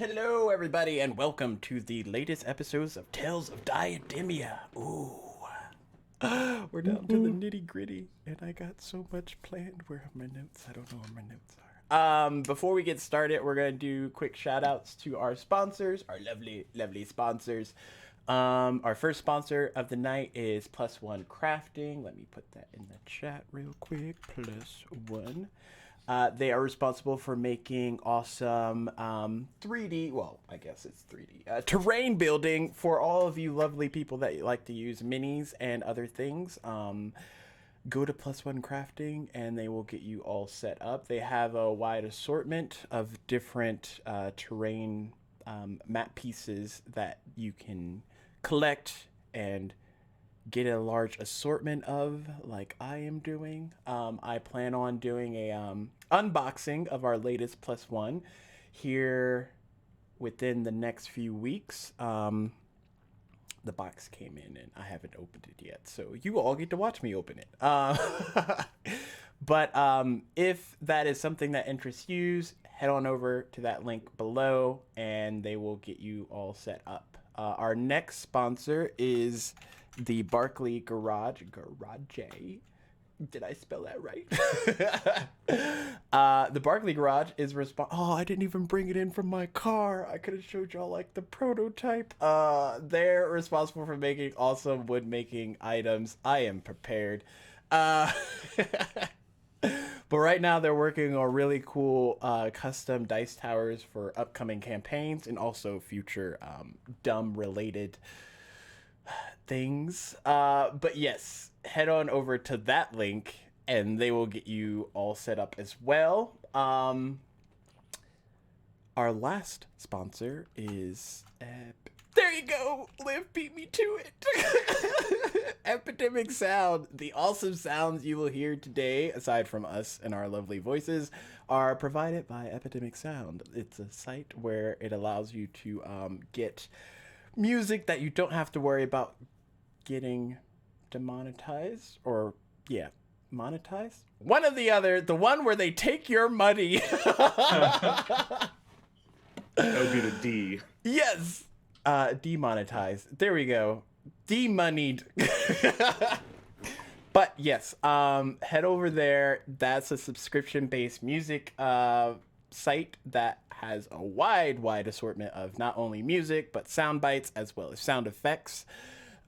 Hello, everybody, and welcome to the latest episodes of Tales of Diademia. Ooh. We're down to the nitty gritty, and I got so much planned. Where are my notes? I don't know where my notes are. Before we get started, we're going to do quick shout outs to our sponsors, our lovely sponsors. Our first sponsor of the night is Plus One Crafting. Let me put that in the chat real quick. Plus One. They are responsible for making awesome 3D, well, I guess it's 3D, terrain building for all of you lovely people that like to use minis and other things. Go to Plus One Crafting and they will get you all set up. They have a wide assortment of different terrain map pieces that you can collect and get a large assortment of, like I am doing. I plan on doing a unboxing of our latest Plus One here within the next few weeks. The box came in and I haven't opened it yet, so you all get to watch me open it. But if that is something that interests you, head on over to that link below and they will get you all set up. Our next sponsor is the Barkley Garage. Did I spell that right? The Barkley Garage is Oh, I didn't even bring it in from my car. I could have showed y'all like the prototype. They're responsible for making awesome wood making items. I am prepared. But right now they're working on really cool custom dice towers for upcoming campaigns and also future dumb related things. But yes, head on over to that link and they will get you all set up as well. Our last sponsor is there you go, Liv beat me to it. Epidemic Sound. The awesome sounds you will hear today, aside from us and our lovely voices, are provided by Epidemic Sound. It's a site where it allows you to get music that you don't have to worry about getting demonetized or monetized. One or the other. The one where they take your money. That would be the D. Yes. Demonetized. There we go. Demoneyed. But yes, head over there. That's a subscription-based music site that has a wide assortment of not only music but sound bites as well as sound effects.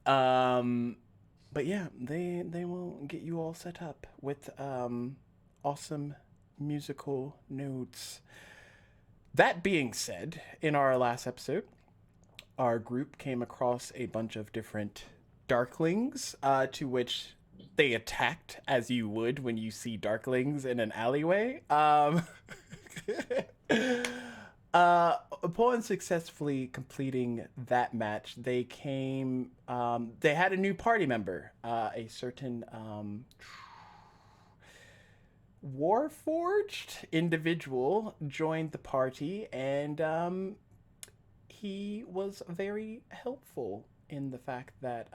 But yeah, they will get you all set up with awesome musical notes. That being said, in our last episode, our group came across a bunch of different darklings, to which they attacked as you would when you see darklings in an alleyway. Upon successfully completing that match, they came. They had a new party member, a certain Warforged individual joined the party, and he was very helpful in the fact that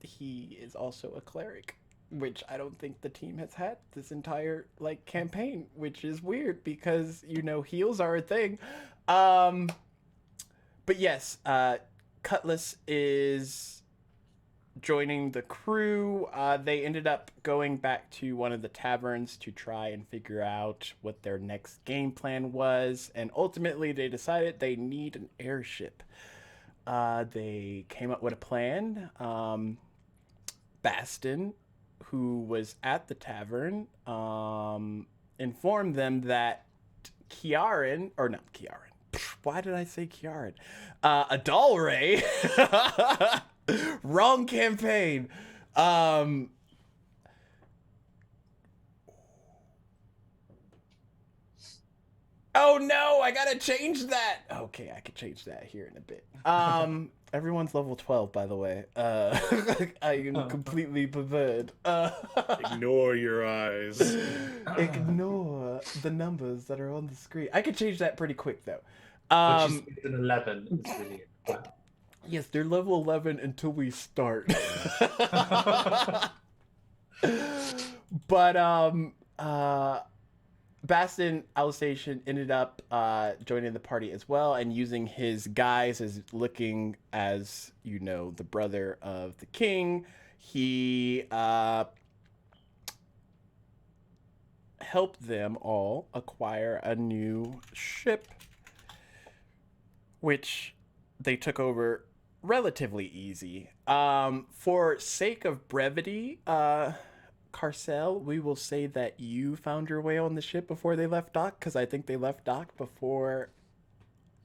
he is also a cleric, which I don't think the team has had this entire campaign, which is weird because heals are a thing. But yes, Cutlass is joining the crew. They ended up going back to one of the taverns to try and figure out what their next game plan was, and ultimately they decided they need an airship. They came up with a plan. Baston, who was at the tavern, informed them that Kiaran, or not Kiaran, why did I say Kiaran? Adalray, wrong campaign. Oh no, I gotta change that. Okay, I could change that here in a bit. Everyone's level 12, by the way. I am completely prepared. Ignore your eyes. Ignore the numbers that are on the screen. I could change that pretty quick, though. But she's an 11. It's really Yes, they're level 11 until we start. But Bastin Alsatian ended up joining the party as well, and using his guise as looking as, you know, the brother of the king. He helped them all acquire a new ship, which they took over relatively easy. For sake of brevity, Carcel, we will say that you found your way on the ship before they left dock, because I think they left dock before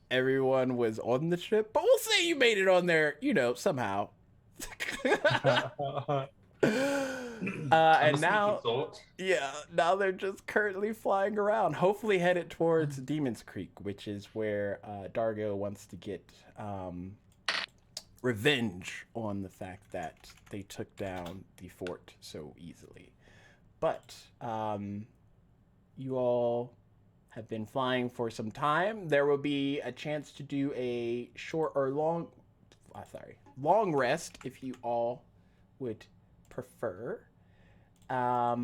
everyone was on the ship. But we'll say you made it on there, you know, somehow. And now, yeah, now they're just currently flying around, hopefully headed towards Demon's Creek, which is where Dargo wants to get revenge on the fact that they took down the fort so easily. But you all have been flying for some time. There will be a chance to do a short or long rest if you all would prefer. What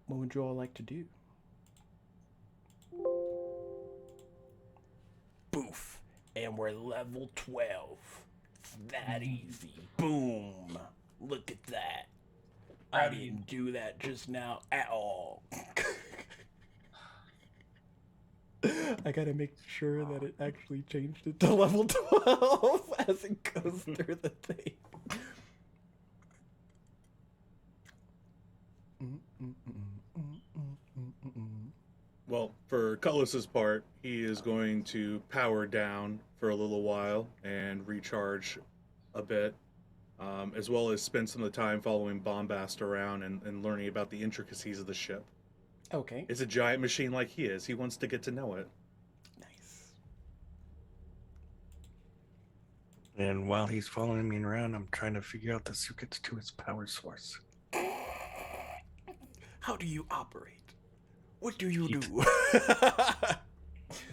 would you all like to do? Boof. And we're level 12. It's that easy. Boom. Look at that. I didn't do that just now at all. I gotta make sure that it actually changed it to level 12 as it goes through the thing. Well, for Cutlass's part, he is going to power down for a little while and recharge a bit, as well as spend some of the time following Bombast around and learning about the intricacies of the ship. Okay. It's a giant machine like he is. He wants to get to know it. Nice. And while he's following me around, I'm trying to figure out the secrets to his power source. How do you operate? What do you do?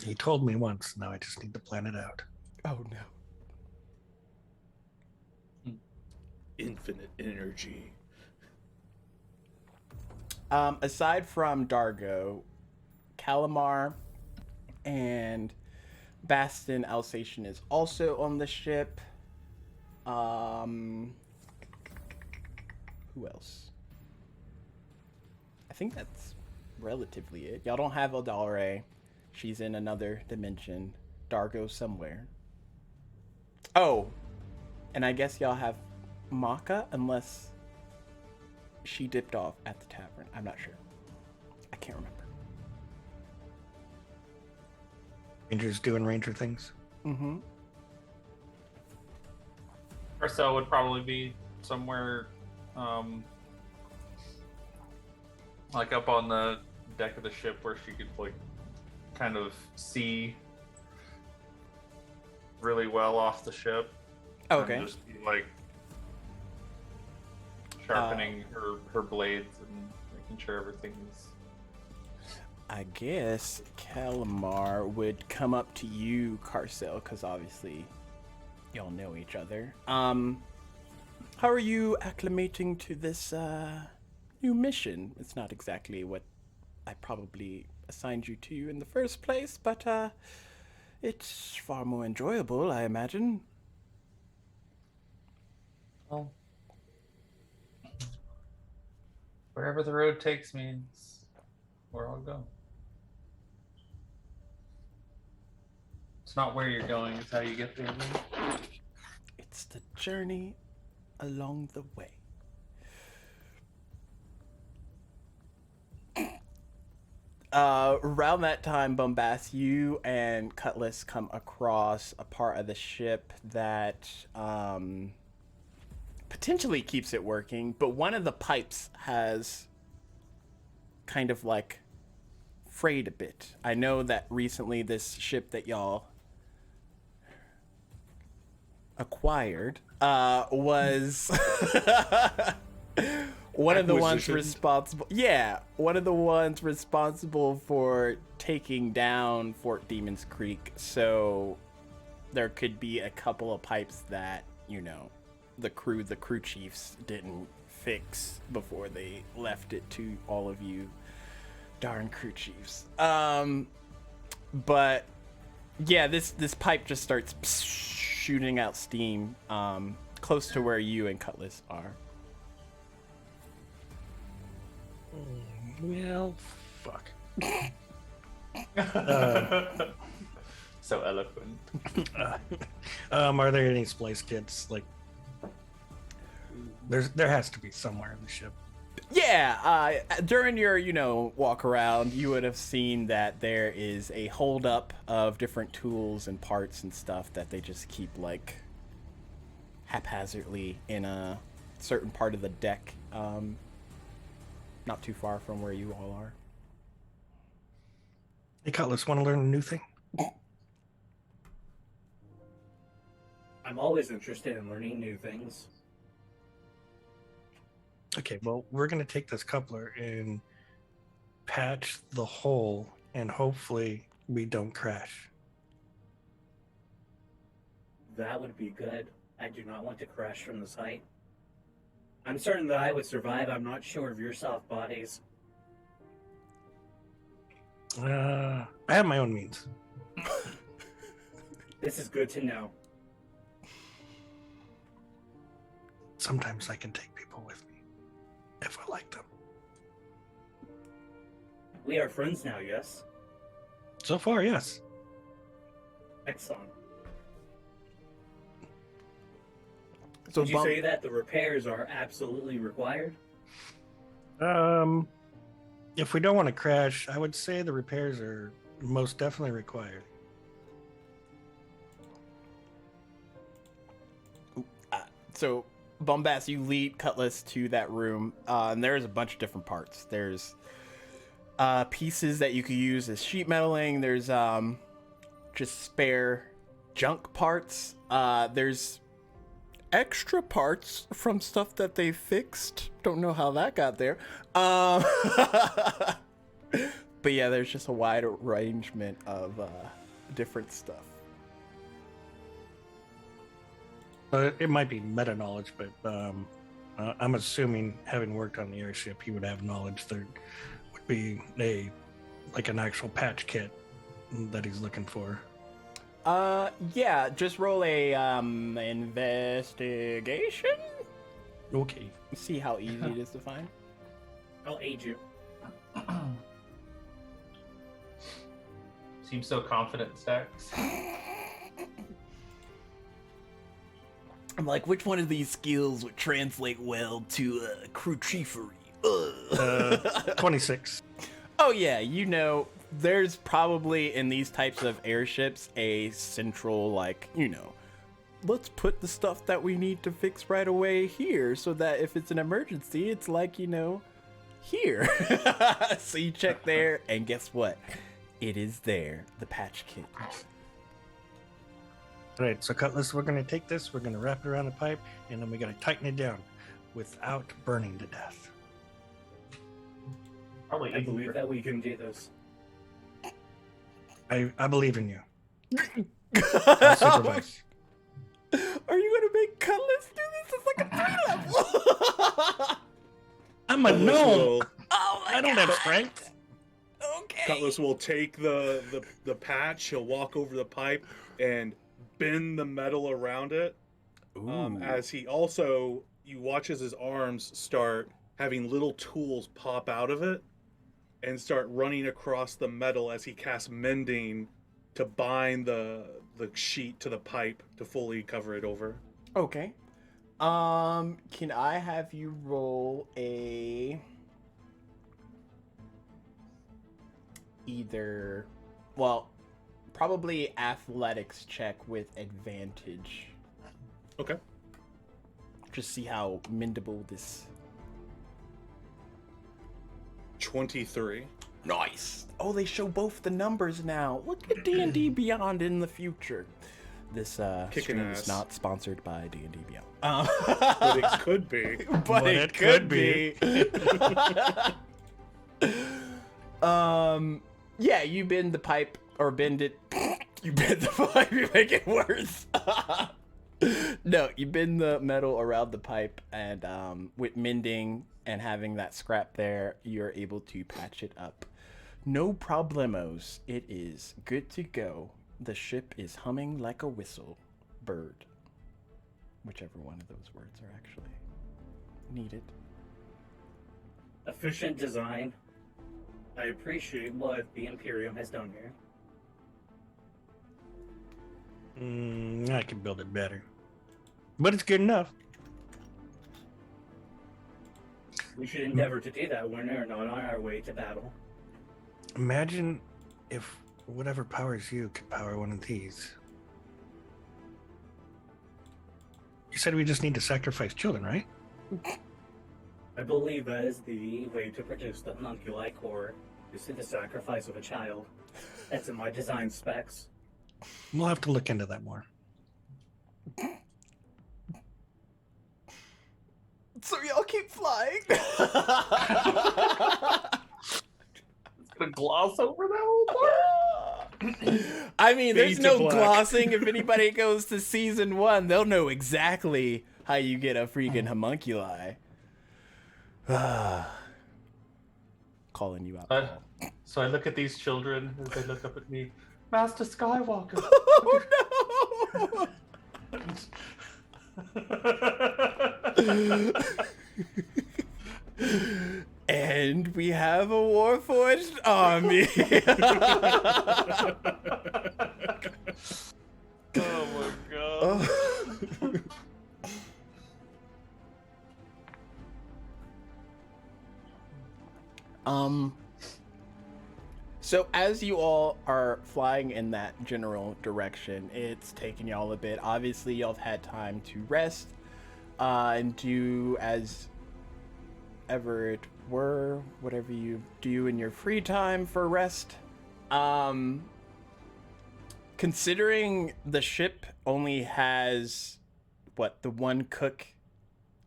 He told me once. Now I just need to plan it out. Oh no. Infinite energy. Aside from Dargo, Calamar and Bastin Alsatian is also on the ship. Who else? I think that's relatively it. Y'all don't have Eldalre. She's in another dimension. Dargo somewhere. Oh, and I guess y'all have Maka, unless she dipped off at the tavern. I'm not sure. I can't remember. Rangers doing ranger things. Mm-hmm. Marcel would probably be somewhere, like up on the deck of the ship where she could like kind of see really well off the ship. Okay. And just be like sharpening her blades and making sure everything is. I guess Calamar would come up to you, Carcel, because obviously y'all know each other. How are you acclimating to this new mission? It's not exactly what I probably assigned you to in the first place, but it's far more enjoyable, I imagine. Well, wherever the road takes me is where I'll go. It's not where you're going, it's how you get there. It's the journey along the way. Around that time, Bombast, you and Cutlass come across a part of the ship that potentially keeps it working, but one of the pipes has kind of like frayed a bit. I know that recently this ship that y'all acquired was one of the ones responsible. Yeah, one of the ones responsible for taking down Fort Demon's Creek. So there could be a couple of pipes that, you know, the crew chiefs didn't fix before they left it to all of you Darn crew chiefs. But yeah, this pipe just starts shooting out steam close to where you and Cutlass are. Well, fuck. So eloquent. Are there any splice kits? Like, there has to be somewhere in the ship. Yeah, during your, walk around, you would have seen that there is a holdup of different tools and parts and stuff that they just keep, like, haphazardly in a certain part of the deck, not too far from where you all are. Hey, Cutlass, want to learn a new thing? I'm always interested in learning new things. Okay, well, we're going to take this coupler and patch the hole, and hopefully we don't crash. That would be good. I do not want to crash from this height. I'm certain that I would survive. I'm not sure of your soft bodies. I have my own means. This is good to know. Sometimes I can take people with me, if I like them. We are friends now, yes? So far, yes. Excellent. So Did you say that the repairs are absolutely required? If we don't want to crash, I would say the repairs are most definitely required. So, Bombast, you lead Cutlass to that room, and there's a bunch of different parts. There's pieces that you could use as sheet metaling. There's just spare junk parts. There's extra parts from stuff that they fixed. Don't know how that got there. But yeah, there's just a wide arrangement of different stuff. It might be meta knowledge, but I'm assuming, having worked on the airship, he would have knowledge there would be an actual patch kit that he's looking for. Yeah, just roll a investigation. Okay. See how easy it is to find. I'll aid you. Seems so confident, Stacks. I'm like, which one of these skills would translate well to crew chiefery? 26. Oh yeah, there's probably in these types of airships a central, let's put the stuff that we need to fix right away here so that if it's an emergency, it's here. So you check there, and guess what? It is there, the patch kit. All right, so Cutlass, we're going to take this, we're going to wrap it around the pipe, and then we got to tighten it down without burning to death. Probably I believe that we can do this. I believe in you. I'll supervise. Are you gonna make Cutlass do this? It's like a 3 level. I'm a Cutlass gnome. will- Oh my I don't have strength. Okay. Cutlass will take the patch. He'll walk over the pipe and bend the metal around it. As he also, you watch as his arms start having little tools pop out of it and start running across the metal as he casts mending to bind the sheet to the pipe to fully cover it over. Okay. Can I have you roll probably athletics check with advantage. Okay. Just see how mendable this. 23. Nice. Oh, they show both the numbers now. Look at D&D Beyond in the future. This Kicking stream ass. is not sponsored by D&D Beyond. But it could be. But it could be. Yeah, you bend the pipe, or bend it. You bend the pipe, you make it worse. No, you bend the metal around the pipe, and with mending and having that scrap there, you're able to patch it up. No problemos. It is good to go. The ship is humming like a whistle. Bird. Whichever one of those words are actually needed. Efficient design. I appreciate what the Imperium has done here. I can build it better. But it's good enough. We should endeavor to do that when we're not on our way to battle. Imagine if whatever powers you could power one of these. You said we just need to sacrifice children, right? I believe that is the way to produce the homunculi core, is through the sacrifice of a child. That's in my design specs. We'll have to look into that more. So y'all keep flying. It's gonna gloss over that whole part. I mean, there's Fade to no black. glossing. If anybody goes to season 1, they'll know exactly how you get a freaking homunculi. Calling you out. Paul. So I look at these children as they look up at me. Master Skywalker. Oh no! And we have a Warforged army. Oh my god. Oh. So as you all are flying in that general direction, it's taking y'all a bit. Obviously, y'all have had time to rest and do as ever it were, whatever you do in your free time for rest. Considering the ship only has, the one cook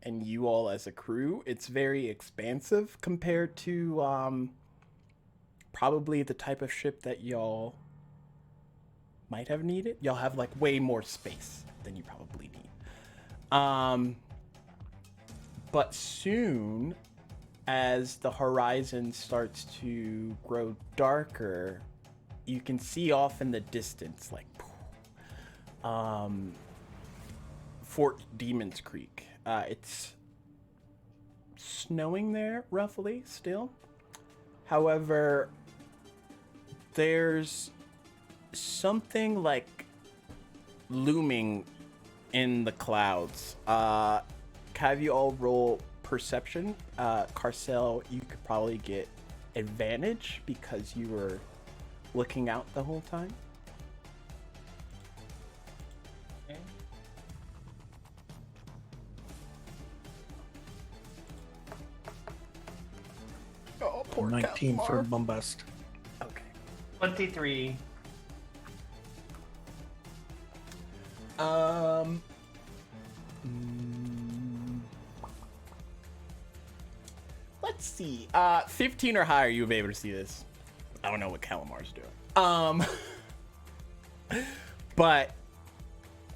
and you all as a crew, it's very expansive compared to, probably the type of ship that y'all might have needed. Y'all have, way more space than you probably need. But soon, as the horizon starts to grow darker, you can see off in the distance, Fort Demon's Creek. It's snowing there, roughly, still. However, there's something looming in the clouds. Have you all roll perception? Carcel, you could probably get advantage because you were looking out the whole time. Okay. Oh, poor 19 for Kalmar. bombast. Okay. 23. Let's see. 15 or higher, you'll be able to see this. I don't know what Calamar's doing. But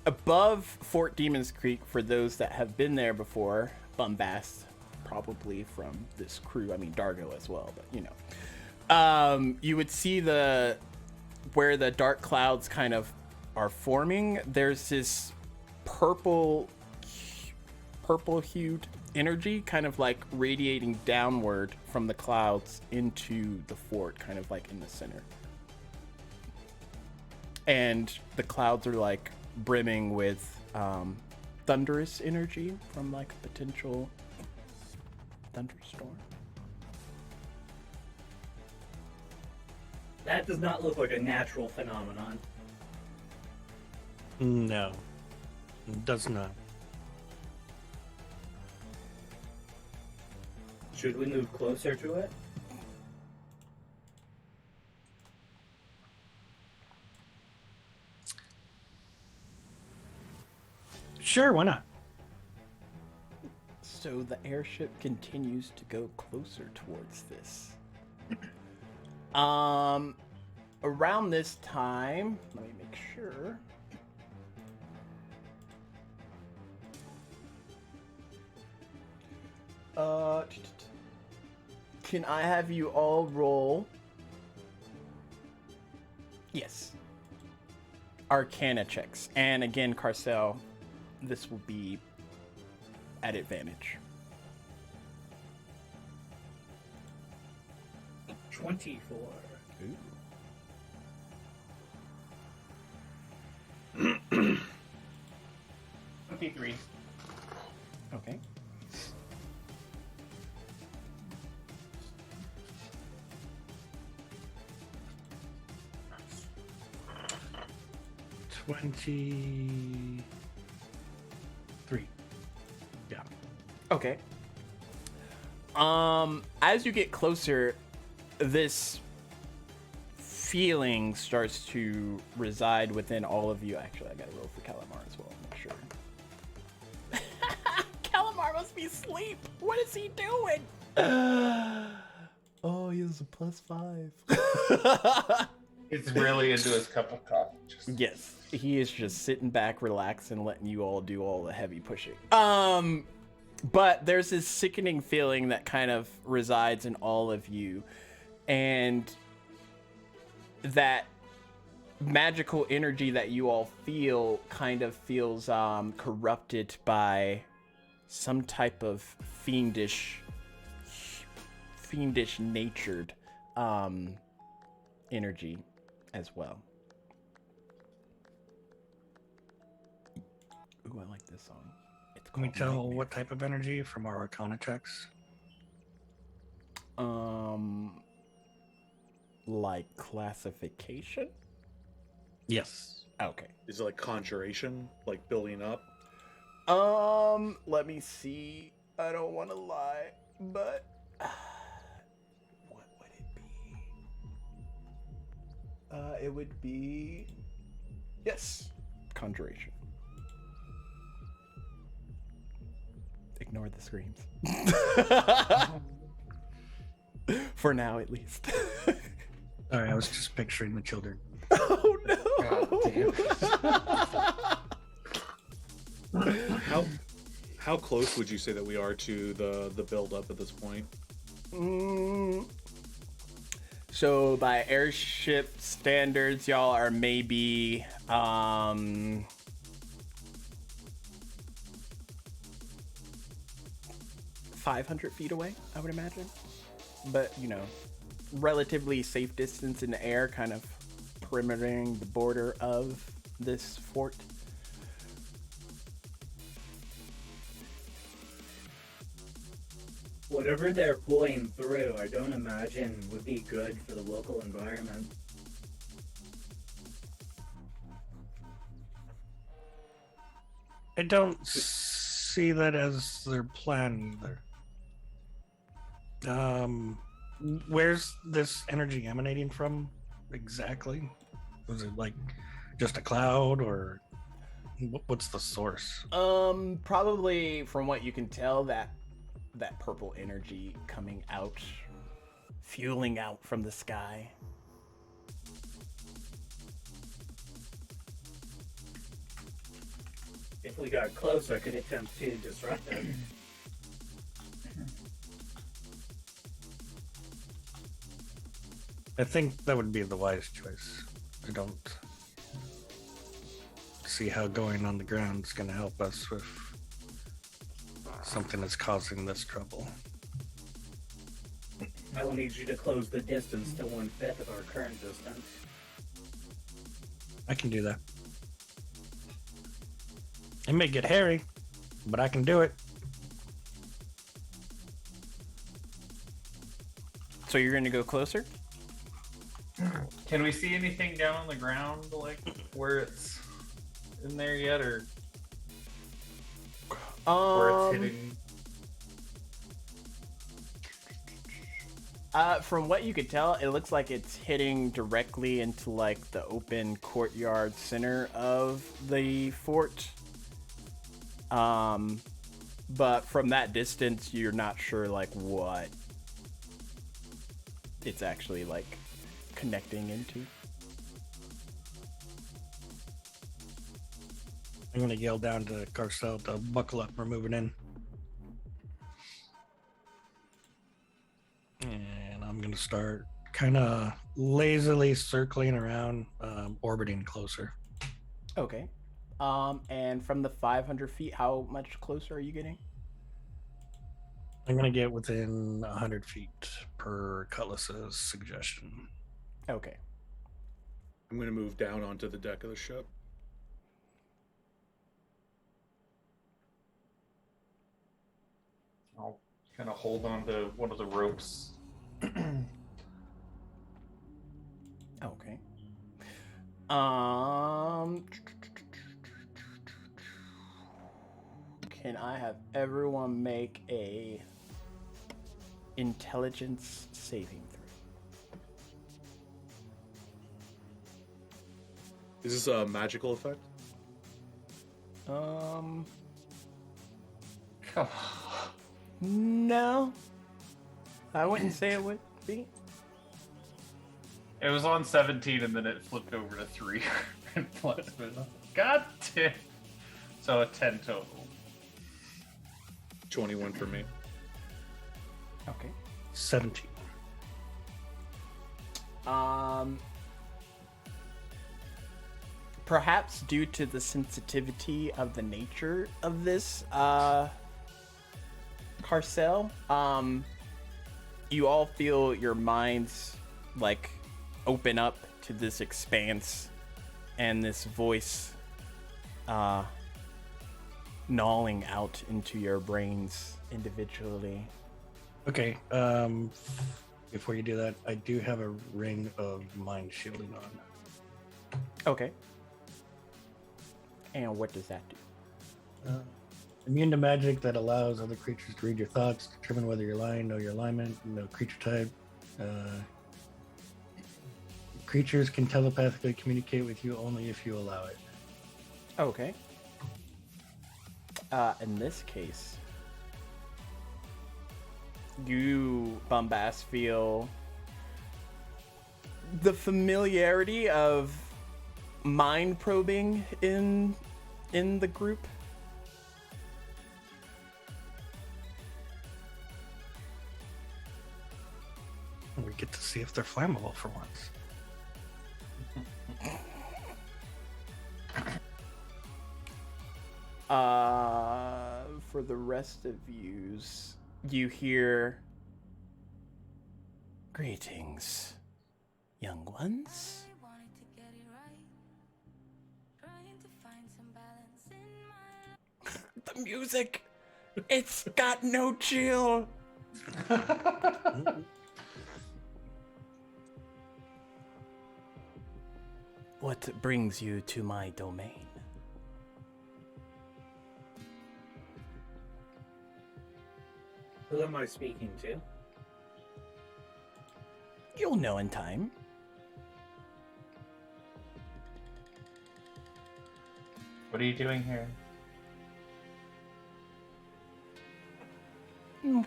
above Fort Demon's Creek, for those that have been there before, Bombast, probably from this crew. I mean, Dargo as well, but you would see where the dark clouds kind of are forming. There's this purple hued energy kind of radiating downward from the clouds into the fort, kind of in the center. And the clouds are brimming with thunderous energy from a potential thunderstorm. That does not look like a natural phenomenon. No, it does not. Should we move closer to it? Sure, why not? So the airship continues to go closer towards this. Around this time, let me make sure. Can I have you all roll Yes. Arcana checks. And again, Carcel, this will be at advantage. 24. Ooh. 23. Okay. $23. Yeah. Okay. As you get closer, this feeling starts to reside within all of you. Actually, I gotta roll for Calamar as well. I'm sure. Calamar must be asleep. What is he doing? Oh, he has a +5. He's really into his cup of coffee. Yes, he is just sitting back, relaxing, letting you all do all the heavy pushing. But there's this sickening feeling that kind of resides in all of you, and that magical energy that you all feel kind of feels corrupted by some type of fiendish natured energy as well. Ooh, I like this song. It's Can we called tell Nightmare. what type of energy from our Arcana checks? Like classification? Yes. Okay. Is it like conjuration, like building up? Let me see. I don't want to lie, but what would it be? It would be, yes, conjuration. Ignore the screams. For now, at least. Sorry, I was just picturing the children. Oh no! How close would you say that we are to the build up at this point? So by airship standards, y'all are maybe 500 feet away, I would imagine. But, you know, relatively safe distance in the air, kind of perimetering the border of this fort. Whatever they're pulling through, I don't imagine would be good for the local environment. I don't see that as their plan either. Where's this energy emanating from exactly? Was it like just a cloud, or what's the source? Probably from what you can tell, that purple energy coming out, fueling out from the sky. If we got close, I could attempt to disrupt them. I think that would be the wise choice. I don't see how going on the ground is going to help us with something that's causing this trouble. I will need you to close the distance to 1/5 of our current distance. I can do that. It may get hairy, but I can do it. So you're gonna go closer? Can we see anything down on the ground, like where it's in there yet, or where it's hitting? From what you could tell, it looks like it's hitting directly into like the open courtyard center of the fort. But from that distance, you're not sure like what it's actually like connecting into. I'm going to yell down to Carcel to buckle up. We're moving in. And I'm going to start kind of lazily circling around, orbiting closer. Okay. And from the 500 feet, how much closer are you getting? I'm going to get within 100 feet per Cutlass's suggestion. Okay. I'm going to move down onto the deck of the ship. I'll kind of hold on to one of the ropes. Okay. Can I have everyone make a intelligence saving throw? Is this a magical effect? Come on. No. I wouldn't say it would be. It was on 17 and then it flipped over to 3. God damn. So a 10 total. 21 for me. Okay. 17. Perhaps due to sensitivity of the nature of this Carcel, you all feel your minds like open up to this expanse and this voice gnawing out into your brains individually. Okay. Before you do that, I do have a ring of mind shielding on. Okay. And what does that do? Immune to magic that allows other creatures to read your thoughts, determine whether you're lying, know your alignment, know creature type. Creatures can telepathically communicate with you only if you allow it. Okay. In this case, you, Bombast, feel the familiarity of mind probing in the group. We get to see if they're flammable for once. For the rest of yous, you hear, "Greetings, young ones." The music, it's got no chill. What brings you to my domain? Who am I speaking to? You'll know in time. What are you doing here?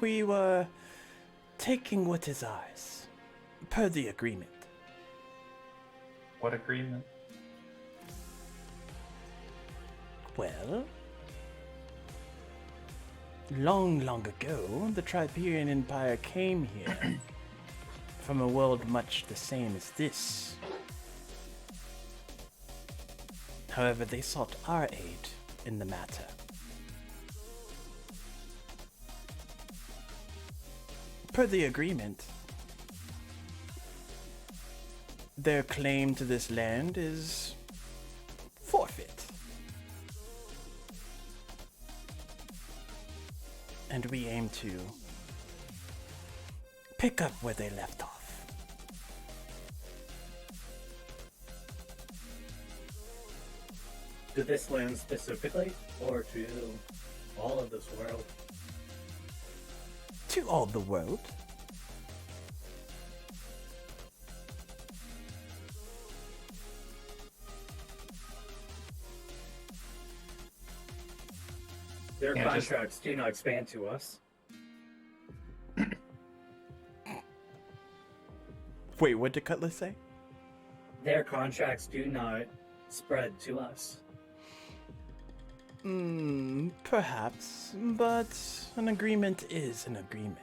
We were taking what is ours, per the agreement. What agreement? Well, long ago, the Triberian Empire came here from a world much the same as this. However, they sought our aid in the matter. Per the agreement, their claim to this land is forfeit. And we aim to pick up where they left off. To this land specifically, or to all of this world? To all the world. Their Yeah, just- contracts do not expand to us. Wait, what did Cutlass say? Their contracts do not spread to us. Perhaps, but an agreement is an agreement.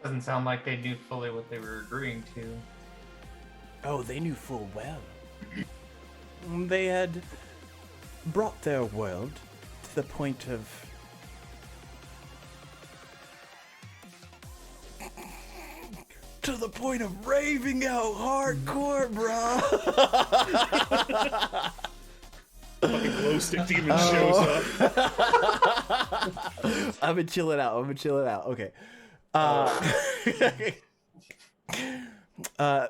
Doesn't sound like they knew fully what they were agreeing to. Oh, they knew full well. They had brought their world to the point of raving out hardcore, bro. Fucking glow stick demon shows up. I'm gonna chill it out. Okay.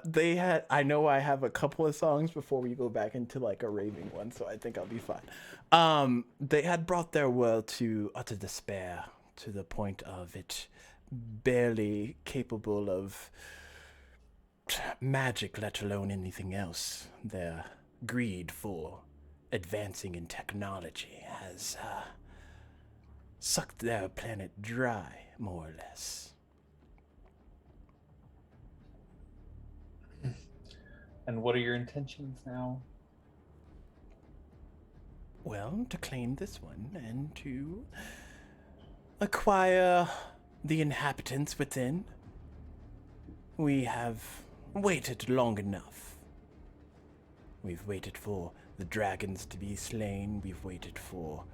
They had. I know I have a couple of songs before we go back into like a raving one, so I think I'll be fine. They had brought their world to utter despair, to the point of it barely capable of magic, let alone anything else. Their greed for advancing in technology has sucked their planet dry, more or less. And what are your intentions now? Well, to claim this one and to acquire the inhabitants within. We have waited long enough. We've waited for the dragons to be slain. We've waited for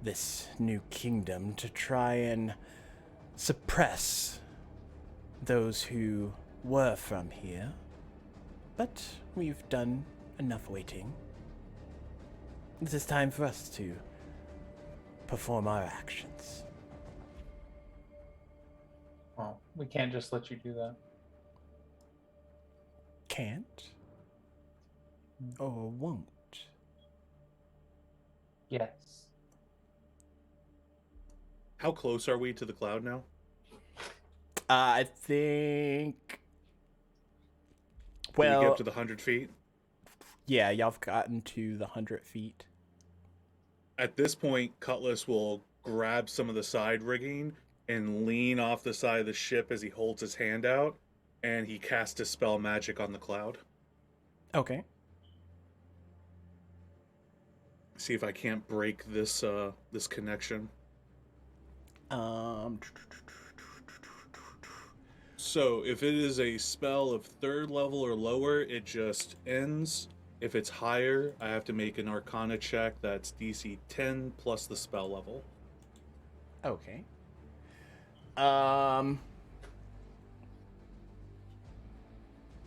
this new kingdom to try and suppress those who were from here. But we've done enough waiting. It is time for us to perform our actions. Well, we can't just let you do that. Can't? Or won't? Yes. How close are we to the cloud now? I think... Did we Well, get up to the 100 feet? yeah, y'all have gotten to the 100 feet. At this point, Cutlass will grab some of the side rigging and lean off the side of the ship as he holds his hand out, and he casts Dispel Magic on the cloud. Okay. See if I can't break this this connection. So, if it is a spell of 3rd level or lower, it just ends. If it's higher, I have to make an Arcana check that's DC 10 plus the spell level. Okay. Or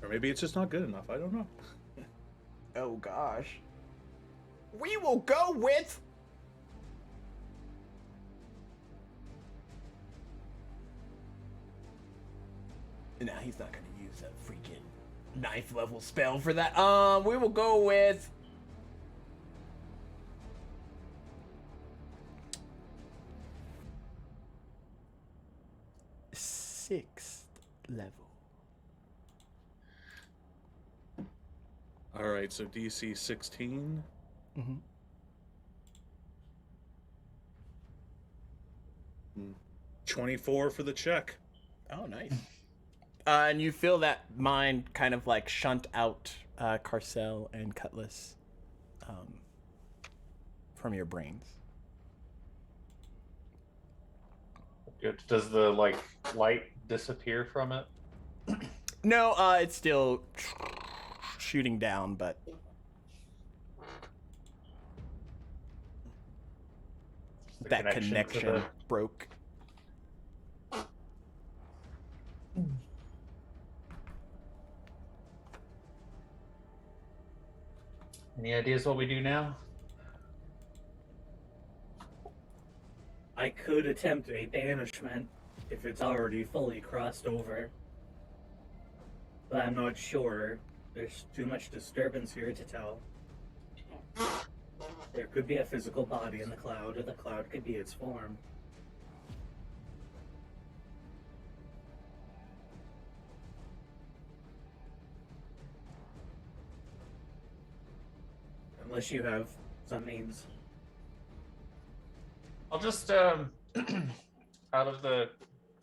maybe it's just not good enough. I don't know. Oh gosh. We will go with... No, he's not gonna use a freaking 9th level spell for that. We will go with... 6th level. All right, so DC 16. Mm-hmm. 24 for the check. Oh, nice. And you feel that mind kind of like shunt out Carcel and Cutlass from your brains. Good. Does the light disappear from it? No, it's still shooting down, but The that connection to connection broke. Any ideas what we do now? I could attempt a banishment if it's already fully crossed over. But I'm not sure. There's too much disturbance here to tell. There could be a physical body in the cloud, or the cloud could be its form. Unless you have some means. I'll just out of the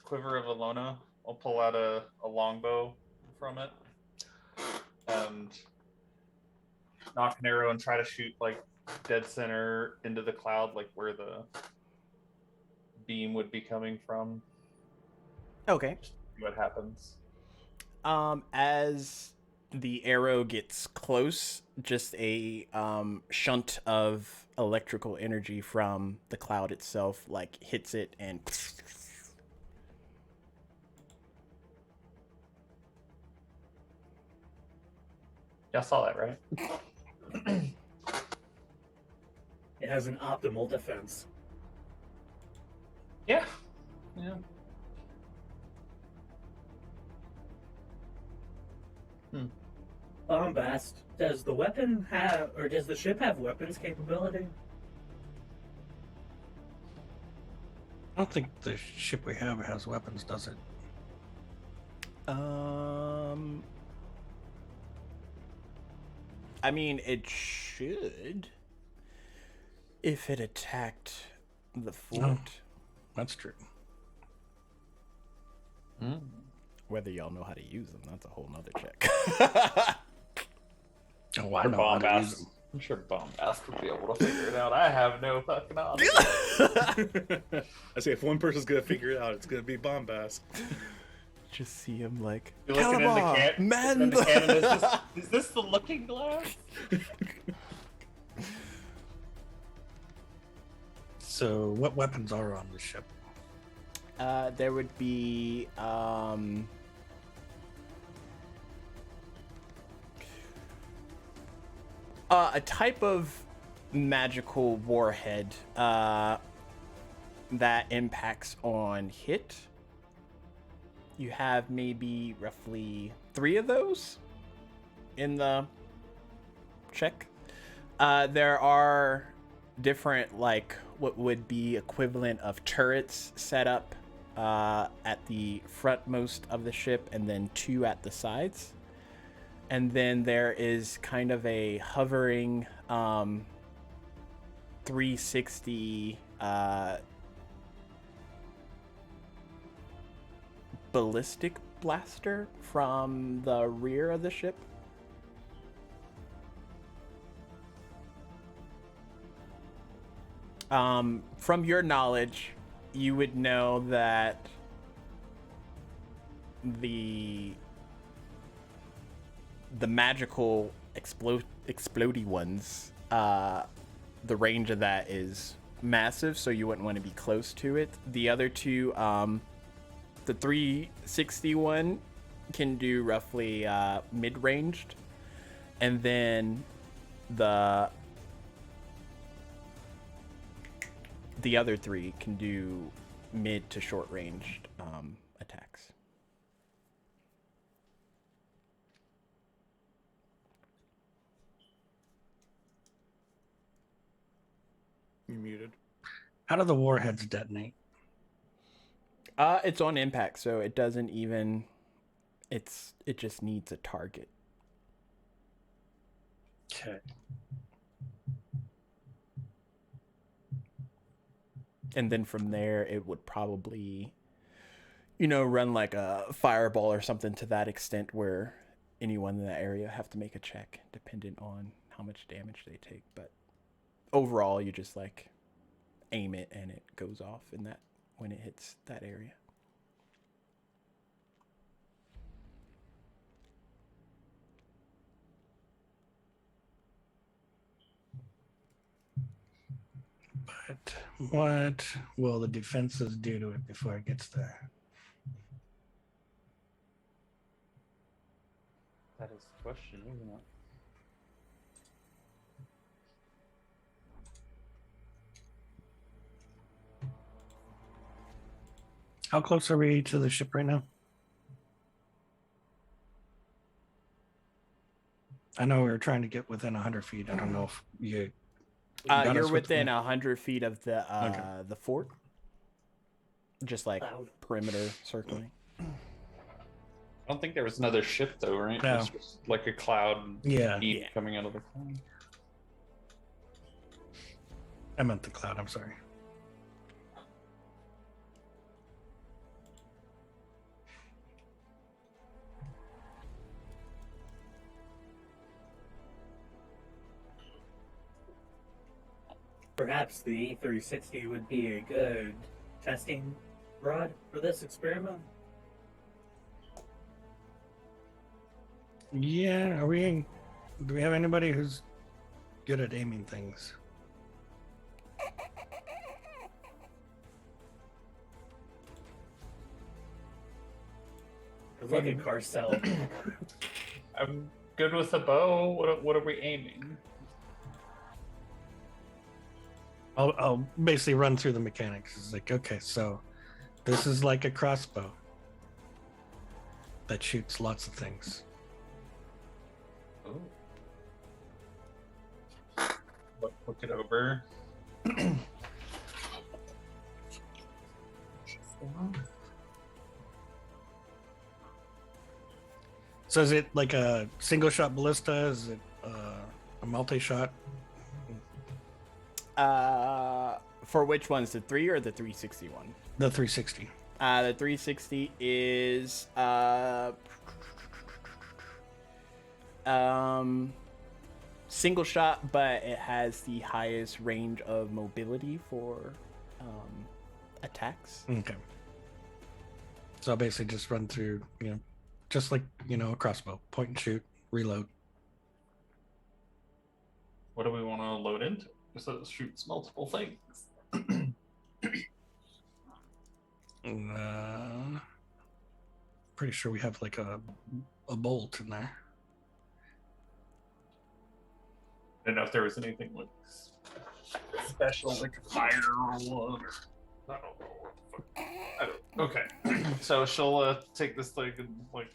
quiver of Alona, I'll pull out a longbow from it and knock an arrow and try to shoot dead center into the cloud, where the beam would be coming from. Okay. see what happens. As the arrow gets close, just a shunt of electrical energy from the cloud itself like hits it and Y'all saw that, right? It has an optimal defense. Yeah. Yeah. Bombast, does the weapon have, or does the ship have weapons capability? I don't think the ship we have has weapons, does it? I mean, it should if it attacked the fort. No. That's true. Whether y'all know how to use them, that's a whole nother check. Oh, I Or know how to use Bombast. them. I'm sure Bombast would be able to figure it out. I have no fucking idea. I say if one person's gonna figure it out, it's gonna be Bombast. Just see him like, You're looking in the Calabar, can. man. looking in the cannon, is this the looking glass? So, what weapons are on the ship? There would be a type of magical warhead that impacts on hit. You have maybe roughly 3 of those in the check. There are different, like, what would be equivalent of turrets set up at the frontmost of the ship, and then 2 at the sides. And then there is kind of a hovering 360 ballistic blaster from the rear of the ship. From your knowledge, you would know that the magical explodey ones, the range of that is massive, so you wouldn't want to be close to it. The other two, the 360 one can do roughly mid-ranged, and then the other 3 can do mid to short-ranged attacks. You muted. How do the warheads detonate? It's on impact, so it doesn't even. It just needs a target. Okay. And then from there, it would probably, run like a fireball or something to that extent where anyone in that area have to make a check dependent on how much damage they take. But overall, you just like aim it and it goes off in that when it hits that area. But what will the defenses do to it before it gets there? That is the question, isn't it? How close are we to the ship right now? I know we were trying to get within 100 feet. I don't know if you got You're us with within the- 100 feet of the Okay. the fort. Just like Cloud. perimeter circling. I don't think there was another ship though, right? No. It was just like a cloud Yeah, heat Yeah. coming out of the cloud. I meant the cloud. I'm sorry. Perhaps the E360 would be a good testing rod for this experiment. Yeah, do we have anybody who's good at aiming things? Good luck at Carcel. I'm good with the bow. What are we aiming? I'll basically run through the mechanics. It's like, okay, so this is like a crossbow that shoots lots of things. Oh. Look it over. So is it like a single shot ballista? Is it a multi-shot? For which ones, the 3 or the 361? The 360. The 360 is single shot, but it has the highest range of mobility for attacks. Okay. So I'll basically just run through, just like, a crossbow. Point and shoot, reload. What do we want to load into? So it shoots multiple things. Pretty sure we have like a bolt in there. I didn't know if there was anything like special, like a fire one. I don't know what the fuck. I don't. Okay, so she'll take this thing and like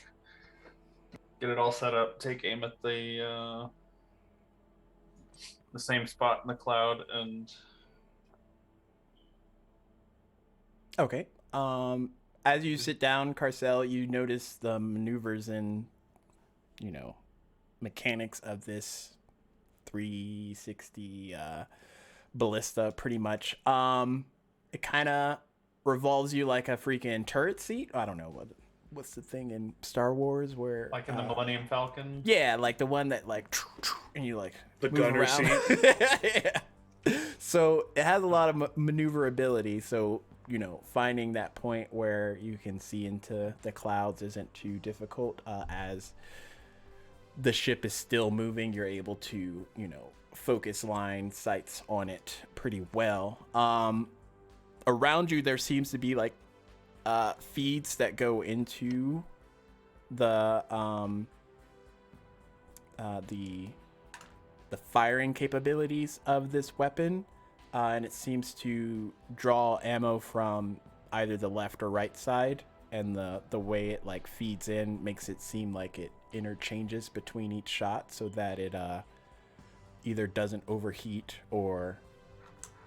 get it all set up. Take aim at the same spot in the cloud, and Okay. As you sit down, Carcel, you notice the maneuvers and, mechanics of this 360 ballista pretty much. It kind of revolves you like a freaking turret seat. I don't know what's the thing in Star Wars where like in the Millennium Falcon. Yeah, like the one that like and you like The move gunner around. Yeah. So it has a lot of maneuverability. So finding that point where you can see into the clouds isn't too difficult. As the ship is still moving, you're able to focus line sights on it pretty well. Around you, there seems to be like feeds that go into the firing capabilities of this weapon, and it seems to draw ammo from either the left or right side, and the way it like feeds in makes it seem like it interchanges between each shot so that it either doesn't overheat or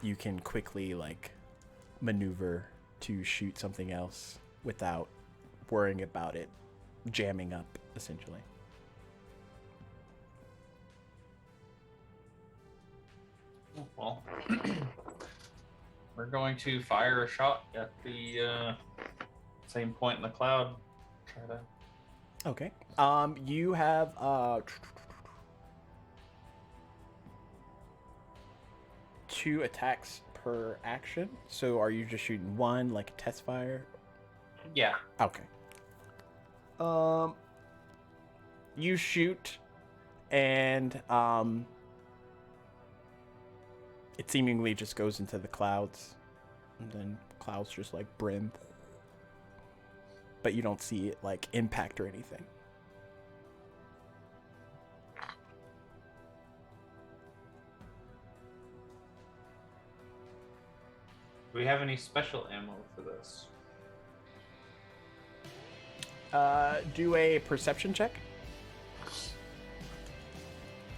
you can quickly like maneuver to shoot something else without worrying about it jamming up, essentially. Well, we're going to fire a shot at the same point in the cloud. Try to. Okay. You have 2 attacks per action. So are you just shooting one, like a test fire? Yeah. Okay. You shoot, and it seemingly just goes into the clouds, and then clouds just like brim, but you don't see it like impact or anything. Do we have any special ammo for this? Do a perception check.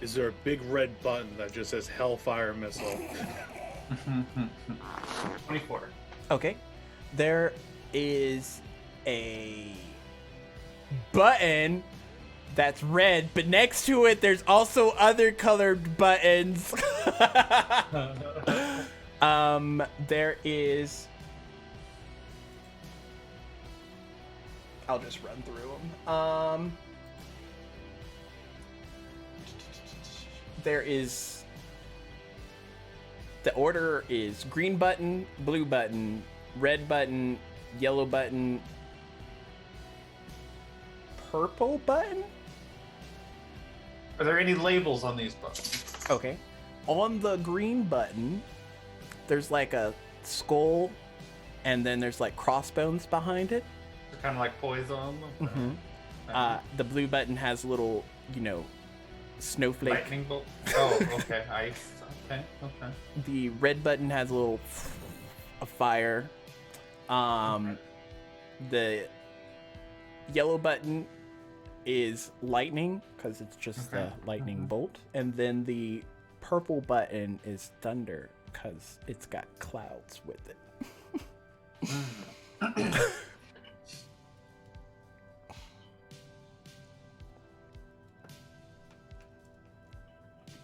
Is there a big red button that just says Hellfire Missile? 24. Okay. There is a button that's red, but next to it there's also other colored buttons. There is... I'll just run through them. There is... The order is green button, blue button, red button, yellow button, purple button? Are there any labels on these buttons? Okay. On the green button, there's like a skull, and then there's like crossbones behind it. They're kind of like poison. The blue button has a little, snowflake. Lightning bolt. Oh, okay. Ice. Okay. The red button has a little of fire. The yellow button is lightning because it's just a lightning bolt, and then the purple button is thunder because it's got clouds with it.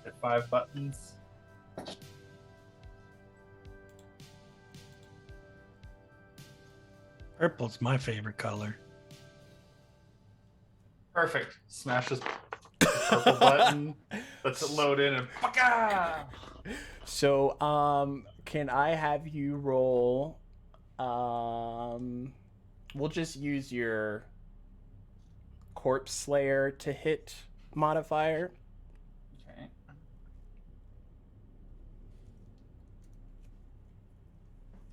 The 5 buttons. Purple's my favorite color. Perfect. Smash this purple button. Lets it load in and fucka! So, can I have you roll? We'll just use your Corpse Slayer to hit modifier. Okay.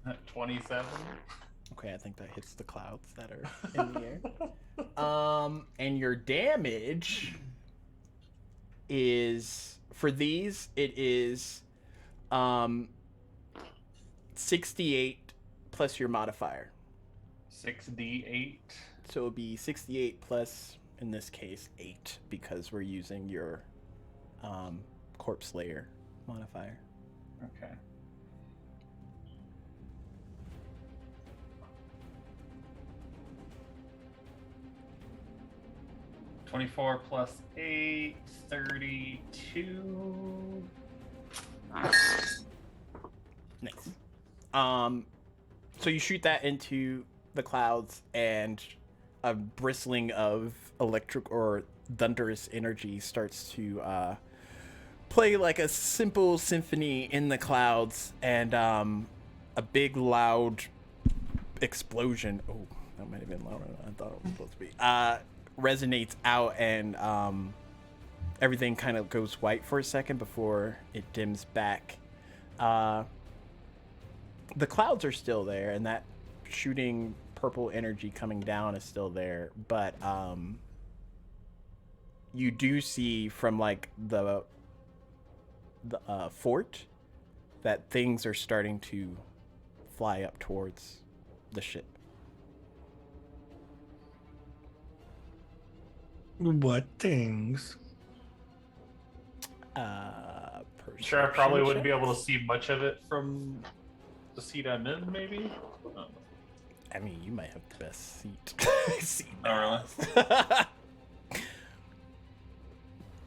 At 27. Okay, I think that hits the clouds that are in the air. And your damage is, for these, it is 68 plus your modifier. 6d8. So it would be 68 plus, in this case, 8, because we're using your Corpse Slayer modifier. Okay. +24 +8, 32. Nice. So you shoot that into the clouds, and a bristling of electric or thunderous energy starts to play like a simple symphony in the clouds, and a big loud explosion. Oh, that might have been louder than I thought it was supposed to be. Resonates out, and everything kind of goes white for a second before it dims back. The clouds are still there, and that shooting purple energy coming down is still there, but you do see from like the fort that things are starting to fly up towards the ship. What things? Sure, I probably Perception wouldn't be check? able to see much of it from the seat I'm in, maybe? I mean, you might have the best seat. Seat Oh,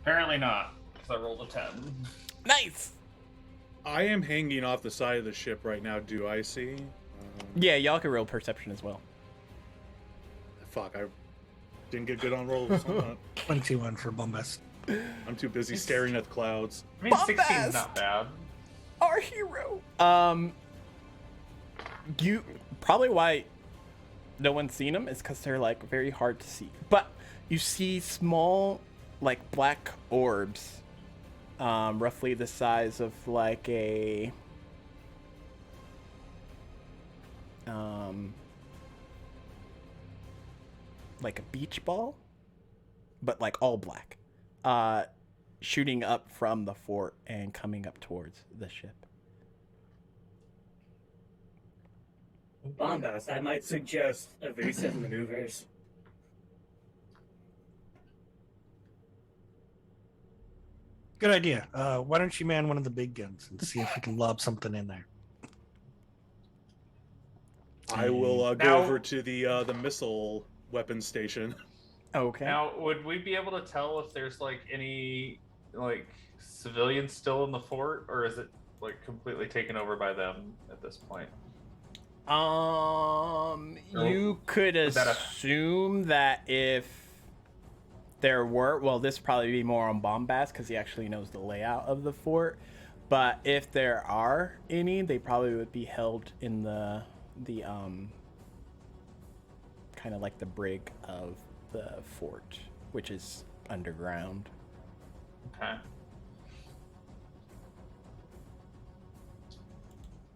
Apparently not, because I rolled a 10. Nice. I am hanging off the side of the ship right now. Do I see? Yeah, y'all can roll perception as well. Fuck, I didn't get good on rolls. 21 for Bombast. I'm too busy staring at the clouds. I mean, 16 Bombast! is not bad. Our hero. You probably why no one's seen them is because they're like very hard to see. But you see small, like black orbs, roughly the size of like a beach ball, but like all black, shooting up from the fort and coming up towards the ship. Bombast, I might suggest evasive maneuvers. Good idea. Why don't you man one of the big guns and see if we can lob something in there? I will go Now- over to the missile weapon station. Okay. Now, would we be able to tell if there's like any like civilians still in the fort, or is it like completely taken over by them at this point? You could Is that a- assume that if there were, well, this would probably be more on Bombast because he actually knows the layout of the fort. But if there are any, they probably would be held in the kind of like the brig of the fort, which is underground. Okay.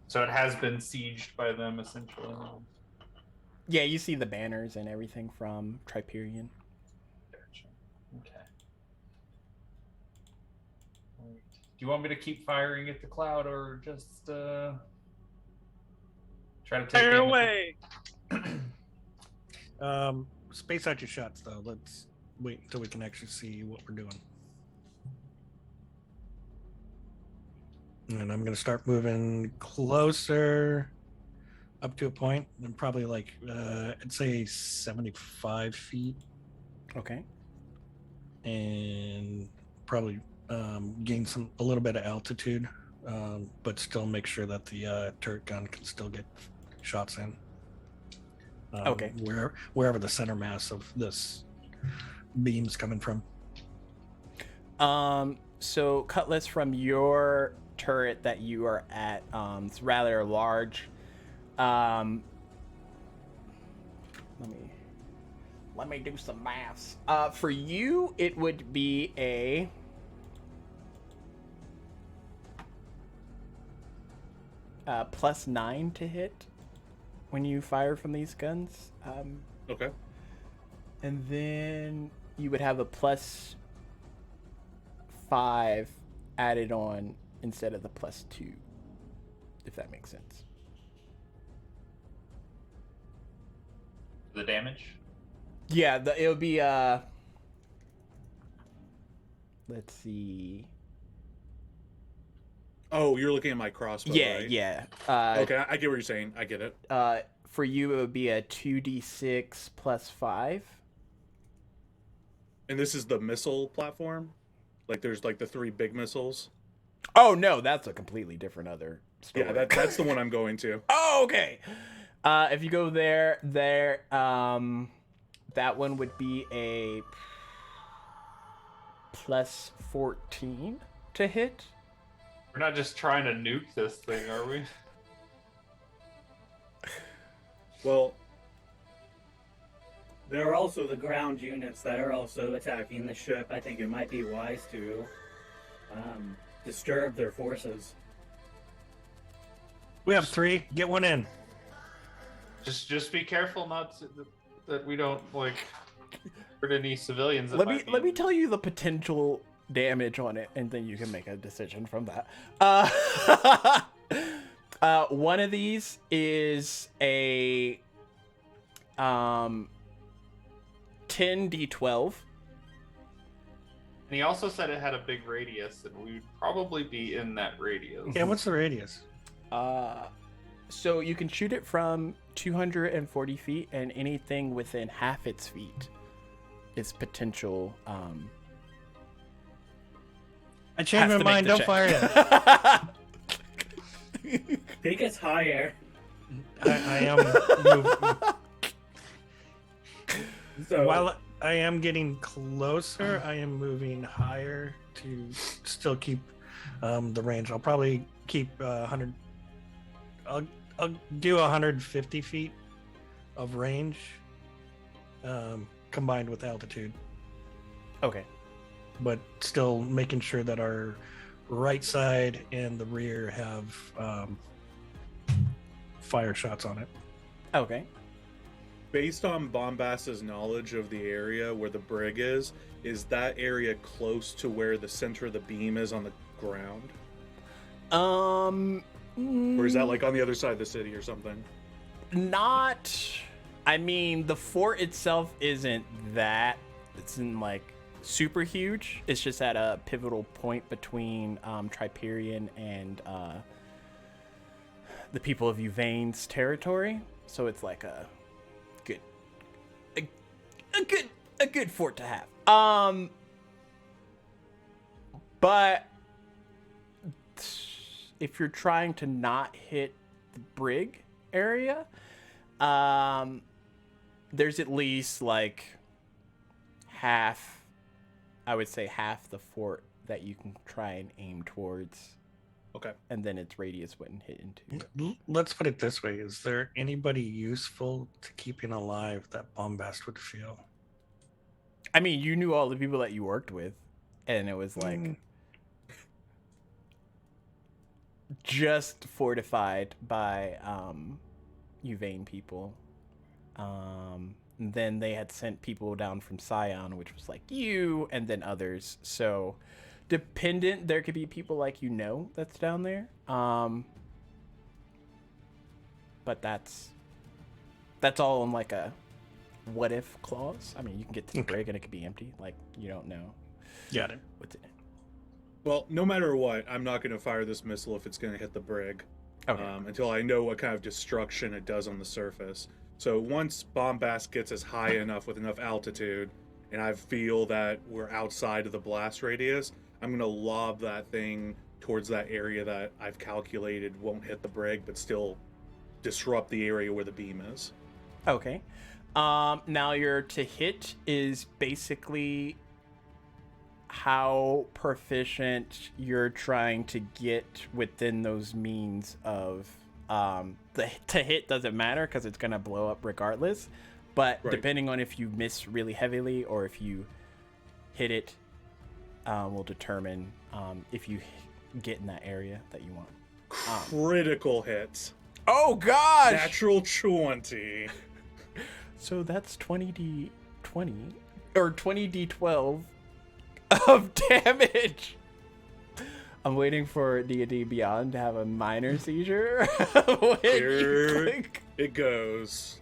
So it has been sieged by them, essentially. Yeah, you see the banners and everything from Triperion. Gotcha. Okay. Right. Do you want me to keep firing at the cloud, or just try to take Fire damage? away! Space out your shots, though. Let's wait until we can actually see what we're doing. And I'm going to start moving closer up to a point, and probably like, I'd say 75 feet, Okay. and probably gain a little bit of altitude, but still make sure that the turret gun can still get shots in. Okay. Wherever the center mass of this beam's coming from. So Cutlass, from your turret that you are at, it's rather large. Let me do some maths. For you, it would be a +9 to hit when you fire from these guns. Okay. And then you would have a +5 added on instead of the +2, if that makes sense. The damage? Yeah, it would be let's see. Oh, you're looking at my crossbow, Yeah, right? yeah. Okay, I get what you're saying. I get it. For you, it would be a 2d6 +5. And this is the missile platform? Like, there's, like, the 3 big missiles? Oh, no, that's a completely different other story. Yeah, that's the one I'm going to. Oh, okay. If you go there, that one would be a +14 to hit. We're not just trying to nuke this thing, are we? Well, There are also the ground units that are also attacking the ship. I think it might be wise to disturb their forces. We have 3. Get one in. Just be careful that we don't like hurt any civilians. that Let might me be- let me tell you the potential damage on it, and then you can make a decision from that. One of these is a 10d12. And he also said it had a big radius, and we'd probably be in that radius. Yeah, what's the radius? So you can shoot it from 240 feet, and anything within half its feet is potential. I changed my mind. Don't fire it. Think it's higher. I am moving. So While I am getting closer, I am moving higher to still keep the range. I'll probably keep 100. I'll do 150 feet of range, combined with altitude, Okay. but still making sure that our right side and the rear have fire shots on it. Okay. based on Bombast's knowledge of the area where the brig is that area close to where the center of the beam is on the ground? Or is that like on the other side of the city or something? Not. I mean, the fort itself isn't that. It's in like super huge. It's just at a pivotal point between Triperion and the people of Uvain's territory. So it's like a good fort to have. But if you're trying to not hit the brig area, there's at least like half, I would say half the fort that you can try and aim towards. Okay. And then its radius wouldn't hit into. Let's put it this way. Is there anybody useful to keeping alive that Bombast would feel? I mean, you knew all the people that you worked with. and it was like just fortified by Uvain people. Then they had sent people down from Scion, which was like you, and then others. So dependent, there could be people like that's down there. But that's all in like a what if clause. I mean, you can get to the brig and it could be empty. Like, you don't know. Got it. What's in it? Well, no matter what, I'm not going to fire this missile if it's going to hit the brig. Okay. Until I know what kind of destruction it does on the surface. So once Bombast gets as high enough with enough altitude, and I feel that we're outside of the blast radius, I'm going to lob that thing towards that area that I've calculated won't hit the brig, but still disrupt the area where the beam is. Okay. Now your to hit is basically how proficient you're trying to get within those means of the to hit doesn't matter because it's gonna blow up regardless, but Right. depending on if you miss really heavily or if you hit it will determine if you get in that area that you want. Critical hits. Oh gosh! Natural 20. So that's 20d20 or 20d12 of damage. I'm waiting for D&D Beyond to have a minor seizure. When Here you click. it goes.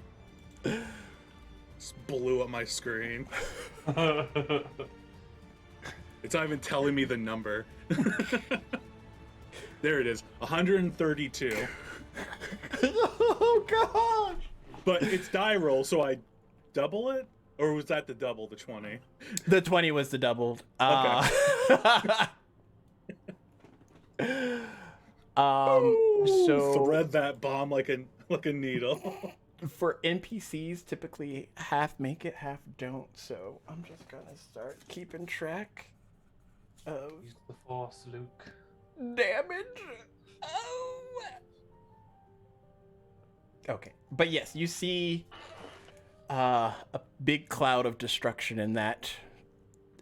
Just blew up my screen. It's not even telling me the number. There it is. 132. Oh gosh! But it's die roll, so I double it? Or was that the double, the 20? The 20 was the doubled. So thread that bomb like a needle. for NPCs, typically half make it, half don't. So I'm just gonna start keeping track of Use the force, Luke. damage. Oh. Okay, but yes, you see a big cloud of destruction in that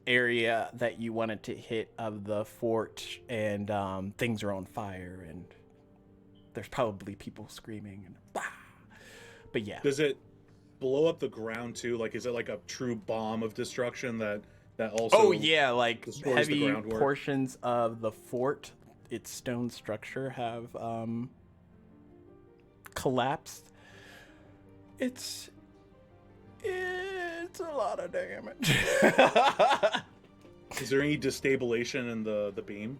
area that you wanted to hit of the fort, and things are on fire, and there's probably people screaming, and but yeah. Does it blow up the ground too? Like, is it like a true bomb of destruction that also? Oh yeah, like destroys the heavy groundwork? portions of the fort, its stone structure have collapsed. It's a lot of damage. Is there any destabilization in the beam?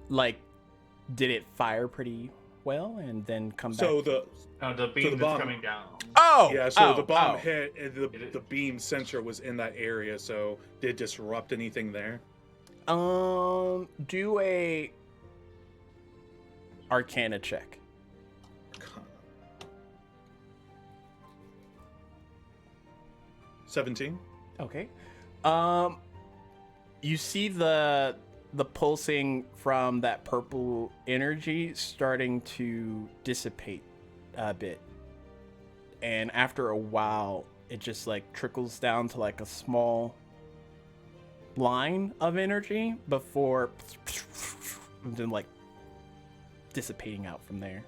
Like, did it fire pretty well and then come back? So the beam that's bomb- coming down. Oh yeah, so the bomb oh. hit, and the beam sensor was in that area. So did it disrupt anything there? Do a Arcana check. 17. Okay. You see the pulsing from that purple energy starting to dissipate a bit. And after a while, it just like trickles down to like a small line of energy before and then like dissipating out from there.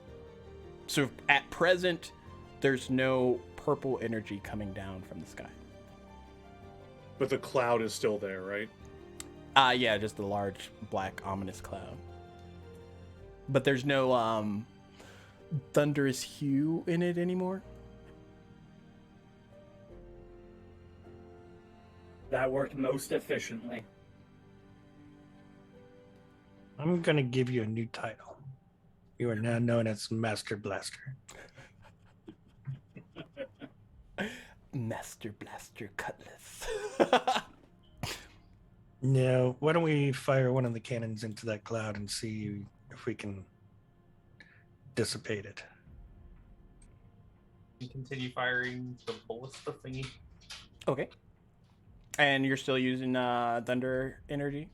So at present, there's no purple energy coming down from the sky. But the cloud is still there, right? Yeah, just a large black ominous cloud. But there's no thunderous hue in it anymore. That worked most efficiently. I'm gonna give you a new title. You are now known as Master Blaster. Master Blaster Cutlass. Now, why don't we fire one of the cannons into that cloud and see if we can dissipate it? You continue firing the ballista thingy. Okay. And you're still using thunder energy?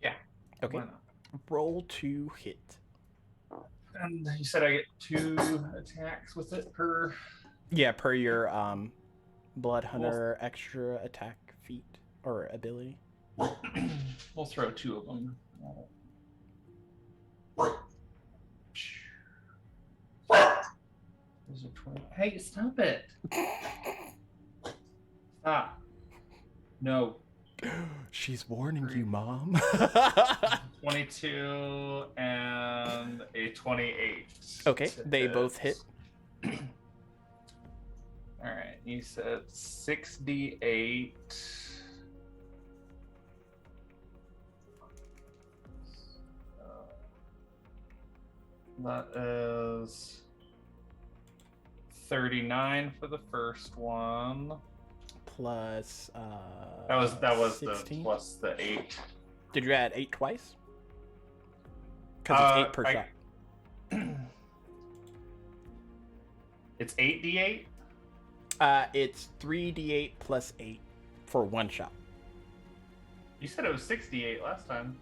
Yeah. Okay. Why not? Roll to hit. And you said I get 2 attacks with it per. Yeah, per your Blood Hunter extra attack feat or ability? We'll throw 2 of them. Those are 20. Hey, stop it! Stop. No. She's warning you, Mom. 22 and a 28. Okay, to they both hit. Alright, you said 6d8. That is 39 for the first one. Plus That was 16? the plus the 8. Did you add 8 twice? Because it's 8 per shot. It's 8d8? It's 3d8 plus 8 for 1 shot. You said it was 6d8 last time.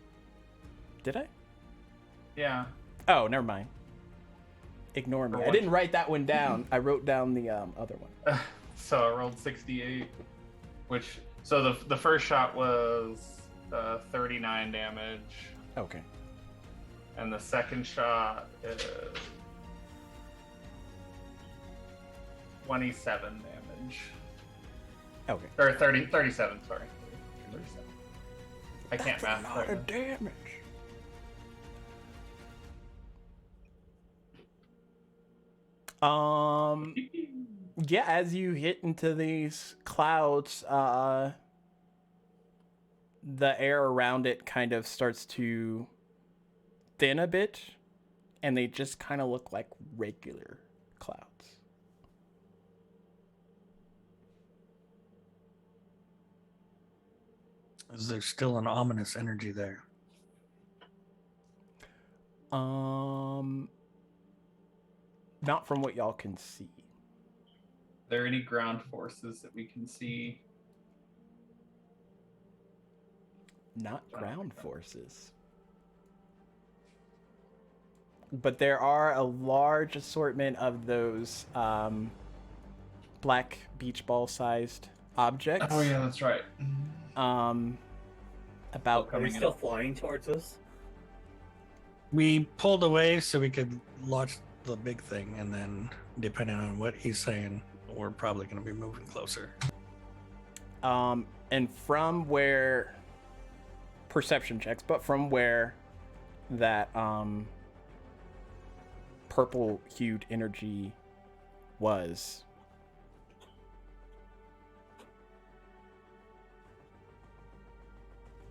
Did I? Yeah. Oh, never mind. Ignore me. For I one didn't shot. write that one down. I wrote down the other one. So I rolled 6d8, which so the first shot was 39 damage, Okay. and the second shot is 27 damage. Okay. Or 37, sorry. 37. I can't math That's a lot right of damage. Yeah, as you hit into these clouds, the air around it kind of starts to thin a bit, and they just kind of look like regular clouds. Is there still an ominous energy there? Not from what y'all can see. Are there any ground forces that we can see? Not ground forces. But there are a large assortment of those black beach ball sized objects. Oh yeah, that's right. About Are they still flying towards us? We pulled away so we could launch the big thing, and then depending on what he's saying, we're probably going to be moving closer. and from where perception checks, but from where that purple hued energy was,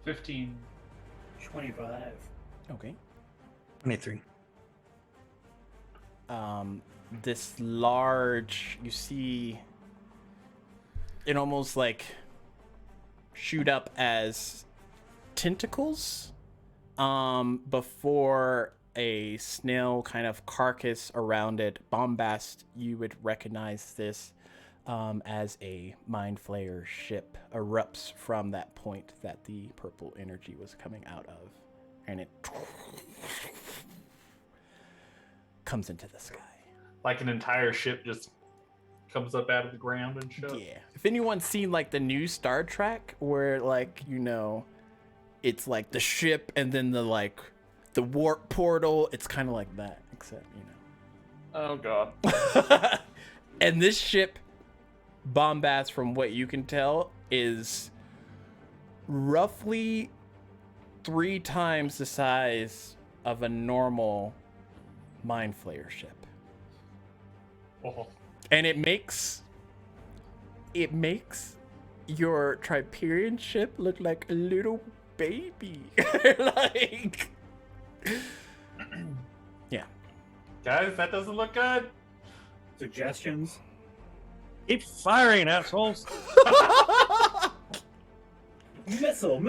15. 25. okay, 23. this large, you see it almost like shoot up as tentacles before a snail kind of carcass around it. Bombast, you would recognize this as a mind flayer ship erupts from that point that the purple energy was coming out of, and it comes into the sky. Like an entire ship just comes up out of the ground and shit. Yeah. If anyone's seen like the new Star Trek where like, you know, it's like the ship and then the like the warp portal, it's kind of like that, except, you Oh god. know. And this ship, Bombast, from what you can tell, is roughly 3 times the size of a normal Mind Flayer ship. Oh. And it makes your Triperian ship look like a little baby. Like, yeah. Guys, that doesn't look good. Suggestions? Keep firing, assholes! Missile!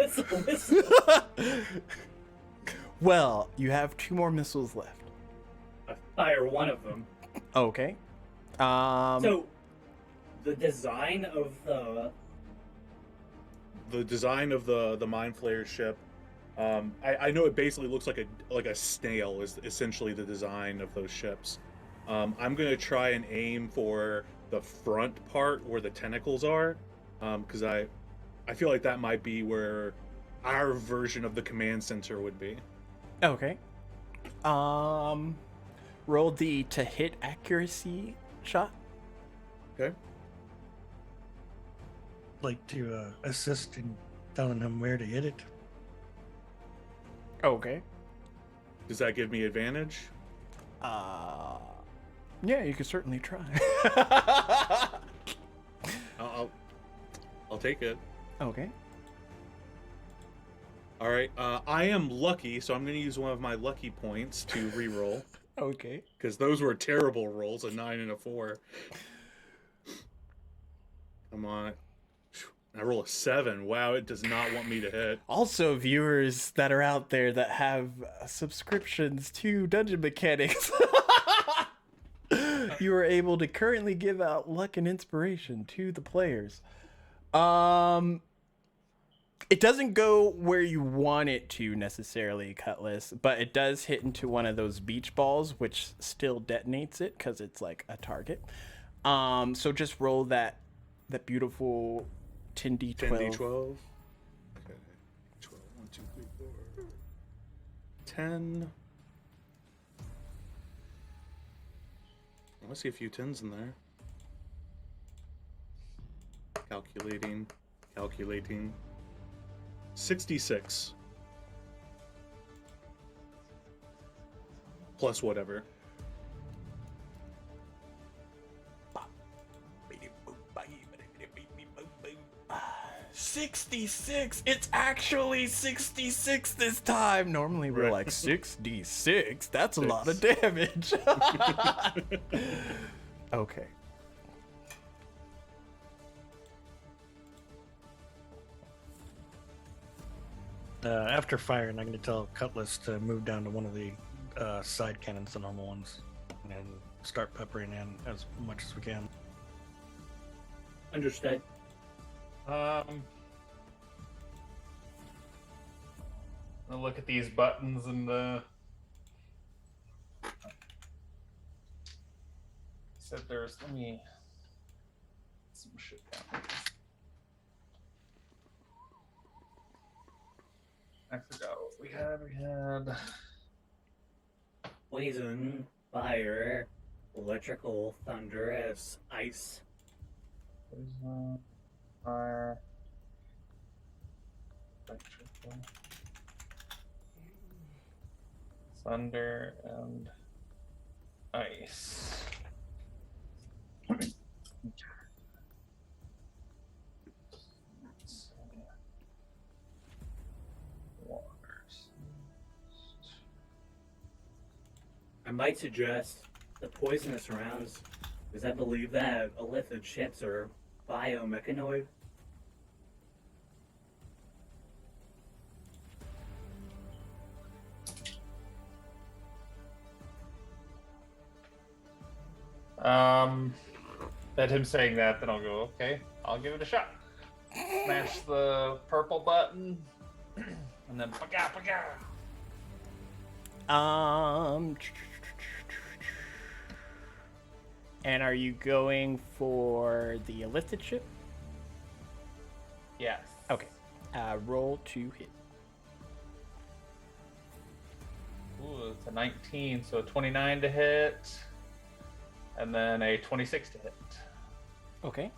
Well, you have 2 more missiles left. I fire one of them. Okay. So, the design of The design of the Mind Flayer ship, I know it basically looks like a snail is essentially the design of those ships. I'm gonna try and aim for the front part where the tentacles are, because I feel like that might be where our version of the command center would be. Okay. Roll the to hit accuracy shot. Okay. Like to assist in telling him where to hit it. Okay. Does that give me advantage? Yeah, you could certainly try. I'll take it. Okay. All right. I am lucky, so I'm going to use one of my lucky points to re-roll Okay. because those were terrible rolls, a 9 and a 4. Come on. I roll a 7. Wow, it does not want me to hit. Also, viewers that are out there that have subscriptions to Dungeon Mechanics, you are able to currently give out luck and inspiration to the players. It doesn't go where you want it to necessarily, Cutlass, but it does hit into one of those beach balls, which still detonates it because it's like a target. So just roll that beautiful 10d12. 10d12. Okay. 12. 1, 2, 3, 4. 10. I want to see a few 10s in there. Calculating. 66. Plus whatever. 66. It's actually 66 this time. Normally we're Right. like 6d6. That's a lot of damage. Okay. After firing, I'm going to tell Cutlass to move down to one of the side cannons, the normal ones, and start peppering in as much as we can. Understood. I'm gonna look at these buttons and said there's let me some shit down. I forgot what we had. We had Poison, fire, electrical, thunder as ice. poison, fire, electrical, thunder, and ice. Waters. I might suggest the poisonous rounds, because I believe that illithid ships are biomechanoid. At him saying that, then I'll go, okay, I'll give it a shot. Smash the purple button, and then paga, paga. And are you going for the illithid ship? Yes. Okay. Roll to hit. Ooh, it's a 19, so a 29 to hit, and then a 26 to hit. Okay.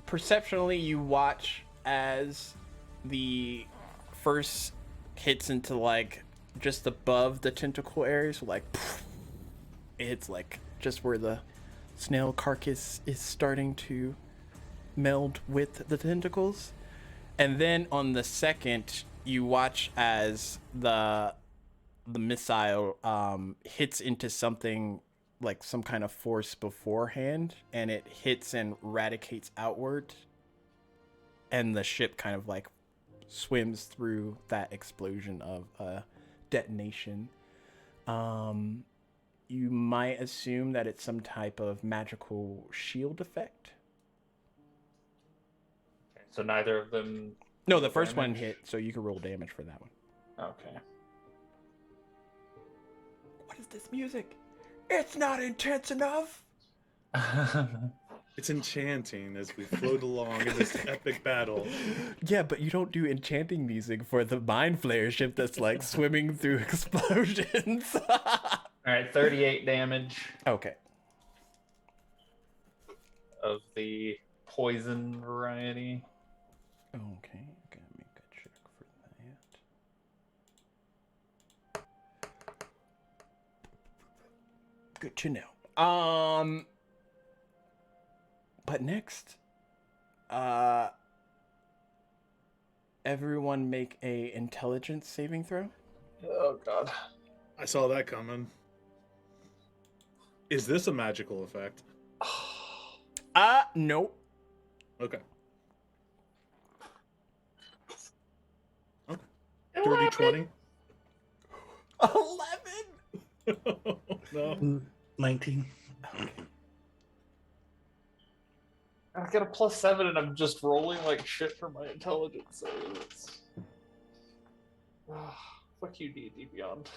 Perceptionally, you watch as the first hits into like just above the tentacle area, so like it hits like just where the snail carcass is starting to meld with the tentacles, and then on the second, you watch as the missile hits into something like some kind of force beforehand, and it hits and radicates outward, and the ship kind of like swims through that explosion of detonation. You might assume that it's some type of magical shield effect. Okay, so neither of them. No, the first one damage? hit, so you can roll damage for that one. Okay. What is this music? It's not intense enough. It's enchanting as we float along in this epic battle. Yeah, but you don't do enchanting music for the Mind Flayer ship that's like swimming through explosions. Alright, 38 damage Okay. of the poison variety. Okay, gonna make a check for that. Good to know. But next, everyone make a intelligence saving throw. Oh god. I saw that coming. Is this a magical effect? Nope. Okay. 11. 30, 11. 20. No. 19. I got a +7 and I'm just rolling like shit for my intelligence saves. Fuck you, D&D Beyond.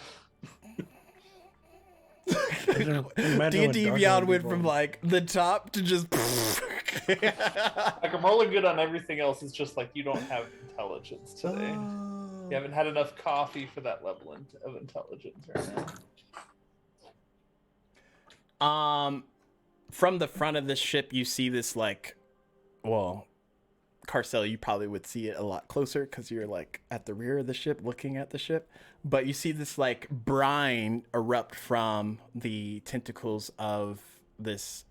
D&D Beyond went from like the top to just. Like I'm rolling good on everything else. It's just like you don't have intelligence today. You haven't had enough coffee for that level of intelligence right now. From the front of the ship, you see this like, well, Carcel, you probably would see it a lot closer because you're like at the rear of the ship looking at the ship. But you see this like brine erupt from the tentacles of this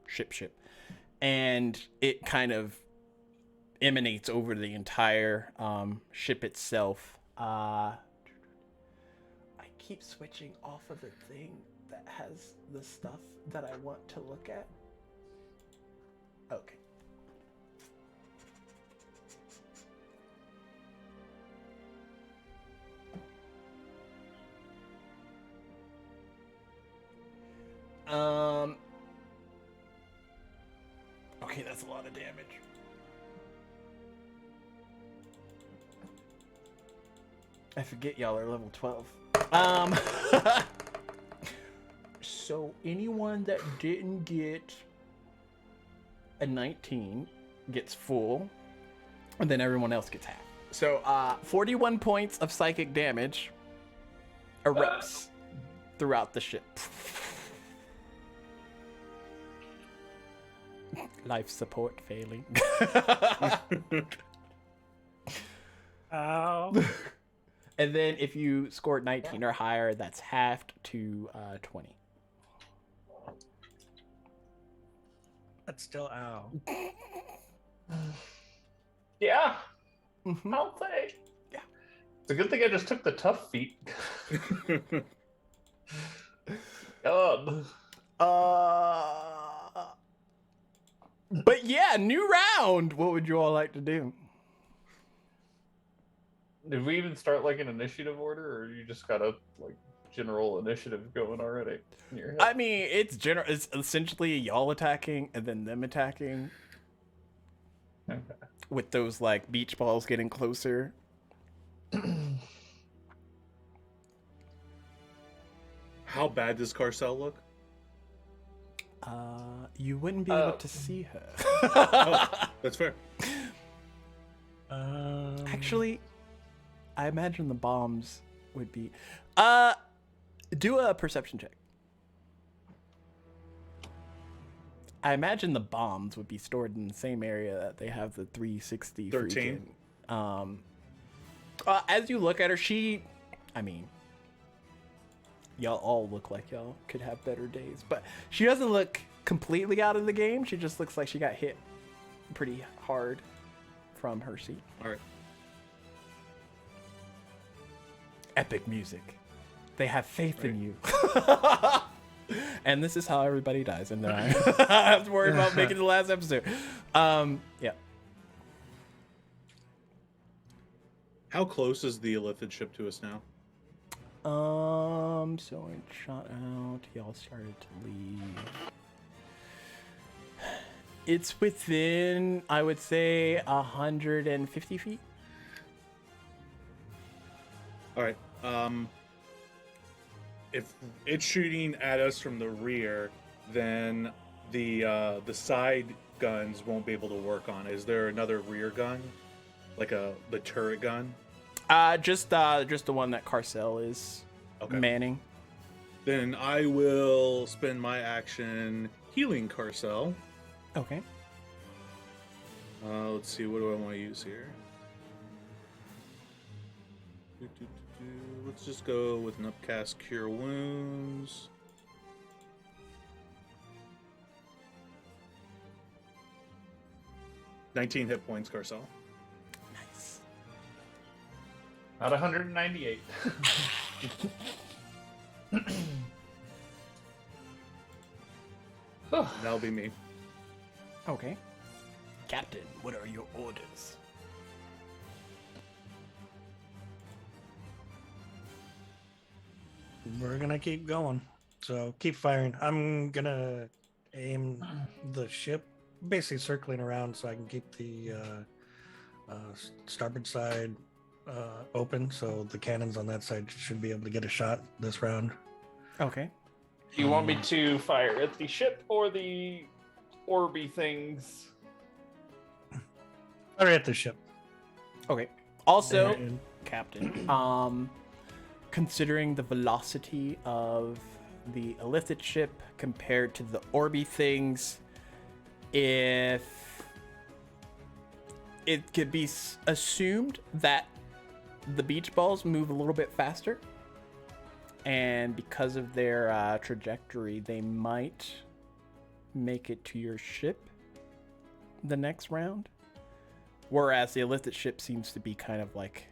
ship. And it kind of emanates over the entire ship itself. I keep switching off of the thing that has the stuff that I want to look at. Okay. Okay, that's a lot of damage. I forget y'all are level 12. So anyone that didn't get a 19 gets full, and then everyone else gets half. So 41 points of psychic damage erupts throughout the ship. Life support failing. Ow. And then if you scored 19 or higher, that's halved to 20. That's still ow. Yeah, Mm-hmm. I'll say. Yeah. It's a good thing I just took the tough feat. God. But yeah, new round. What would you all like to do? Did we even start like an initiative order, or you just got a like general initiative going already in your head? I mean, it's essentially y'all attacking and then them attacking. Okay. With those like beach balls getting closer. How bad does Carcel look? You wouldn't be able to see her. Oh, that's fair. Actually, I imagine the bombs would be. Do a perception check. I imagine the bombs would be stored in the same area that they have the 360. 13. As you look at her, y'all all look like y'all could have better days, but she doesn't look completely out of the game. She just looks like she got hit pretty hard from her seat. All right. Epic music. They have faith in you. And this is how everybody dies, and then I have to worry about making the last episode. Yeah. How close is the Illithid ship to us now? So it shot out. Y'all started to leave. It's within, I would say, 150 feet. All right. If it's shooting at us from the rear, then the side guns won't be able to work on. Is there another rear gun, like the turret gun? Just the one that Carcel is manning. Then I will spend my action healing Carcel. Okay. Let's see, what do I want to use here? Let's just go with an upcast Cure Wounds. $19 hit points, Carcel. Nice. Not 198. That'll be me. Okay. Captain, what are your orders? We're gonna keep going. So keep firing. I'm gonna aim the ship, basically circling around so I can keep the starboard side open. So the cannons on that side should be able to get a shot this round. Okay. Do you want me to fire at the ship or the orby things? Fire at the ship. Okay. Also, And- Captain, considering the velocity of the Illithid ship compared to the Orby things, if it could be assumed that the beach balls move a little bit faster, and because of their trajectory, they might make it to your ship the next round. Whereas the Illithid ship seems to be kind of like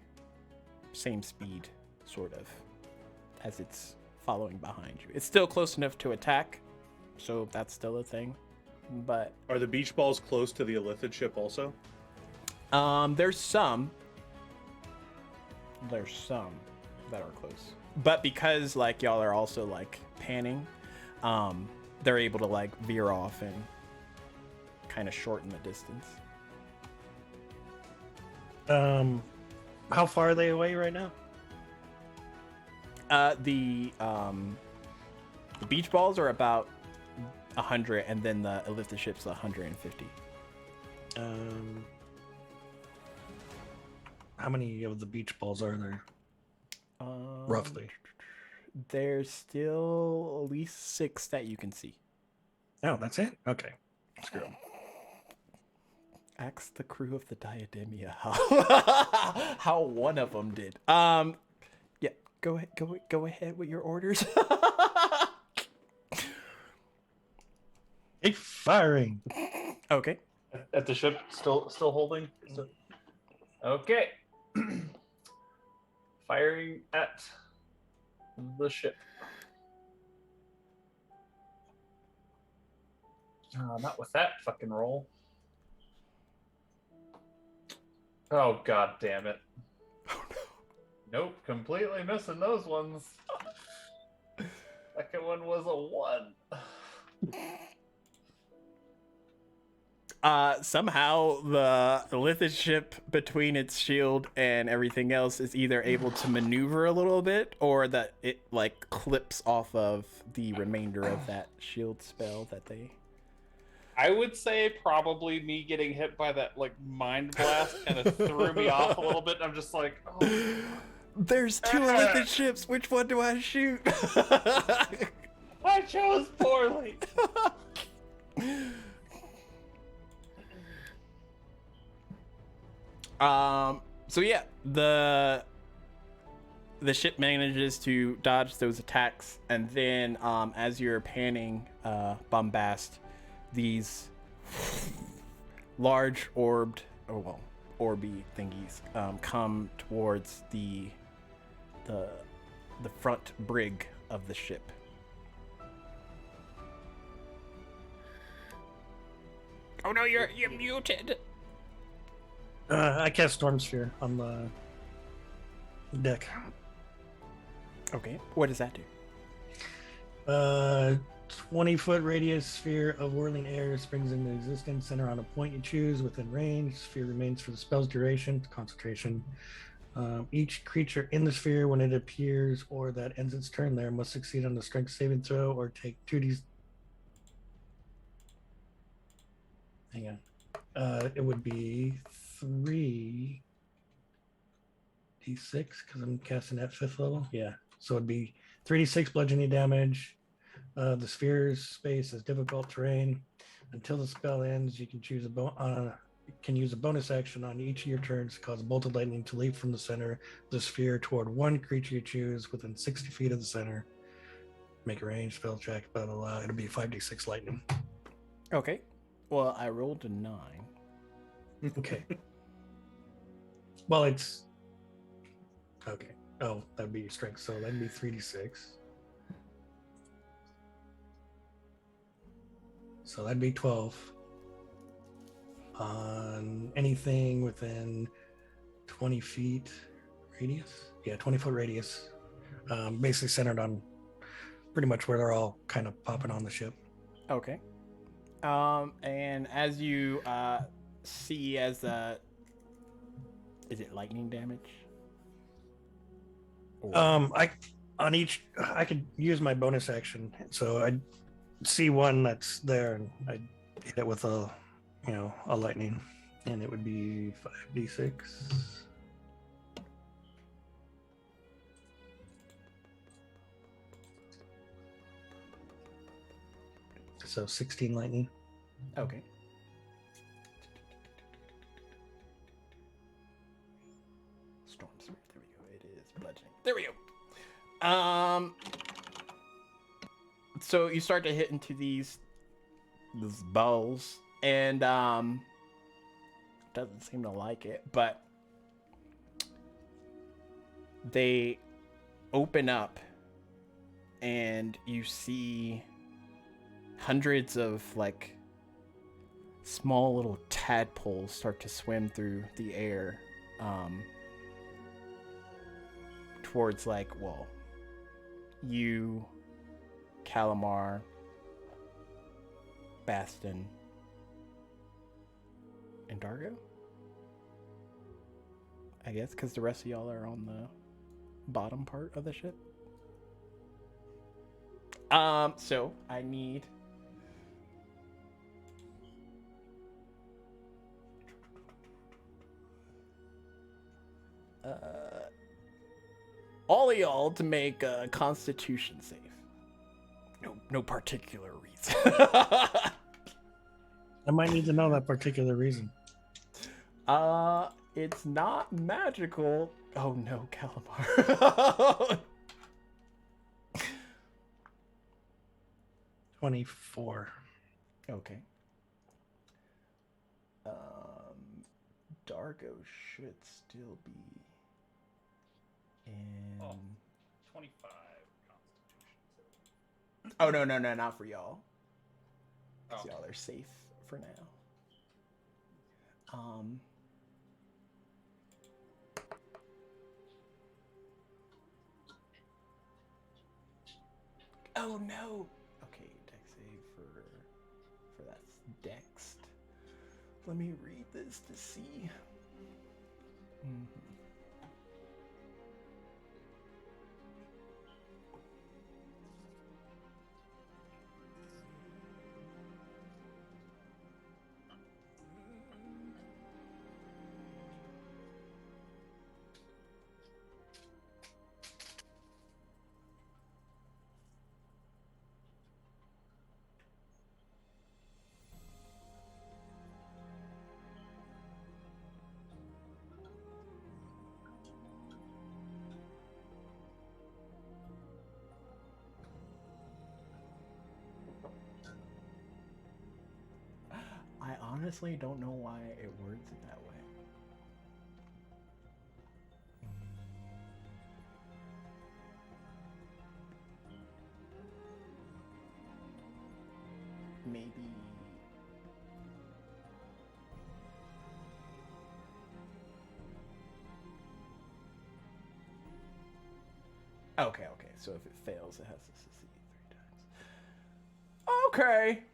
same speed, sort of, as it's following behind you. It's still close enough to attack, so that's still a thing. But Are the beach balls close to the Illithid ship also? there's some that are close. But because like y'all are also like panning, they're able to like veer off and kind of shorten the distance. How far are they away right now? The beach balls are about 100, and then the Illithid ship's 150. How many of the beach balls are there? Roughly. There's still at least 6 that you can see. Oh, that's it? Okay. Screw 'em. Ask the crew of the Diademia how one of them did. Yeah, go ahead with your orders. Keep firing. Okay. At the ship, still holding. Okay. Firing at the ship. Not with that fucking roll. Oh, god damn it. Oh no. Nope, completely missing those ones. Second one was a 1. Somehow the Illithid ship, between its shield and everything else, is either able to maneuver a little bit, or that it like clips off of the remainder of that shield spell that they. I would say probably me getting hit by that like mind blast kind of threw me off a little bit. I'm just like, oh. There's 2 Illithid ships. Which one do I shoot? I chose poorly. So yeah, the ship manages to dodge those attacks, and then as you're panning Bombast, these large orby thingies come towards the front brig of the ship. Oh no, you're muted. I cast Storm Sphere on the deck. Okay, what does that do? 20-foot radius sphere of whirling air springs into existence. Center on a point you choose within range. Sphere remains for the spell's duration. Concentration. Each creature in the sphere, when it appears or that ends its turn there, must succeed on the strength saving throw or take 2d. Hang on. It would be 3d6 because I'm casting at 5th level. Yeah. So it'd be 3d6 bludgeoning damage. The sphere's space is difficult terrain. Until the spell ends, you can choose can use a bonus action on each of your turns to cause a bolt of lightning to leap from the center of the sphere toward one creature you choose within 60 feet of the center. Make a range spell check, blah blah blah. It'll be 5d6 lightning. Okay. Well, I rolled a 9. Okay. Well, it's okay. Oh, that'd be your strength, so that'd be 3d6. So that'd be 12 on anything within 20 feet radius. Yeah, 20-foot radius. Basically centered on pretty much where they're all kind of popping on the ship. Okay. And as you see as is it lightning damage? Or... I could use my bonus action, so I'd see one that's there and I'd hit it with a lightning, and it would be 5d6. So 16 lightning. Okay. Storm Spirit. There we go. It is bludgeoning. There we go. So you start to hit into these balls, and doesn't seem to like it, but they open up, and you see hundreds of like small little tadpoles start to swim through the air towards you, Calamar, Baston, and Dargo, I guess, because the rest of y'all are on the bottom part of the ship. So I need all of y'all to make a Constitution save. No particular reason. I might need to know that particular reason. It's not magical. Oh no, Calamar. 24. Okay. Dargo should still be in. Oh, 25 Constitution. Oh no, not for y'all. Oh. Y'all are safe for now. Oh no. Okay, dex save for that's dext. Let me read this to see. I honestly don't know why it words it that way. Maybe. Okay. So if it fails, it has to succeed 3 times. Okay.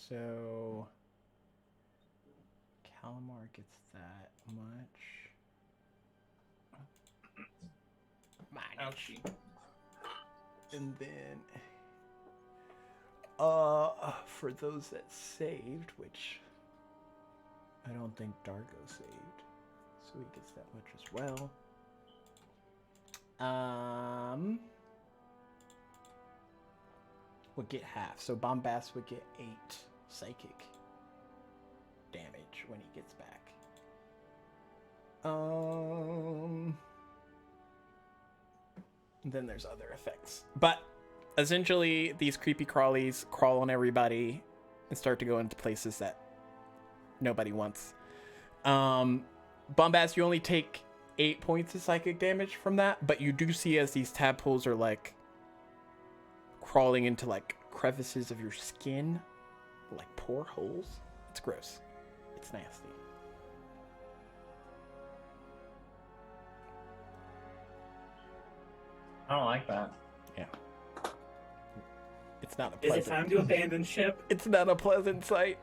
So Calamar gets that much. Ouchie. And then for those that saved, which I don't think Dargo saved, so he gets that much as well. Would get half. So Bombast would get 8 psychic damage when he gets back. Then there's other effects. But essentially, these creepy crawlies crawl on everybody and start to go into places that nobody wants. Bombast, you only take 8 points of psychic damage from that, but you do see as these tadpoles are like crawling into like crevices of your skin, like pore holes. It's gross. It's nasty. I don't like that. Yeah. It's not a Is pleasant. it time to abandon ship? It's not a pleasant sight.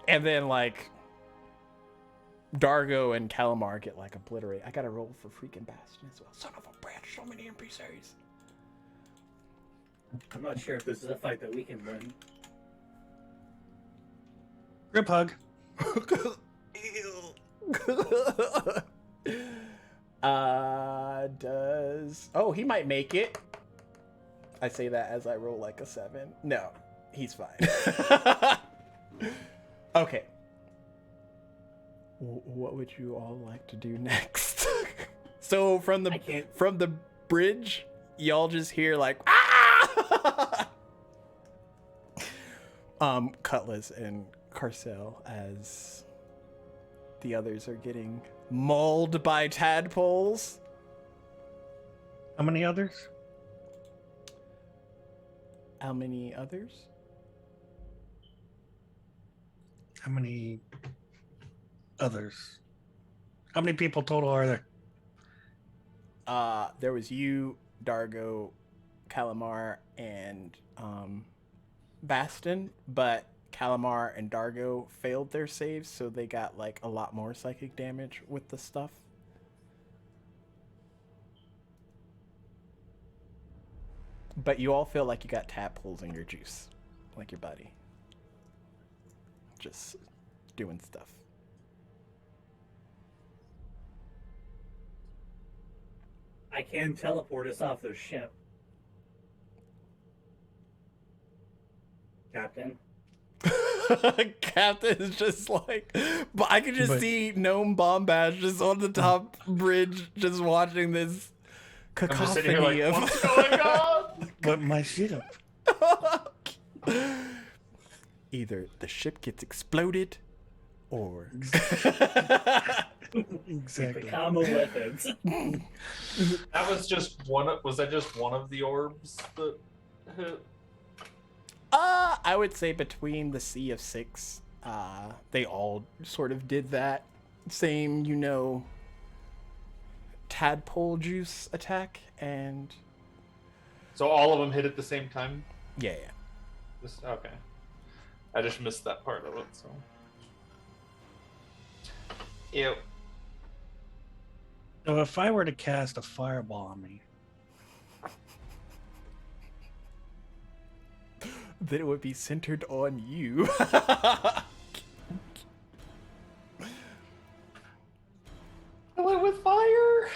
And then like Dargo and Calamar get like obliterated. I gotta roll for freaking Bastion as well. Son of a bitch, so many NPCs. I'm not sure if this is a fight that we can win. Grip hug. He might make it. I say that as I roll like a 7. No, he's fine. Okay. What would you all like to do next? So from the bridge, y'all just hear like ah! Cutlass and Carcel as the others are getting mauled by tadpoles. How many others? How many others? How many others? How many people total are there? There was you, Dargo, Calamar, and Bastion, but Calamar and Dargo failed their saves, so they got like a lot more psychic damage with the stuff. But you all feel like you got tadpoles in your juice, like your body. Just doing stuff. I can teleport us off the ship. Captain. Captain is just like, but I can just see Gnome Bombast just on the top bridge, just watching this cacophony like, of. what's going on? But my ship. Either the ship gets exploded, or Exactly. The combo weapons. That was just one. Was that just one of the orbs that hit? I would say between the Sea of Six, they all sort of did that same, tadpole juice attack, and So all of them hit at the same time. yeah. Okay. I just missed that part of it. So. Ew. So if I were to cast a fireball on me, Then it would be centered on you. I went with fire.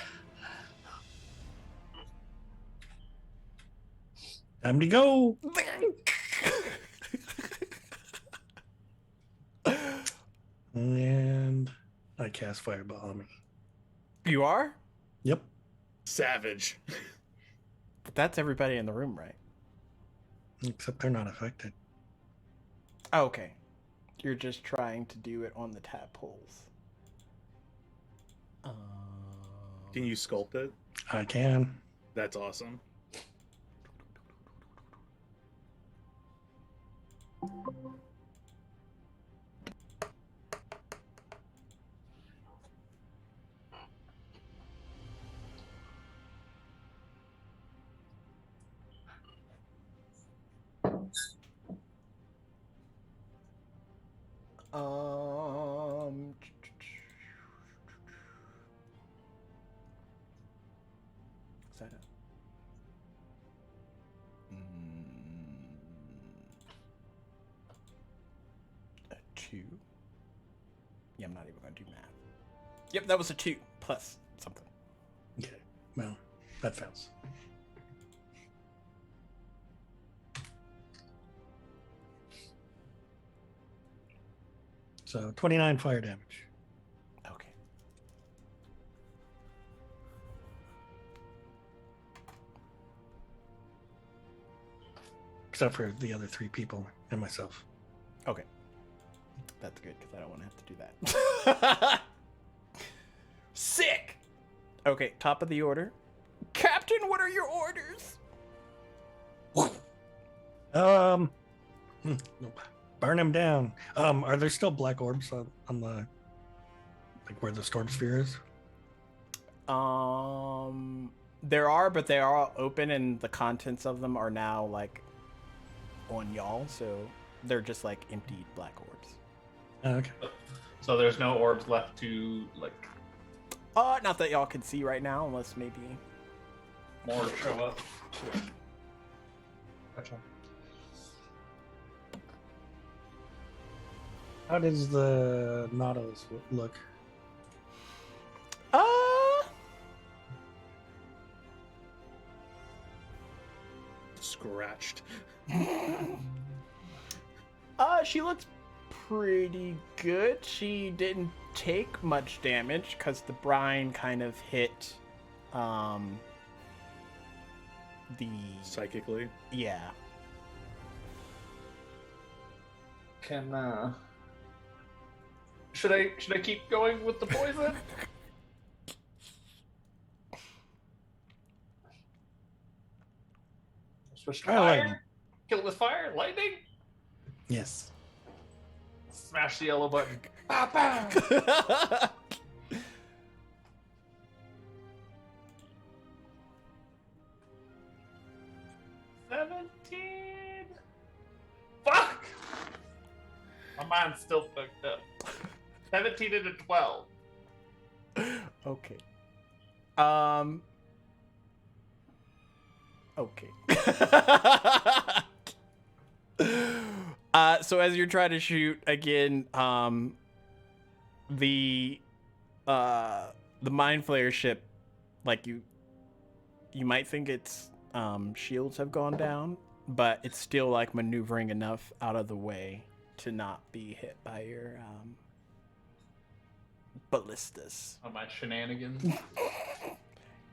time to go. And I cast fireball on me. You are? Yep. Savage. But that's everybody in the room, right? Except they're not affected. Oh, okay. You're just trying to do it on the tadpoles. Can you sculpt it? I can. That's awesome. Is that a 2? Yeah, I'm not even going to do math. Yep, that was a 2 plus something. Okay. Well, that fails. So 29 fire damage. Okay. Except for the other 3 people and myself. Okay. That's good because I don't want to have to do that. Sick! Okay, top of the order. Captain, what are your orders? Burn him down. Are there still black orbs on the, like, where the storm sphere is? There are, but they are all open and the contents of them are now like on y'all, so they're just like empty black orbs. Okay. So there's no orbs left to like Not that y'all can see right now, unless maybe. more show up. Gotcha. How does the Nautilus look? Scratched. She looks pretty good. She didn't take much damage because the brine kind of hit, the Psychically. yeah. Can should I keep going with the poison? Switch to Try fire. lightning. Kill it with fire. Lightning. Yes. Smash the yellow button. Pow, pow. 17. Fuck. My mind's still fucked up. 17 and a 12. Okay. Okay. So as you're trying to shoot again, the mind flayer ship, like you might think its shields have gone down, but it's still like maneuvering enough out of the way to not be hit by your ballistas. On my shenanigans.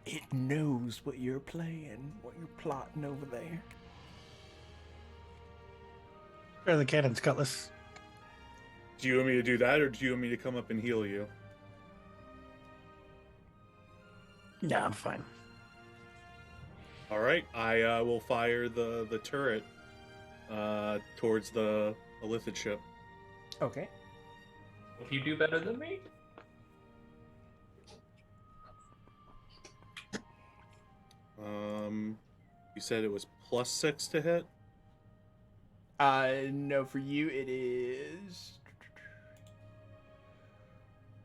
It knows what you're playing, what you're plotting over there. Where are the cannons, Cutlass? Do you want me to do that, or do you want me to come up and heal you? Yeah, I'm fine. All right, I will fire the turret towards the Illithid ship. Okay. If you do better than me, You said it was +6 to hit. No, for you it is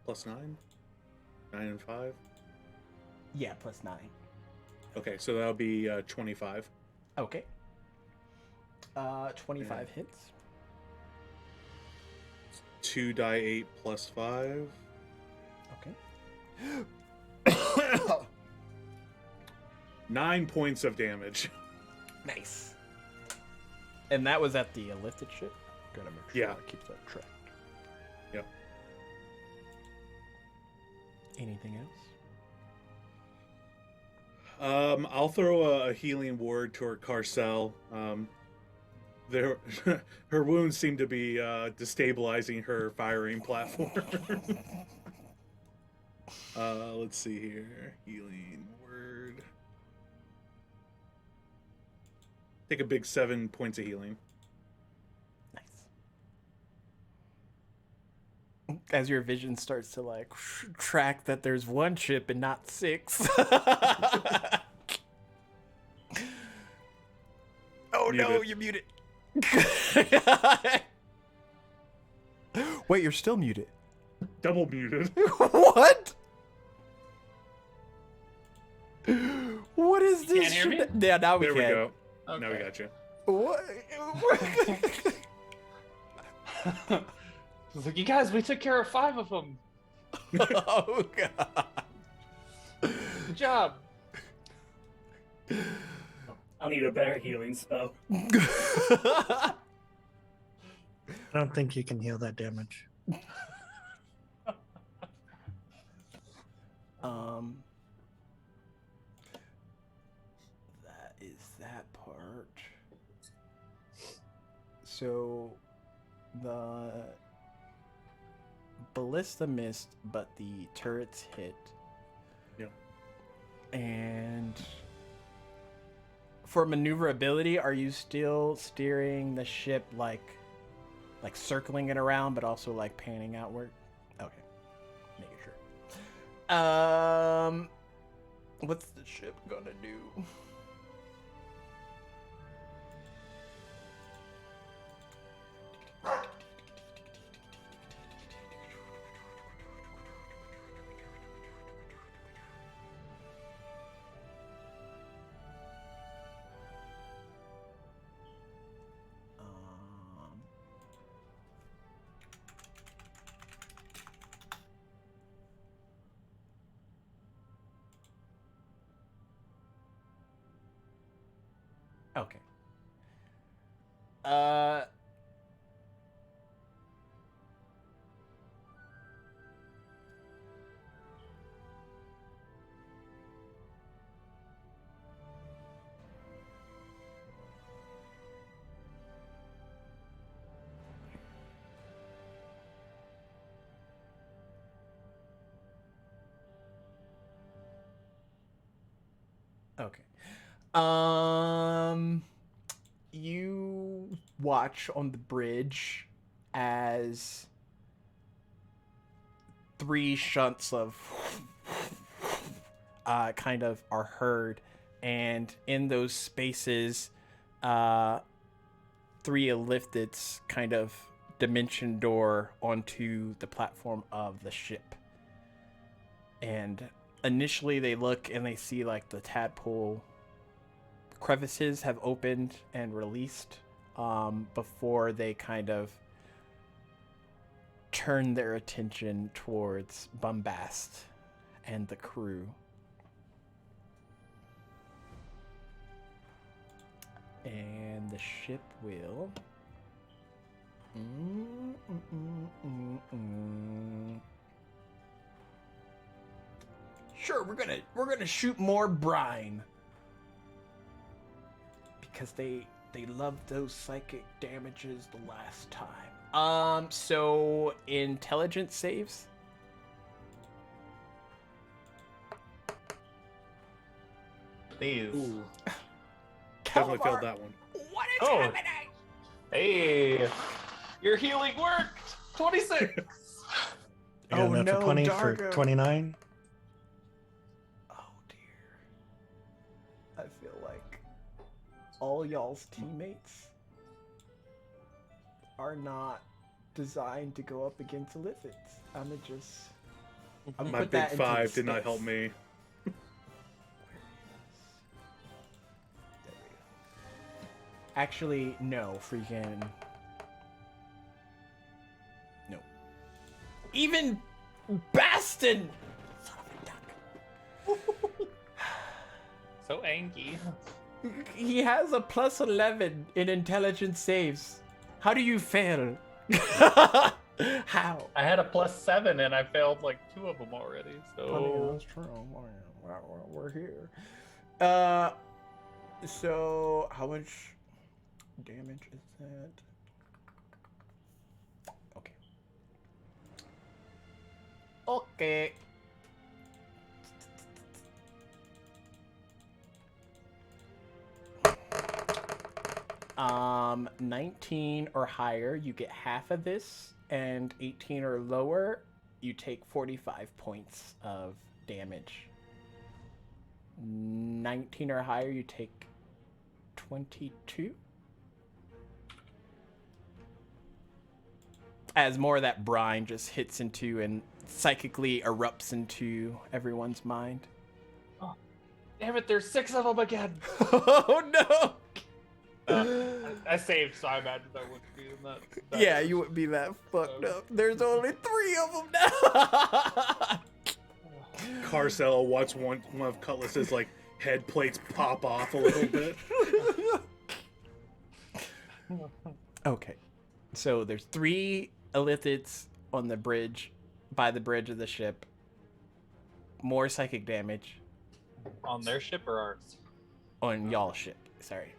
+9, 9 and 5. yeah, +9. Okay, so that'll be 25. Okay. 25 hits. 2 die 8 +5. Okay. 9 points of damage. Nice. And that was at the Illithid ship? Gotta make sure Yeah. that keeps that track. Yep. Anything else? I'll throw a healing word toward Carcel. Her wounds seem to be destabilizing her firing platform. Let's see here. Healing word. Take a big 7 points of healing. Nice. As your vision starts to like track that there's one ship and not 6. Oh no, Muted. you're muted. Wait, you're still muted. Double muted. What? What is You this? can't hear me? Yeah, now we There can. we go. Okay. Now we got you. What? It's like, you guys, we took care of 5 of them. Oh god. Good job. I'll need a better healing spell. I don't think you can heal that damage. That is that part. So the ballista missed, but the turrets hit. Yep. And for maneuverability, are you still steering the ship like circling it around, but also like panning outward? Okay, making sure. What's the ship gonna do? Okay. Okay. You watch on the bridge as 3 shunts of kind of are heard, and in those spaces 3 Elliptids kind of dimension door onto the platform of the ship. And initially they look and they see like the tadpole crevices have opened and released before they kind of turn their attention towards Bombast and the crew. And the ship will Sure, we're gonna shoot more brine. Because they loved those psychic damages the last time. So intelligence saves. These. Ooh. Definitely failed Calamar, that one. what is Oh. happening? Hey, your healing worked. 26. You got Oh, a natural no, 20 Dargo. for 29. Oh dear. I feel like all y'all's teammates are not designed to go up against Lithids. I'm gonna My put big that into 5 the did not sticks. help me. Actually, no, freaking. No. Even Bastin! Son of a duck. So angry. He has a plus 11 in intelligence saves. How do you fail? How? I had a +7 and I failed like 2 of them already. I mean, So that's true. We're here. So how much damage is that? Okay. Okay. 19 or higher, you get half of this, and 18 or lower, you take 45 points of damage. 19 or higher, you take 22. as more of that brine just hits into and psychically erupts into everyone's mind. Damn it, there's 6 of them again. Oh no! I saved, so I imagine I wouldn't be in that. Yeah, you wouldn't be that fucked up. There's only 3 of them now. Carcel watch one of Cutlass's like head plates pop off a little bit. Okay, so there's 3 illithids on the bridge, by the bridge of the ship. More psychic damage On their ship or ours? on y'all's ship. Sorry.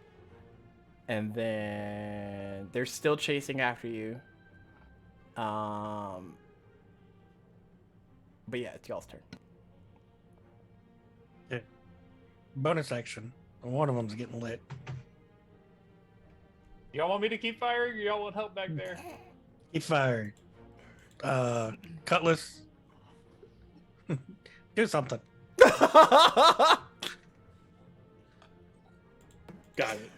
And then they're still chasing after you. But yeah, it's y'all's turn. Bonus action. One of them's getting lit. Y'all want me to keep firing, or y'all want help back there? He fired. Cutlass. Do something. Got it.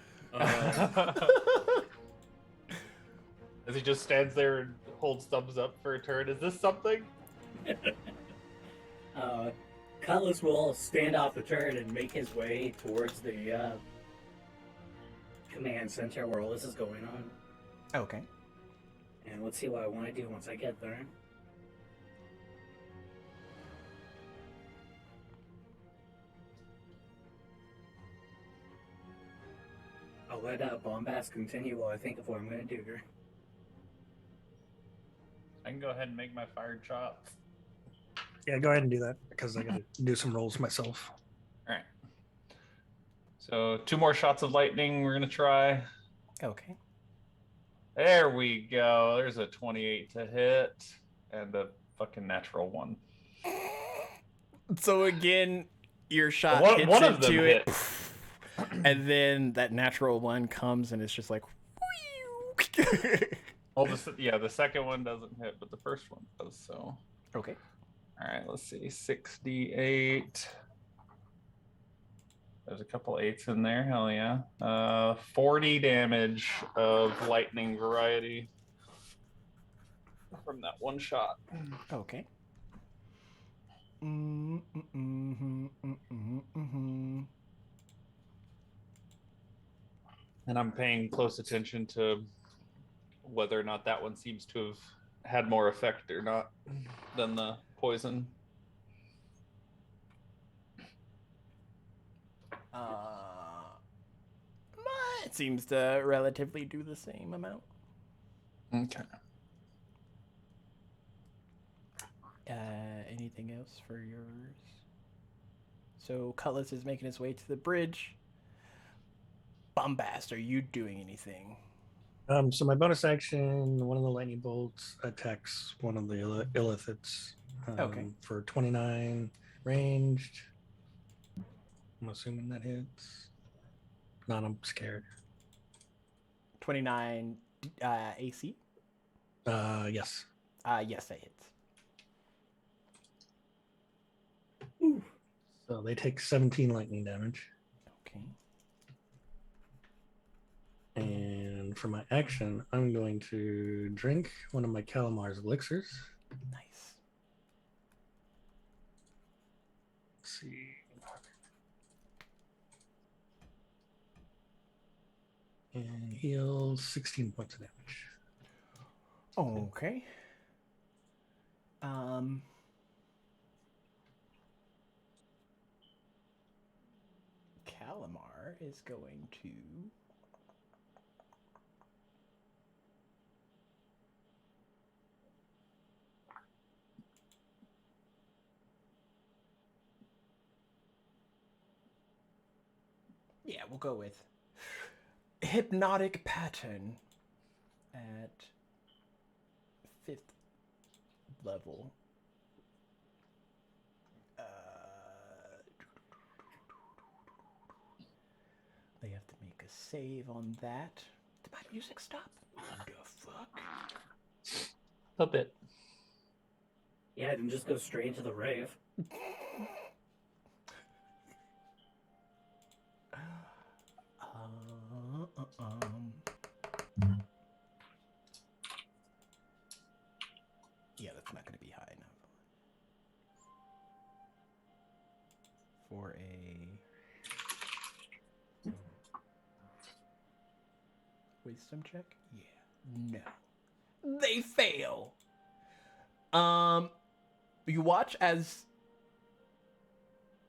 As he just stands there and holds thumbs up for a turn, is this something? Cutlass will stand off the turret and make his way towards the command center where all this is going on. Okay. And let's see what I want to do once I get there. I'll let Bombast continue while I think of what I'm going to do here. I can go ahead and make my fired shot. Yeah, go ahead and do that because I gotta do some rolls myself. All right. So 2 more shots of lightning we're gonna try. Okay. There we go. There's a 28 to hit and a fucking natural 1. So again, your shot One- hits one of them into it, hit. and then that natural 1 comes, and it's just like. Well, the second one doesn't hit, but the first one does. So, Okay. all right, let's see, 6d8. There's a couple 8s in there. Hell yeah. 40 damage of lightning variety from that one shot. Okay. And I'm paying close attention to whether or not that one seems to have had more effect or not than the poison. It seems to relatively do the same amount. Okay. Anything else for yours? So Cutlass is making his way to the bridge. Bombast, are you doing anything? So my bonus action, one of the lightning bolts attacks one of the illithids. Okay. For 29 ranged. I'm assuming that hits. Not, I'm scared. 29 AC? Yes. Yes, that hits. So they take 17 lightning damage. Okay. And for my action, I'm going to drink one of my Calamar's elixirs. Nice. Let's see. And heal 16 points of damage. Okay. Calamar is going to we'll go with hypnotic pattern at 5th level. They have to make a save on that. Did my music stop? What the fuck? A bit. Yeah, I didn't just go straight into the rave. for a wisdom check. Yeah. No. They fail. You watch as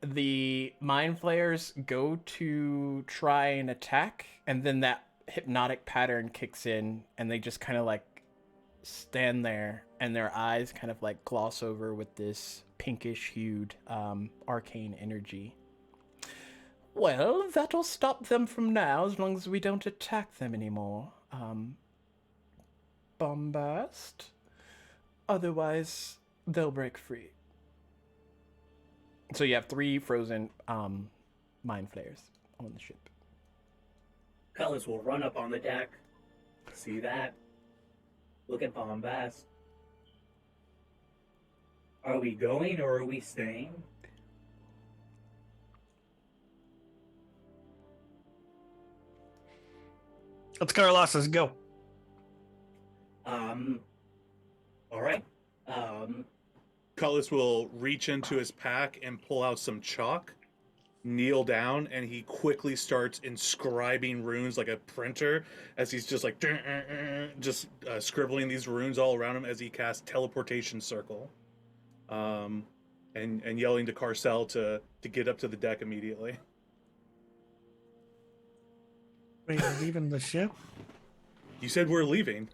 the mind flayers go to try and attack, and then that hypnotic pattern kicks in, and they just kind of like stand there, and their eyes kind of like gloss over with this pinkish hued arcane energy. Well, that'll stop them from now as long as we don't attack them anymore. Bombast. Otherwise, they'll break free. So you have 3 frozen mind flayers on the ship. Cutlass will run up on the deck. See that? Look at Bombast. Are we going or are we staying? Let's Carlos, let's go. All right. Cullis will reach into his pack and pull out some chalk, kneel down, and he quickly starts inscribing runes like a printer as he's just like scribbling these runes all around him as he casts teleportation circle, and yelling to Carcel to get up to the deck immediately. Wait, you're leaving the ship? You said we're leaving.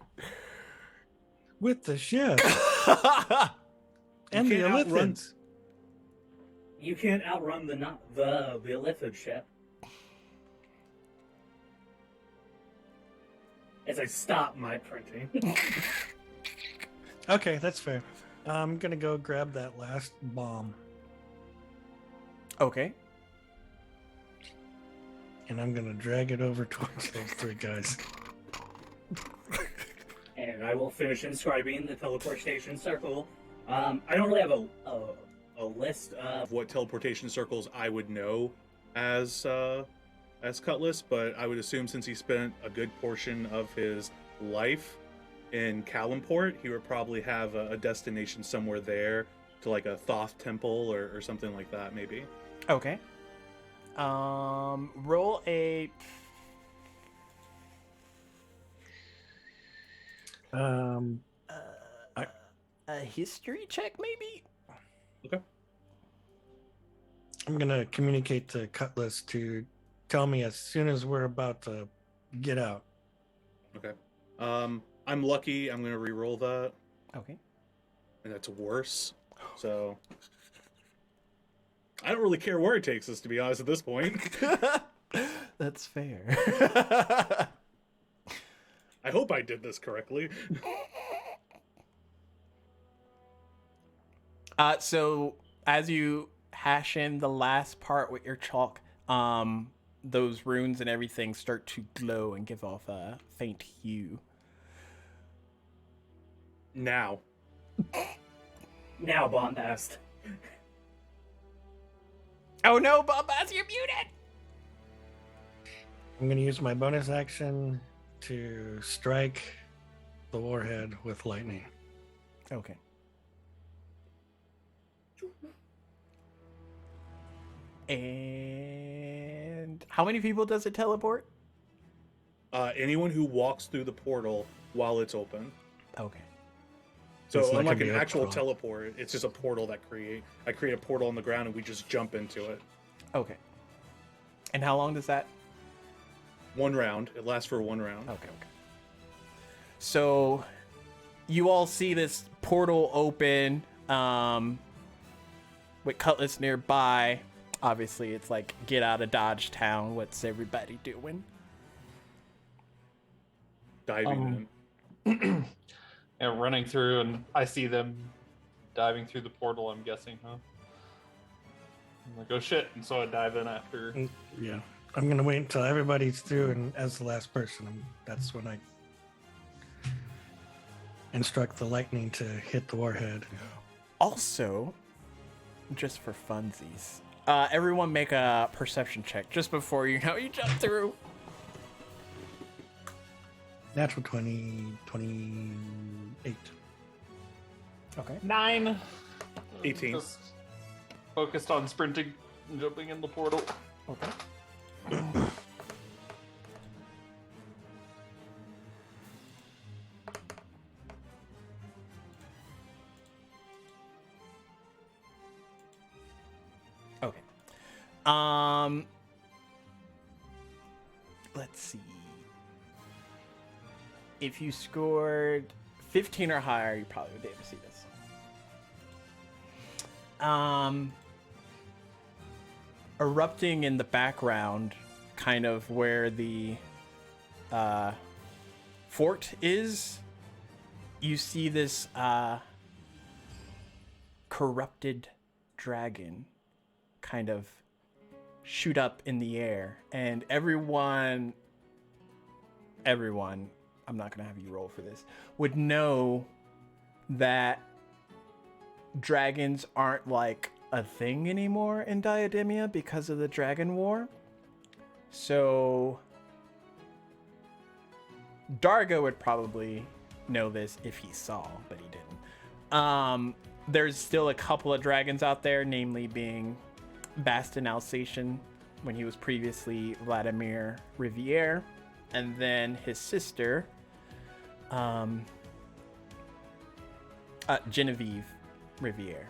With the ship. And the can't outrun- elephants. You can't outrun the elephant ship. As I stop my printing. Okay, that's fair. I'm gonna go grab that last bomb, Okay. and I'm gonna drag it over towards those 3 guys. And I will finish inscribing the teleportation circle. I don't really have a list of... What teleportation circles I would know as Cutlass, but I would assume since he spent a good portion of his life in Kalimport, he would probably have a destination somewhere there to like a Thoth temple or something like that, maybe. Okay. Roll a... a history check, maybe? Okay. I'm gonna communicate to Cutlass to tell me as soon as we're about to get out. Okay. I'm lucky. I'm gonna re-roll that, Okay. and that's worse. So I don't really care where it takes us, to be honest, at this point. That's fair. I hope I did this correctly. So as you hash in the last part with your chalk, those runes and everything start to glow and give off a faint hue. Now. Now, Bombast. Oh no, Bombast, you're muted! I'm gonna use my bonus action to strike the warhead with lightning. Okay. And how many people does it teleport? Anyone who walks through the portal while it's open. Okay. So It's not unlike gonna an be a actual crawl. teleport, it's just a portal that I create a portal on the ground and we just jump into it. Okay. And how long does that? 1 round. It lasts for 1 round. Okay. So you all see this portal open with Cutlass nearby. Obviously, it's like, get out of Dodge Town. What's everybody doing? Diving in. And running through, and I see them diving through the portal, I'm guessing, huh? I'm like, oh shit, and so I dive in after. Yeah. I'm gonna wait until everybody's through, and as the last person, that's when I instruct the lightning to hit the warhead. Also, just for funsies, everyone make a perception check just before you jump through. Natural 20, 28. Okay. 9. 18. Just focused on sprinting jumping in the portal. Okay. Okay. Let's see. If you scored 15 or higher, you probably would be able to see this. Erupting in the background, kind of where the fort is, you see this corrupted dragon kind of shoot up in the air, and everyone, I'm not gonna have you roll for this, would know that dragons aren't like a thing anymore in Diademia because of the Dragon War. So Dargo would probably know this if he saw, but he didn't. There's still a couple of dragons out there, namely being Bastin Alsatian, when he was previously Vladimir Riviere, and then his sister, Genevieve Riviere.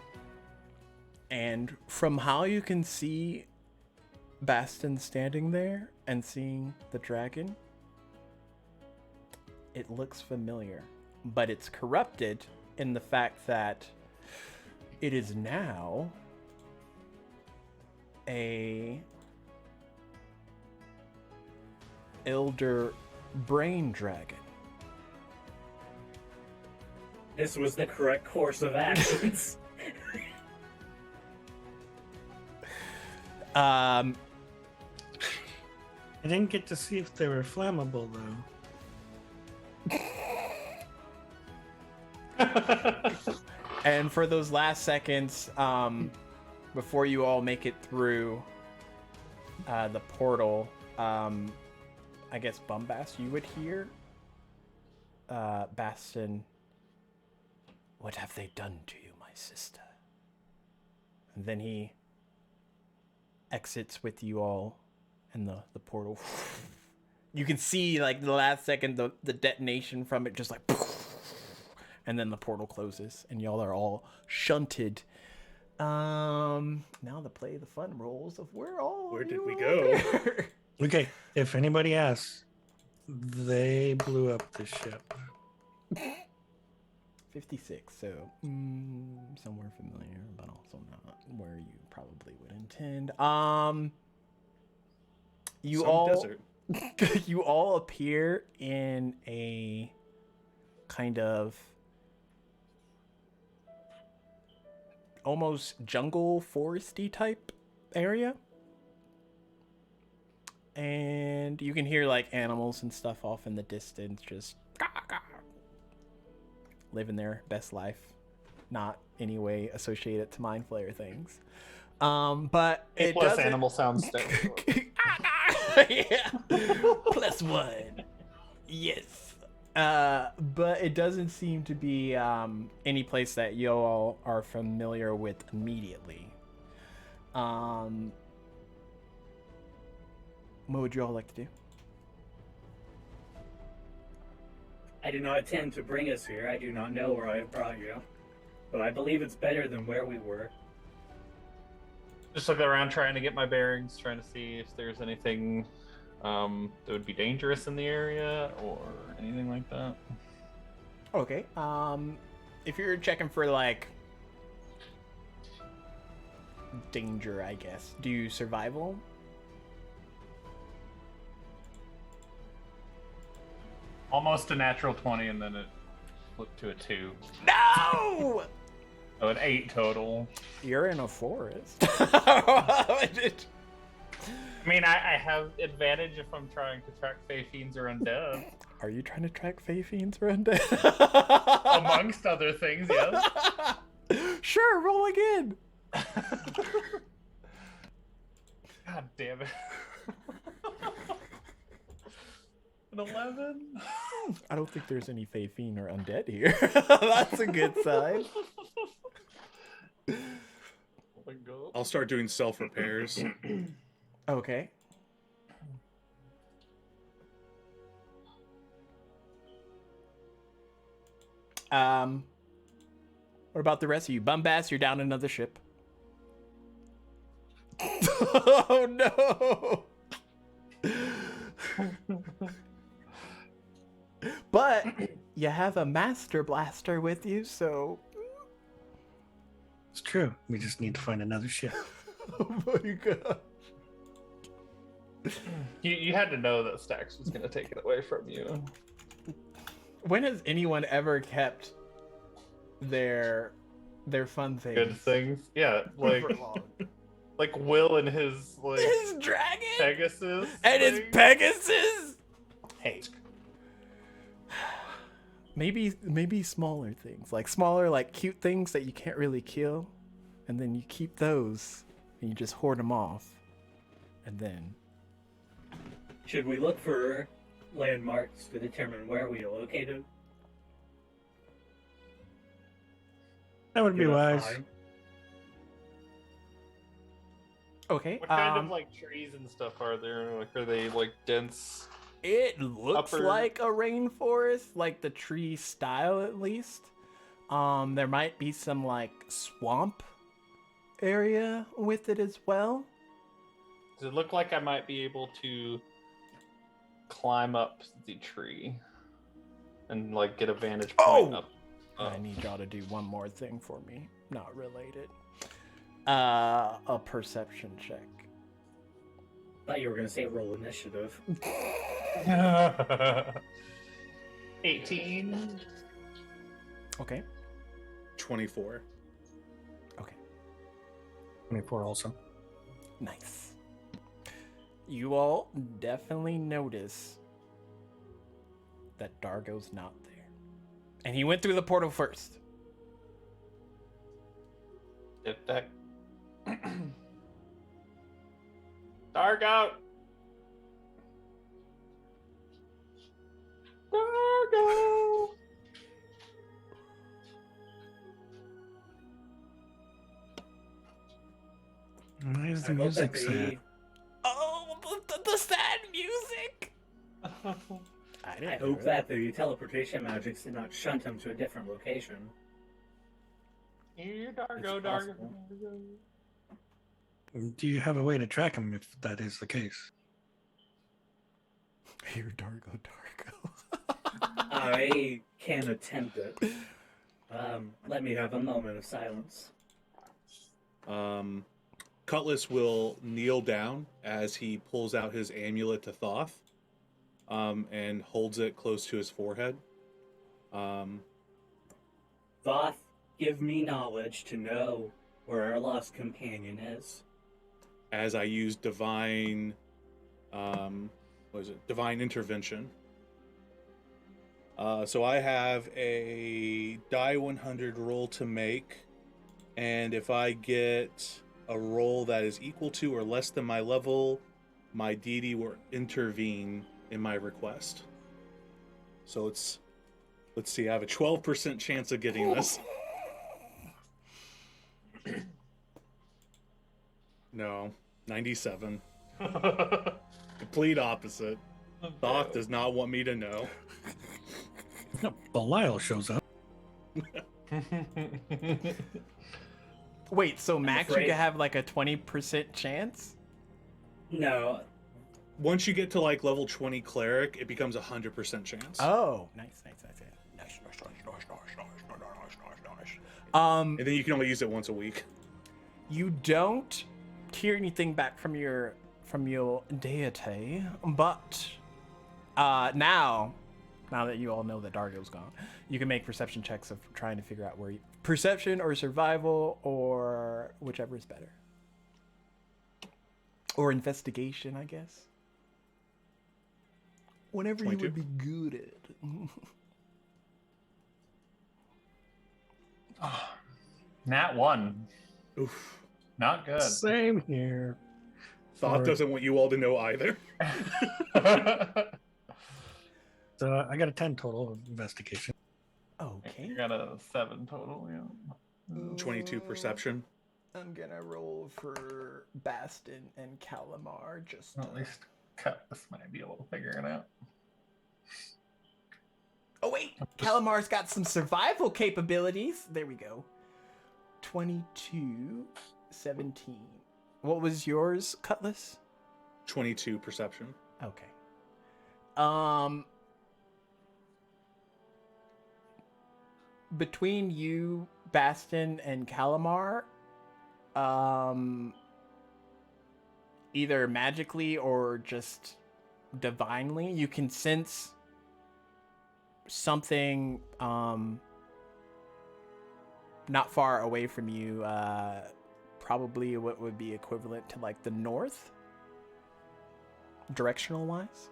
And from how you can see Bastin standing there and seeing the dragon, it looks familiar, but it's corrupted in the fact that it is now a elder brain dragon. This was the correct course of actions. I didn't get to see if they were flammable, though. And for those last seconds, before you all make it through the portal, I guess Bombast, you would hear Bastin, "What have they done to you, my sister?" And then he exits with you all in the portal. You can see, like, the last second, the detonation from it, just like, and then the portal closes, and y'all are all shunted. Now to play the fun rolls of where did you we all go? there. Okay, if anybody asks, they blew up the ship. 56, so somewhere familiar, but also not where you probably would intend. You Some all desert. you all appear in a kind of almost jungle foresty type area, and you can hear like animals and stuff off in the distance just living their best life, not any way associated to mind flayer things. But it Plus doesn't... animal sounds stink. Yeah. +1. Yes. But it doesn't seem to be any place that you all are familiar with immediately. What would you all like to do? I do not intend to bring us here. I do not know where I have brought you. But I believe it's better than where we were. Just looking around, trying to get my bearings, trying to see if there's anything that would be dangerous in the area or anything like that. Okay. If you're checking for like danger, I guess. Do you survival? Almost a natural 20, and then it flipped to a 2. No! So an 8 total. You're in a forest. I mean, I have advantage if I'm trying to track Fey Fiends or Undead. Are you trying to track Fey Fiends or Undead? Amongst other things, yes. Sure, roll again. God damn it. An 11? I don't think there's any Fey Fiend or Undead here. That's a good sign. Oh my god. I'll start doing self repairs. Okay. What about the rest of you? Bumbass, you're down another ship. Oh no! But you have a master blaster with you, so It's true. We just need to find another ship. oh my god. You had to know that Stax was going to take it away from you. When has anyone ever kept their fun things? Good things. Yeah, like for long? like Will and his like His dragon Pegasus. and his thing. Pegasus. Hey, maybe smaller things, like cute things that you can't really kill, and then you keep those and you just hoard them off, and then. Should we look for landmarks to determine where we are located? That would be Give us wise. time. Okay. What kind of like trees and stuff are there? Like, are they like dense? It looks upper- like a rainforest, like the tree style at least. There might be some like swamp area with it as well. Does it look like I might be able to climb up the tree and like get a vantage point Oh! up? I need y'all to do one more thing for me, not related. A perception check. Thought you were gonna say roll initiative. 18. Okay. 24. Okay. 24 also. Nice. You all definitely notice that Dargo's not there. And he went through the portal first. Get that. Dark out. Dargo. Why is the I hope that music sad? Oh, the sad music! I hope that the teleportation magics did not shunt him to a different location. Here, It's Dargo, Dargo. possible. Do you have a way to track him if that is the case? Here, Dargo, Dargo. I can attempt it. Let me have a moment of silence. Cutlass will kneel down as he pulls out his amulet to Thoth, and holds it close to his forehead. Thoth, give me knowledge to know where our lost companion is. As I use divine, divine intervention. So I have a die 100 roll to make, and if I get a roll that is equal to or less than my level, my deity will intervene in my request. So let's see. I have a 12% chance of getting this. No, 97. Complete opposite. Thoth does not want me to know. No, Belial shows up. Wait, so max you afraid- could have like a 20% chance? No, Once you get to like level 20 cleric, it becomes 100% chance. Oh, nice. And then you can only use it once a week. You don't hear anything back from your deity, but now that you all know that Dargo's gone, you can make perception checks of trying to figure out where perception or survival or whichever is better. Or investigation, I guess. Whatever you 22. would be good at. Nat 1. Oof. Not good. Same here. Thoth Or- doesn't want you all to know either. So I got a 10 total of investigation. Okay. You got a 7 total, yeah. 22 perception. I'm gonna roll for Bastin and Calamar. Just At least Cutlass might be able to figure it out. oh wait, Calamar's got some survival capabilities. There we go. 22, 17. What was yours, Cutlass? 22 perception. Okay. Between you, Bastin, and Calamar, either magically or just divinely, you can sense something not far away from you, probably what would be equivalent to like the north, directional wise.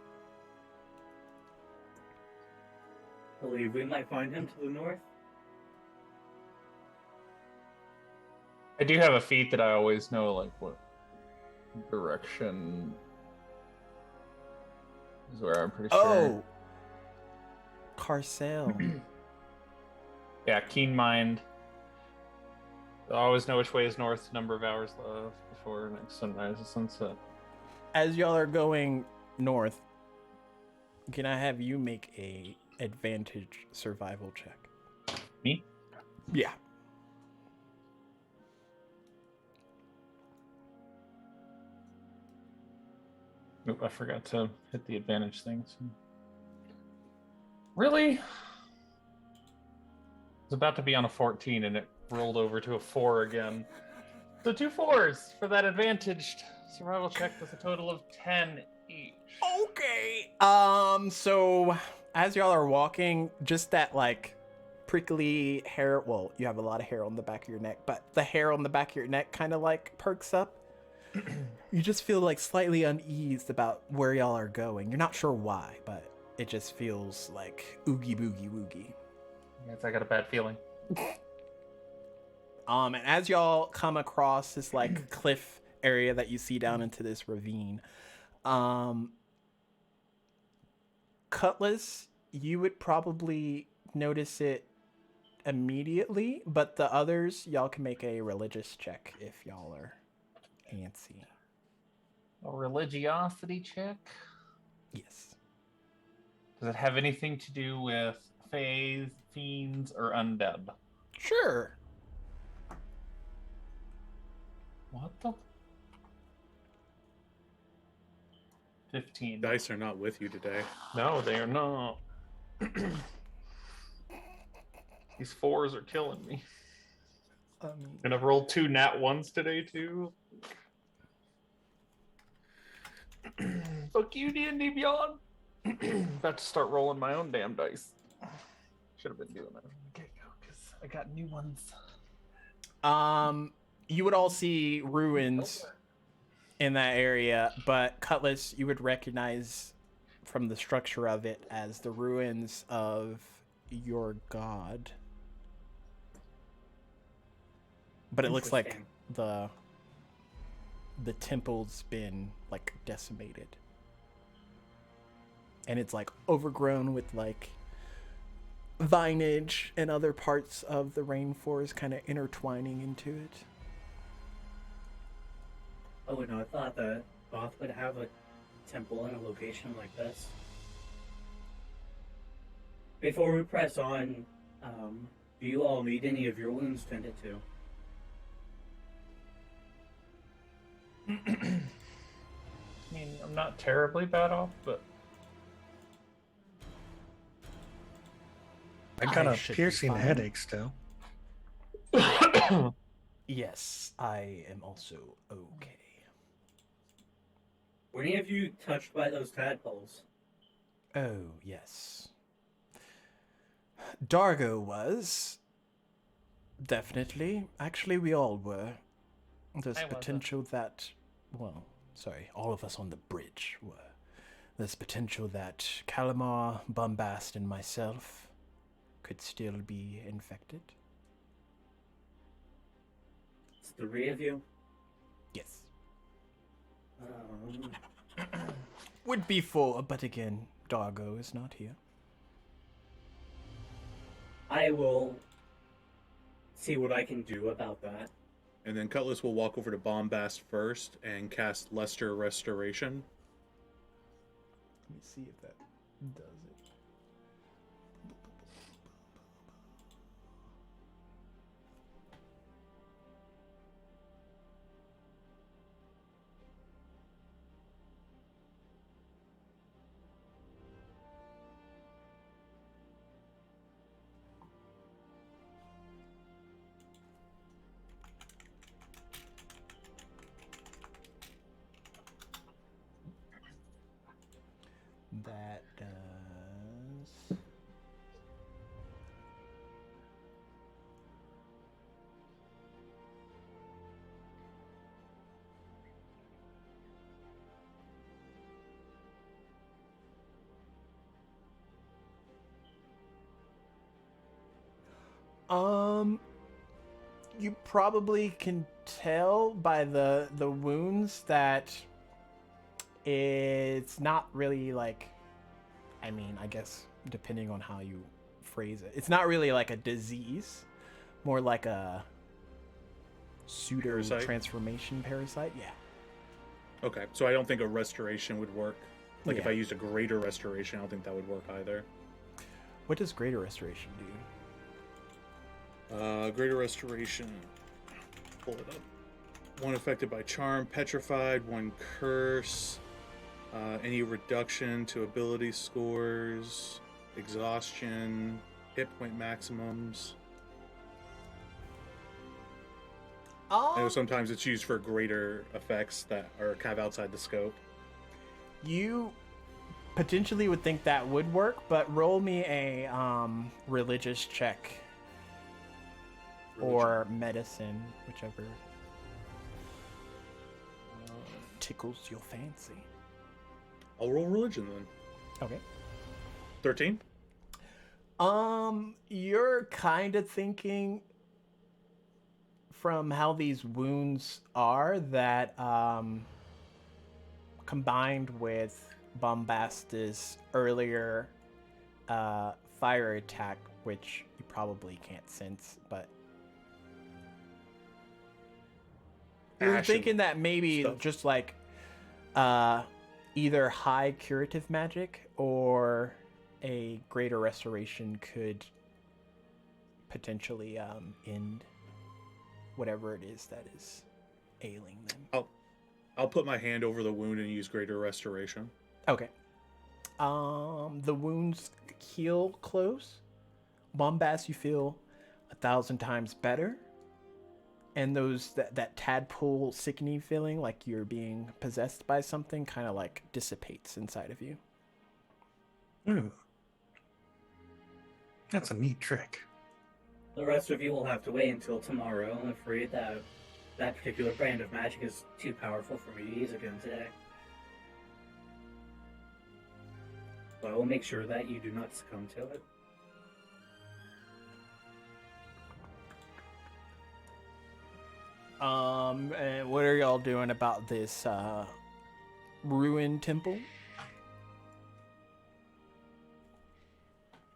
Believe we might find him to the north. I do have a feat that I always know, like, what direction is where I'm pretty sure. Oh, Carcel. Yeah, keen mind. I always know which way is north, number of hours left before next sunrise and sunset. As y'all are going north, can I have you make a advantage survival check? Me? Yeah. Nope, I forgot to hit the advantage thing. So. Really? It was about to be on a 14 and it rolled over to a 4 again. So 2 4s for that advantaged survival check with a total of 10 each. Okay. So as y'all are walking, just that like prickly hair, well, you have a lot of hair on the back of your neck, but the hair on the back of your neck kind of like perks up. You just feel like slightly uneased about where y'all are going. You're not sure why, but it just feels like oogie boogie woogie. Yes, I got a bad feeling. And as y'all come across this like cliff area that you see down into this ravine, Cutlass, you would probably notice it immediately, but the others, y'all can make a religious check if y'all are antsy. A religiosity check? Yes. Does it have anything to do with fays, fiends, or undead? Sure. What the? 15. Dice are not with you today. No, they are not. These 4s are killing me. And I've rolled 2 nat 1s today, too. Fuck you, D&D Beyond. About to start rolling my own damn dice. Should have been doing that from the get-go, because I got new ones. You would all see ruins in that area, but Cutlass, you would recognize from the structure of it as the ruins of your god. But it looks like the temple's been like decimated. And it's like overgrown with like vinage and other parts of the rainforest kind of intertwining into it. Oh no, I thought that Goth would have a temple in a location like this. Before we press on, do you all need any of your wounds tended to? I mean, I'm not terribly bad off, but I got I a should be piercing fine. headache still. Yes, I am also okay. Were any of you touched by those tadpoles? Oh, yes. Dargo was. Definitely. Actually, we all were. There's I wasn't. potential that. Well, sorry, all of us on the bridge were. There's potential that Calamar, Bombast, and myself could still be infected. It's 3 of you? Yes. Um, Would be 4, but again, Dargo is not here. I will see what I can do about that. and then Cutlass will walk over to Bombast first and cast Luster Restoration. Let me see if that does it. That does. You probably can tell by the wounds that it's not really like, I mean, I guess depending on how you phrase it, it's not really like a disease, more like a pseudo Parasite? transformation parasite. Yeah. Okay, so I don't think a restoration would work. Like if Yeah. I used a greater restoration, I don't think that would work either. What does greater restoration do? Greater restoration. Pull it up. One affected by charm, petrified, one curse, any reduction to ability scores, exhaustion, hit point maximums. I know sometimes it's used for greater effects that are kind of outside the scope. You potentially would think that would work, but roll me a religious check or medicine, whichever tickles your fancy. I'll roll religion then. Okay. 13? You're kind of thinking from how these wounds are that combined with Bombastus' earlier fire attack, which you probably can't sense, but you're Ash and thinking that maybe stuff. just like either high curative magic or a greater restoration could potentially end whatever it is that is ailing them. I'll put my hand over the wound and use greater restoration. Okay. The wounds heal close. Bombast, you feel 1,000 times better. And that tadpole sickening feeling like you're being possessed by something kind of like dissipates inside of you. Ooh. That's a neat trick. The rest of you will have to wait until tomorrow. I'm afraid that that particular brand of magic is too powerful for me to use again today. So I will make sure that you do not succumb to it. And what are y'all doing about this ruined temple?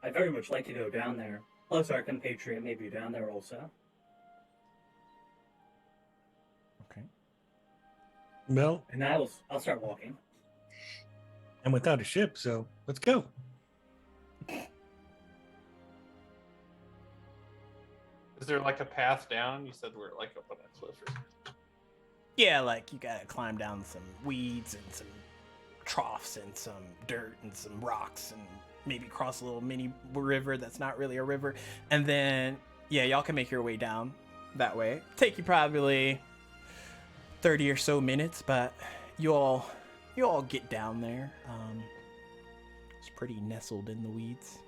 I'd very much like to go down there. Plus, our compatriot may be down there also. Okay. Well, And I'll start walking. I'm without a ship, so let's go. Is there like a path down? You said we're like up on a cliff. Or... Yeah, like you gotta climb down some weeds and some troughs and some dirt and some rocks and maybe cross a little mini river that's not really a river. And then, yeah, y'all can make your way down that way. Take you probably 30 or so minutes, but you all get down there. It's pretty nestled in the weeds.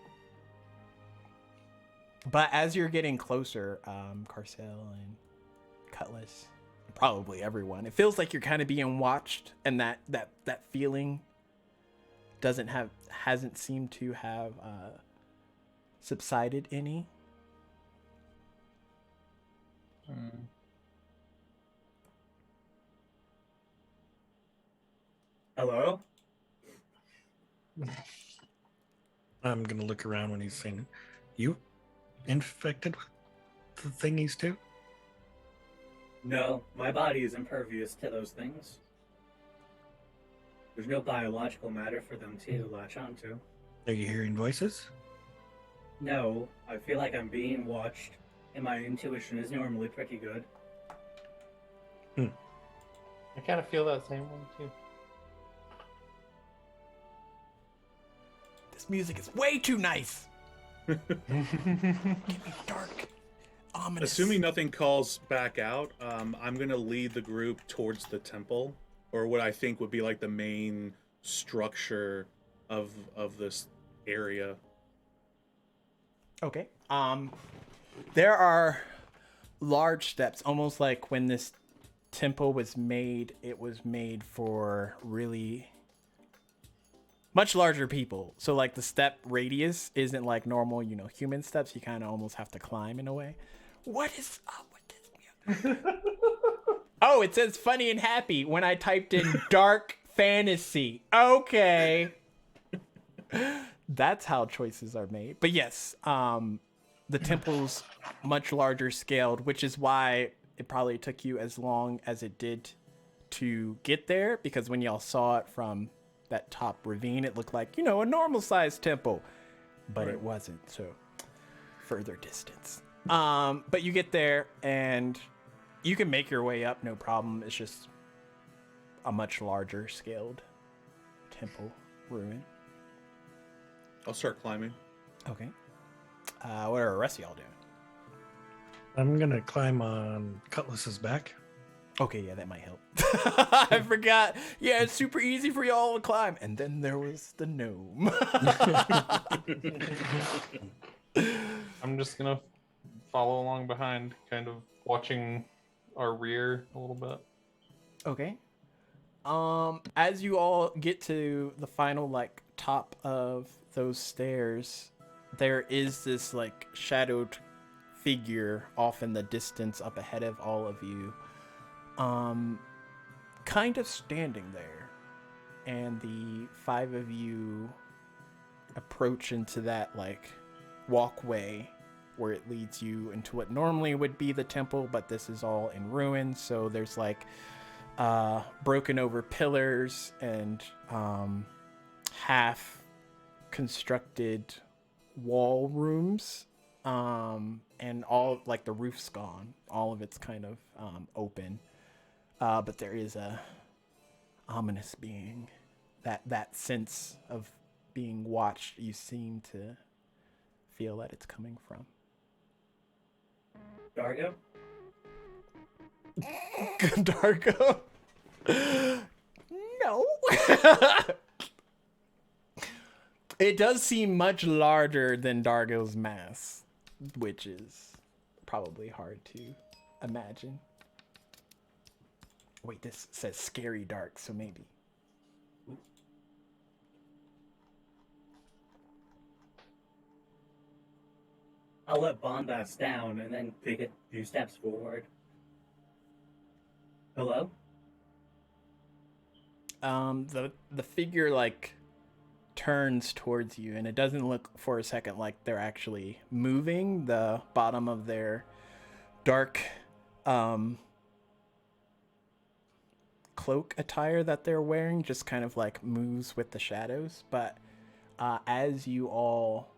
But as you're getting closer, Carcel and Cutlass, probably everyone, it feels like you're kind of being watched, and that feeling hasn't seemed to have subsided any. Hello? I'm gonna look around when he's saying, "You infected with the thingies too?" No, my body is impervious to those things. There's no biological matter for them to latch onto. Are you hearing voices? No, I feel like I'm being watched, and my intuition is normally pretty good. I kind of feel that same one too. This music is way too nice. Getting dark, ominous. Assuming nothing calls back out, I'm gonna lead the group towards the temple, or what I think would be like the main structure of this area. Okay. There are large steps, almost like when this temple was made, it was made for really much larger people. So like the step radius isn't like normal, human steps. You kind of almost have to climb in a way. What is up with this? Oh, it says funny and happy when I typed in dark fantasy. Okay. That's how choices are made. But yes, the temple's much larger scaled, which is why it probably took you as long as it did to get there, because when y'all saw it from that top ravine, it looked like, a normal sized temple, but it wasn't. So further distance. But you get there and you can make your way up. No problem. It's just a much larger scaled temple ruin. I'll start climbing. Okay. What are the rest of y'all doing? I'm gonna climb on Cutlass's back. Okay, yeah, that might help. I forgot. Yeah, it's super easy for y'all to climb. And then there was the gnome. I'm just gonna follow along behind, kind of watching our rear a little bit. Okay. As you all get to the final top of those stairs, there is this shadowed figure off in the distance up ahead of all of you, kind of standing there, and the five of you approach into that walkway where it leads you into what normally would be the temple, but this is all in ruins. So there's broken over pillars and half constructed wall rooms, and all the roof's gone, all of it's kind of open, but there is a ominous being, that sense of being watched. You seem to feel that it's coming from Dargo? Dargo. No. It does seem much larger than Dargo's mass, which is probably hard to imagine. Wait, this says scary dark, so maybe. I'll let Bombast down and then take a few steps forward. Hello? The figure turns towards you, and it doesn't look for a second like they're actually moving. The bottom of their dark cloak attire that they're wearing just kind of moves with the shadows. But as you all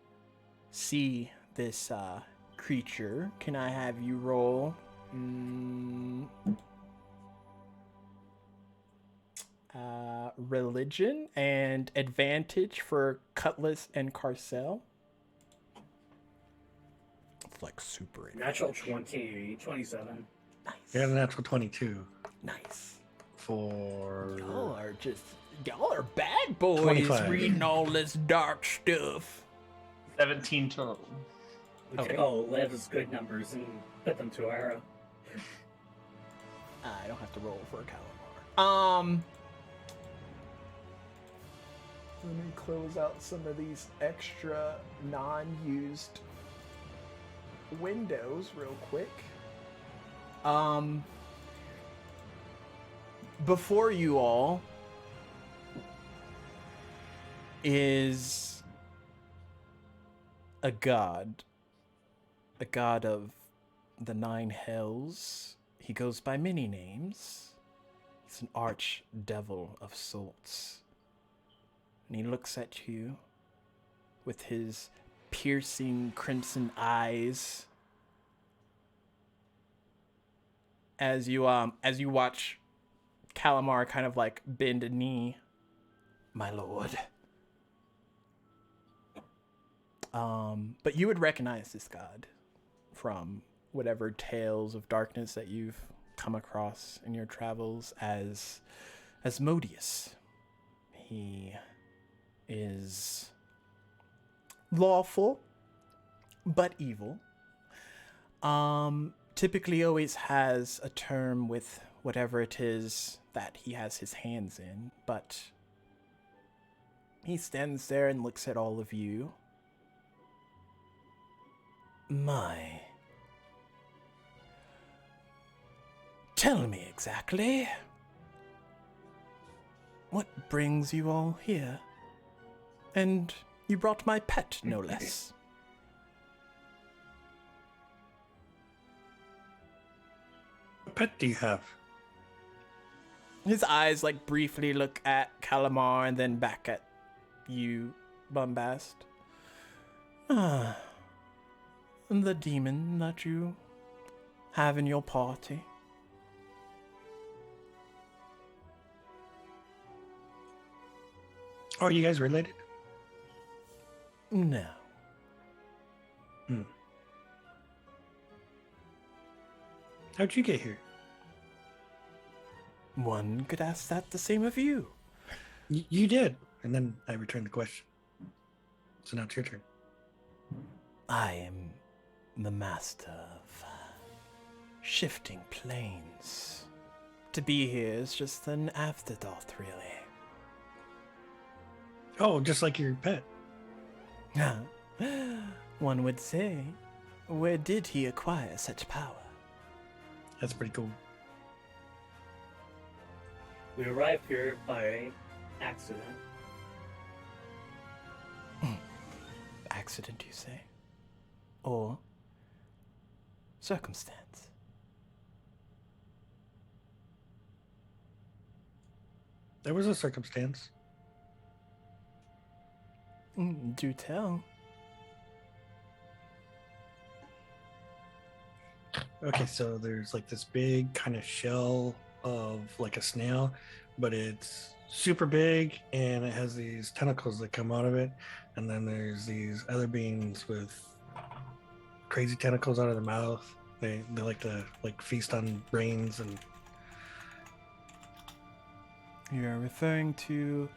see this creature, can I have you roll religion and advantage for Cutlass and Carcel? It's super Natural 20, 27. nice. I got a natural 22 Nice. for Y'all are bad boys 25. reading all this dark stuff. 17 total. We took all Lev's good numbers and put them to our... I don't have to roll for a Calamar. Let me close out some of these extra non-used windows real quick. Before you all is a god of the 9 hells. He goes by many names. He's an archdevil of sorts. And he looks at you with his piercing crimson eyes as you watch Calamar kind of like bend a knee. My lord. But you would recognize this god from whatever tales of darkness that you've come across in your travels as Asmodeus. He is lawful, but evil. Typically always has a term with whatever it is that he has his hands in, but he stands there and looks at all of you. My. Tell me exactly. What brings you all here? And you brought my pet, no less. What pet do you have? His eyes like briefly look at Calamar and then back at you, Bombast. Ah, the demon that you have in your party. Oh, are you guys related? No. How'd you get here? One could ask that the same of you. You did. And then I returned the question. So now it's your turn. I am the master of shifting planes. To be here is just an afterthought, really. Oh, just like your pet. One would say, where did he acquire such power? That's pretty cool. We arrived here by accident. Accident, you say? Or circumstance? There was a circumstance. Do tell. Okay, so there's like this big kind of shell of like a snail, but it's super big and it has these tentacles that come out of it. And then there's these other beings with crazy tentacles out of their mouth. They like to like feast on brains and. You're referring to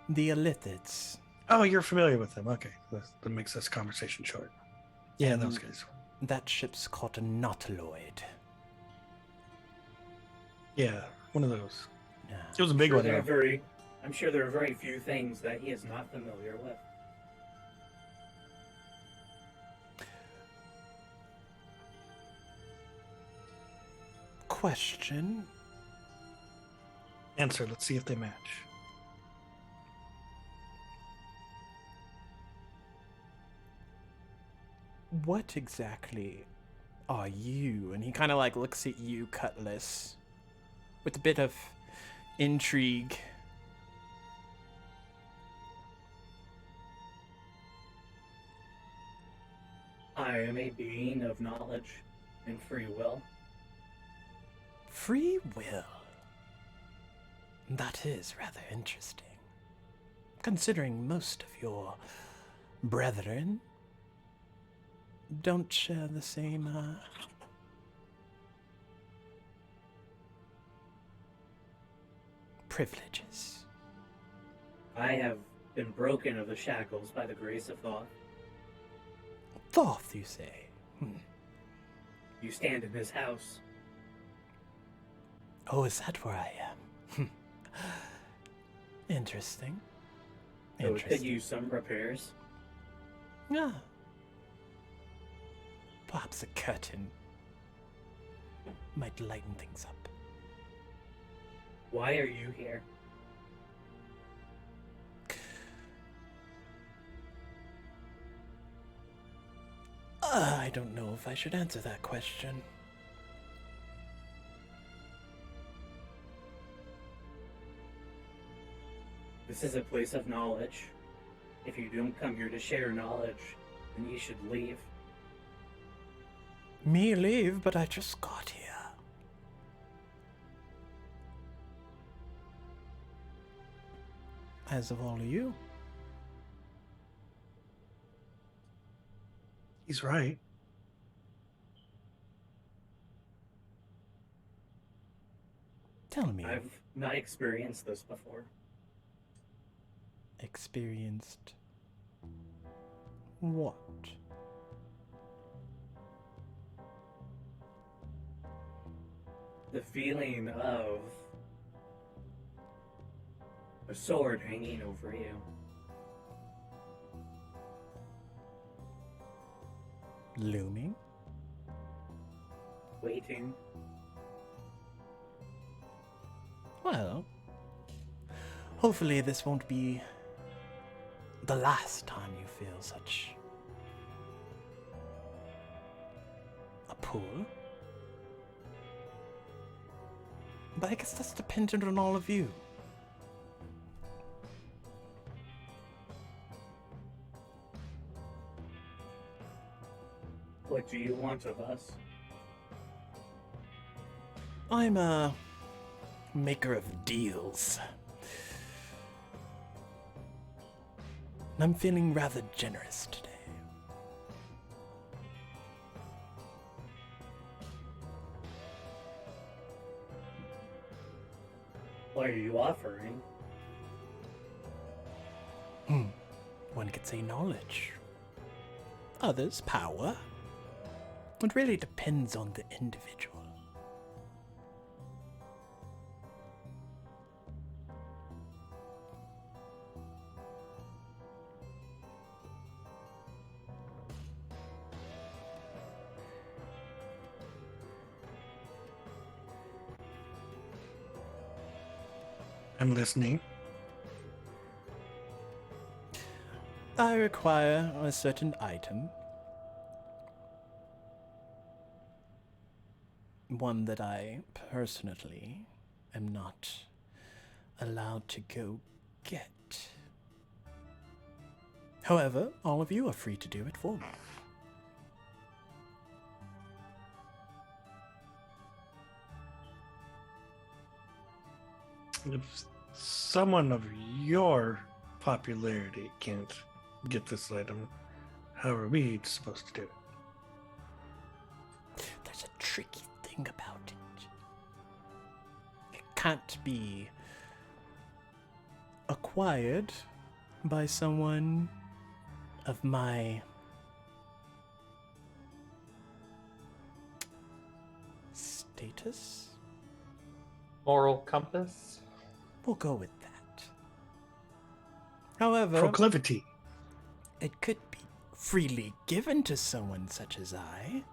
the Elithids. Oh, you're familiar with them. Okay, that makes this conversation short. Yeah, those guys. That ship's called a Nautiloid. Yeah, one of those. Yeah. It was a big one. I'm sure there are very few things that he is not familiar with. Question. Answer. Let's see if they match. What exactly are you? And he kind of like looks at you, Cutlass, with a bit of intrigue. I am a being of knowledge and free will. Free will? That is rather interesting. Considering most of your brethren don't share the same, privileges. I have been broken of the shackles by the grace of Thoth. Thoth, you say? You stand in his house. Oh, is that where I am? Interesting. So it could use some repairs. Yeah. Perhaps a curtain might lighten things up. Why are you here? I don't know if I should answer that question. This is a place of knowledge. If you don't come here to share knowledge, then you should leave. Me leave, but I just got here. As of all of you. He's right. Tell me. I've not experienced this before. Experienced what? The feeling of a sword hanging over you. Looming? Waiting. Well, hopefully this won't be the last time you feel such a pull. But I guess that's dependent on all of you. What do you want of us? I'm a maker of deals. I'm feeling rather generous today. What are you offering? One could say knowledge. Others, power. It really depends on the individual. I'm listening. I require a certain item. One that I personally am not allowed to go get. However, all of you are free to do it for me. If someone of your popularity can't get this item, how are we supposed to do it? There's a tricky thing about it. It can't be acquired by someone of my status. Moral compass. We'll go with that. However, Proclivity. it could be freely given to someone such as I.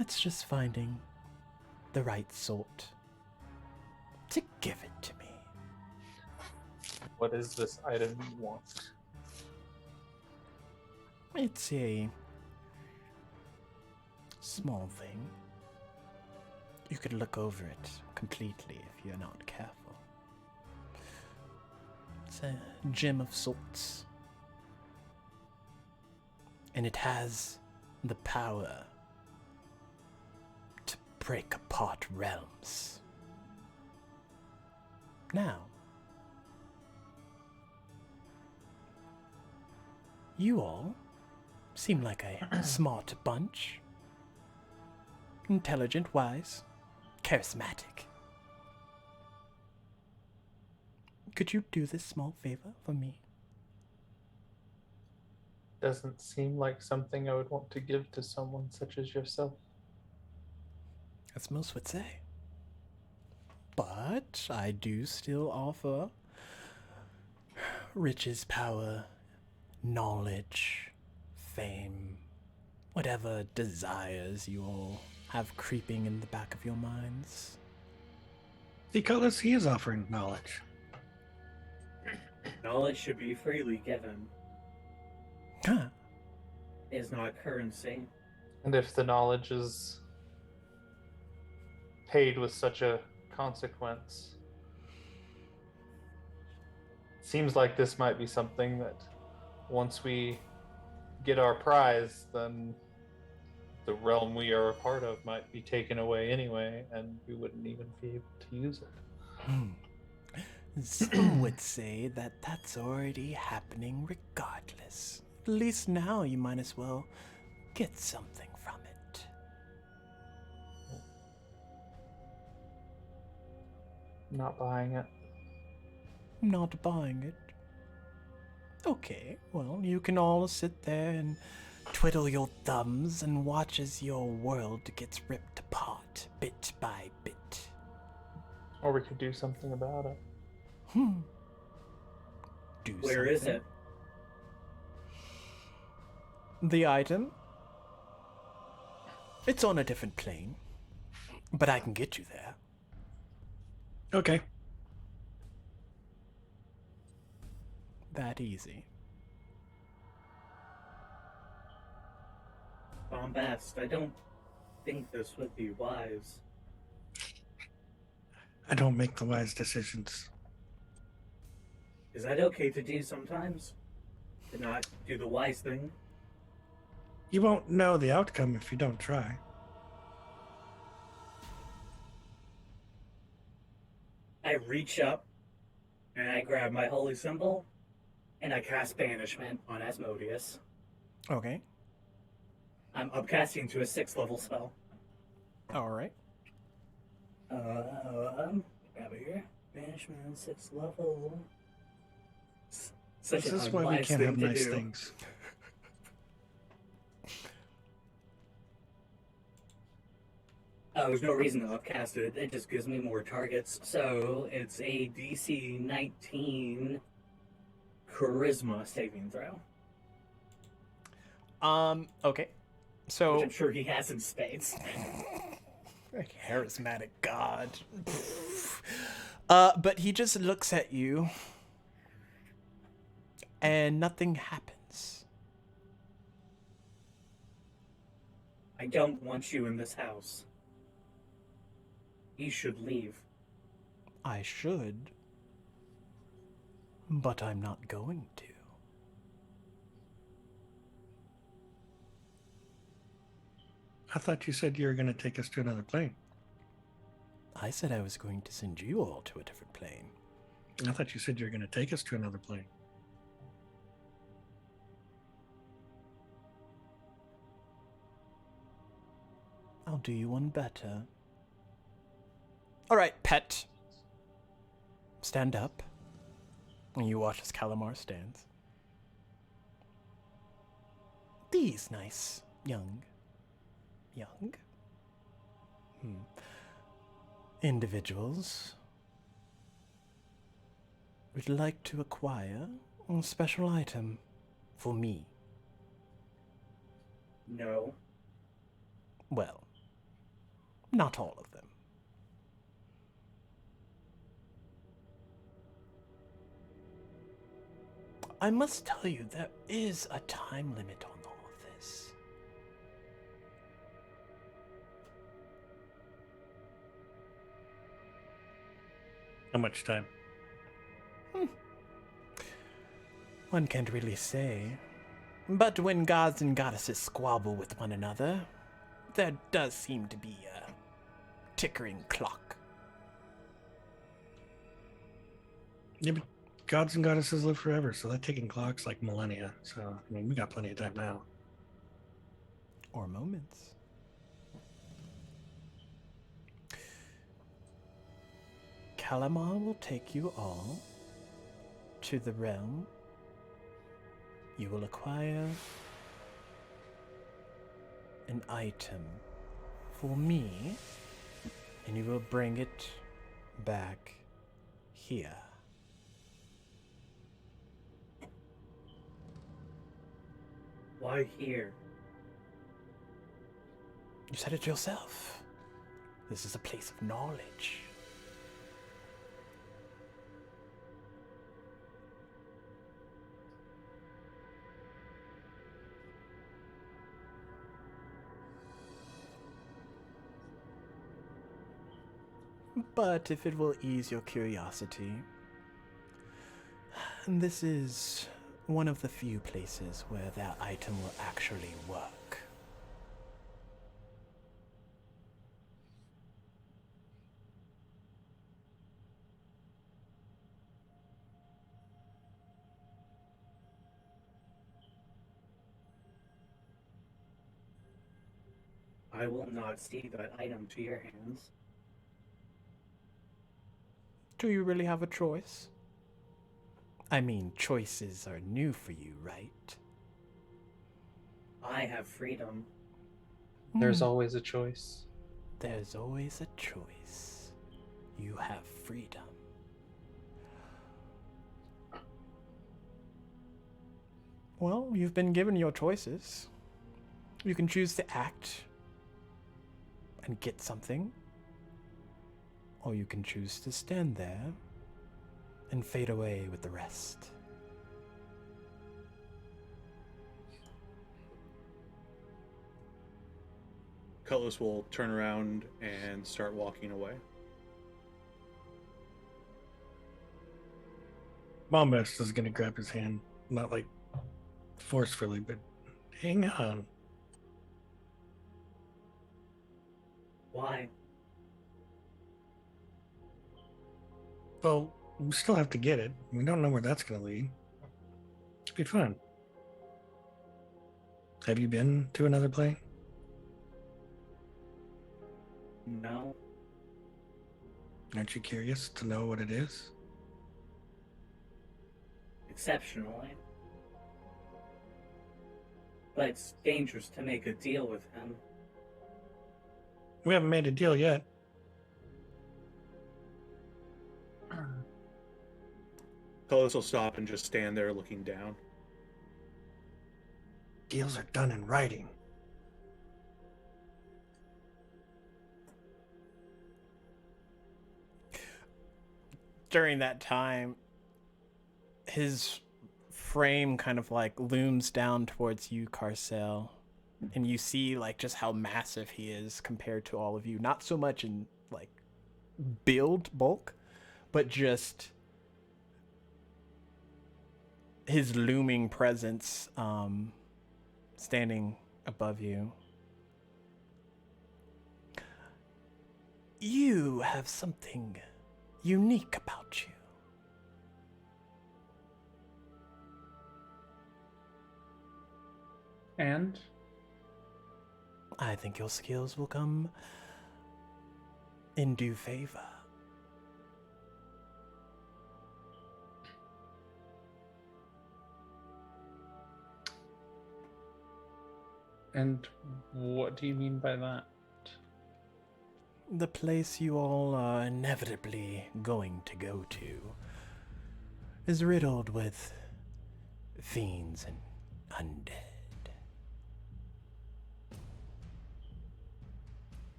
It's just finding the right sort to give it to me. What is this item you want? It's a small thing. You could look over it completely if you're not careful. It's a gem of sorts. And it has the power to break apart realms. Now, you all seem like a smart bunch. Intelligent, wise, charismatic. Could you do this small favor for me? Doesn't seem like something I would want to give to someone such as yourself. As most would say. But I do still offer riches, power, knowledge, fame, whatever desires you all have creeping in the back of your minds. See, Cutlass, he is offering knowledge. Knowledge should be freely given. Huh. It is not currency. And if the knowledge is paid with such a consequence, seems like this might be something that once we get our prize, then the realm we are a part of might be taken away anyway, and we wouldn't even be able to use it. Some would say that that's already happening regardless. At least now you might as well get something from it. Not buying it. Not buying it. Okay, well, you can all sit there and twiddle your thumbs and watch as your world gets ripped apart bit by bit. Or we could do something about it. Where is it? The item? It's on a different plane, but I can get you there. Okay. That easy. Bombast, I don't think this would be wise. I don't make the wise decisions. Is that okay to do sometimes? To not do the wise thing? You won't know the outcome if you don't try. I reach up and I grab my holy symbol and I cast Banishment on Asmodeus. Okay. I'm upcasting to a 6th level spell. Alright. Grab it here. Banishment, 6th level. Such This an is why we unwise can't thing have to nice do. things. There's no reason to upcast it. It just gives me more targets. So it's a DC 19 Charisma saving throw, Okay. So which I'm sure he has in spades. charismatic god. But he just looks at you and nothing happens. I don't want you in this house. You should leave. I should, but I'm not going to. I thought you said you were going to take us to another plane. I said I was going to send you all to a different plane. I thought you said you were going to take us to another plane. I'll do you one better. All right, pet. Stand up. And you watch as Calamar stands. These nice young individuals would like to acquire a special item for me. No. Well, not all of them. I must tell you, there is a time limit on all of this. How much time? One can't really say. But when gods and goddesses squabble with one another, there does seem to be a tickering clock. Yeah, but gods and goddesses live forever, so that ticking clock's like millennia. So, I mean, we got plenty of time now. Or moments. Calamar will take you all to the realm. You will acquire an item for me, and you will bring it back here. Why here? You said it yourself. This is a place of knowledge. But if it will ease your curiosity, And this is one of the few places where that item will actually work. I will not see that item to your hands. Do you really have a choice? I mean, choices are new for you, right? I have freedom. There's Hmm. always a choice. There's always a choice. You have freedom. Well, you've been given your choices. You can choose to act and get something, or you can choose to stand there and fade away with the rest. Cutlass will turn around and start walking away. Bombast is gonna grab his hand, not like forcefully, but hang on. Why? Well, we still have to get it. We don't know where that's gonna lead. It'll be fun. Have you been to another plane? No. Aren't you curious to know what it is? Exceptionally. But it's dangerous to make a deal with him. We haven't made a deal yet. Cutlass will stop and just stand there looking down. Deals are done in writing. During that time, his frame kind of like looms down towards you, Carcel, and you see like just how massive he is compared to all of you. Not so much in like build bulk, but just his looming presence standing above you. You have something unique about you. And I think your skills will come in due favor. what do you mean by that? The place you all are inevitably going to go to is riddled with fiends and undead.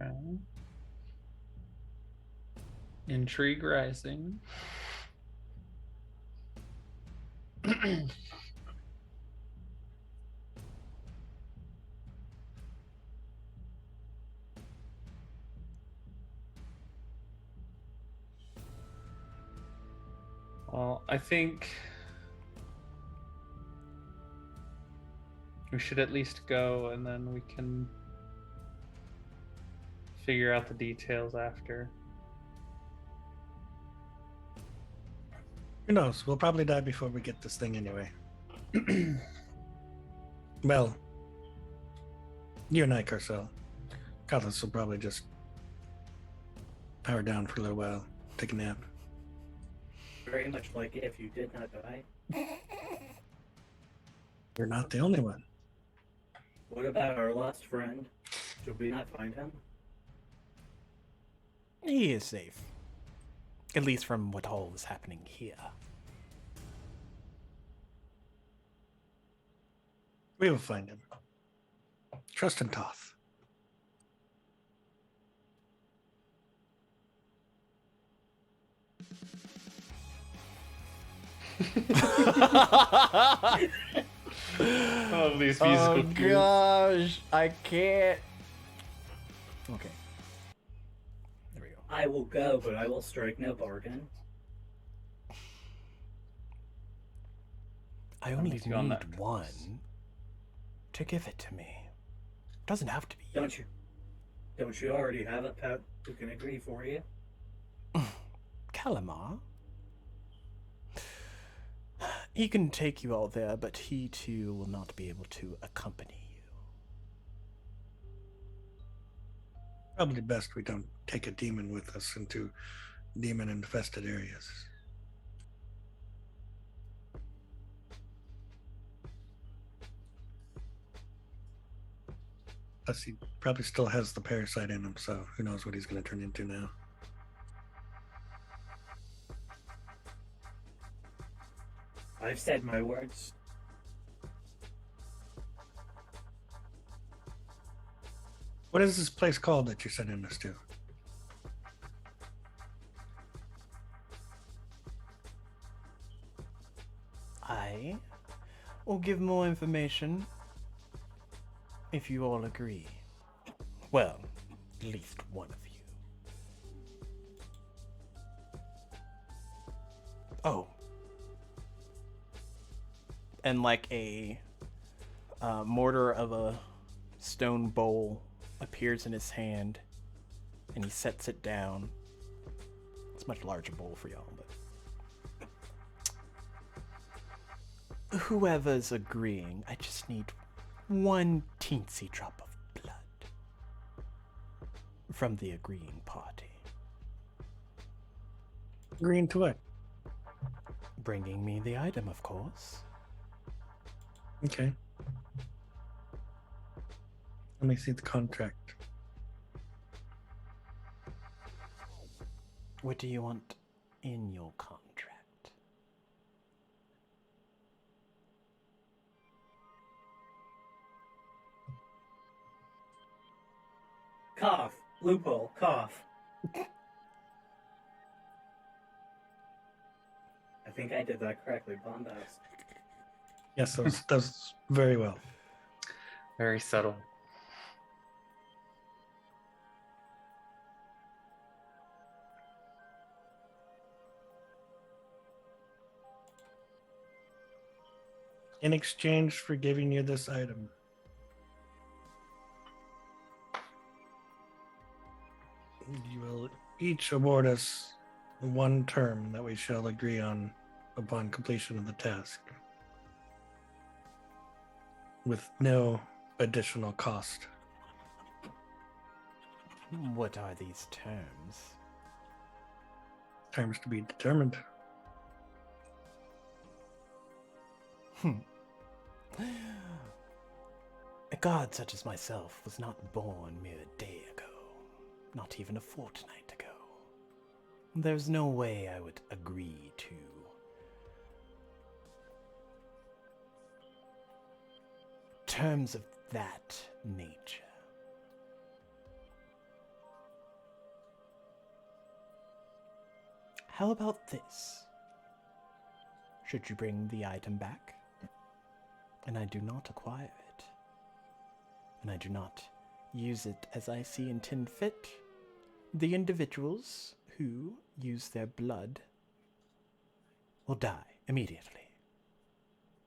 Okay. Intrigue rising. Well, I think we should at least go, and then we can figure out the details after. Who knows? We'll probably die before we get this thing anyway. Well, you and I, Carcel. Cutlass will probably just power down for a little while, take a nap. Very much like if you did not die. You're not the only one. What about our lost friend? Should we not find him? He is safe. At least from what all is happening here. We will find him. Trust in Toth. Oh, these musical cues. Gosh, I can't. Okay. There we go. I will go, but I will strike no bargain. I only with you on that, need Carlos. one to give it to me. Doesn't have to be you. Don't you already have a pet who can agree for you? Calamar? He can take you all there, but he too will not be able to accompany you. Probably best we don't take a demon with us into demon-infested areas. Plus, he probably still has the parasite in him, so who knows what he's going to turn into now. I've said my words. What is this place called that you're sending us to? I will give more information if you all agree. Well, at least one of you. Oh. And like a mortar of a stone bowl appears in his hand, and he sets it down. It's a much larger bowl for y'all, but whoever's agreeing, I just need one teensy drop of blood from the agreeing party. Agreeing to what? Bringing me the item, of course. Okay. Let me see the contract. What do you want in your contract? Cough. Loophole. Cough. I think I did that correctly, Bombast. Yes, that was very well. Very subtle. In exchange for giving you this item, you will each award us one term that we shall agree on upon completion of the task, with no additional cost. What are these terms? Terms to be determined. A god such as myself was not born mere day ago, not even a fortnight ago. There's no way I would agree to terms of that nature. How about this? Should you bring the item back, and I do not acquire it, and I do not use it as I see intend fit, the individuals who use their blood will die immediately.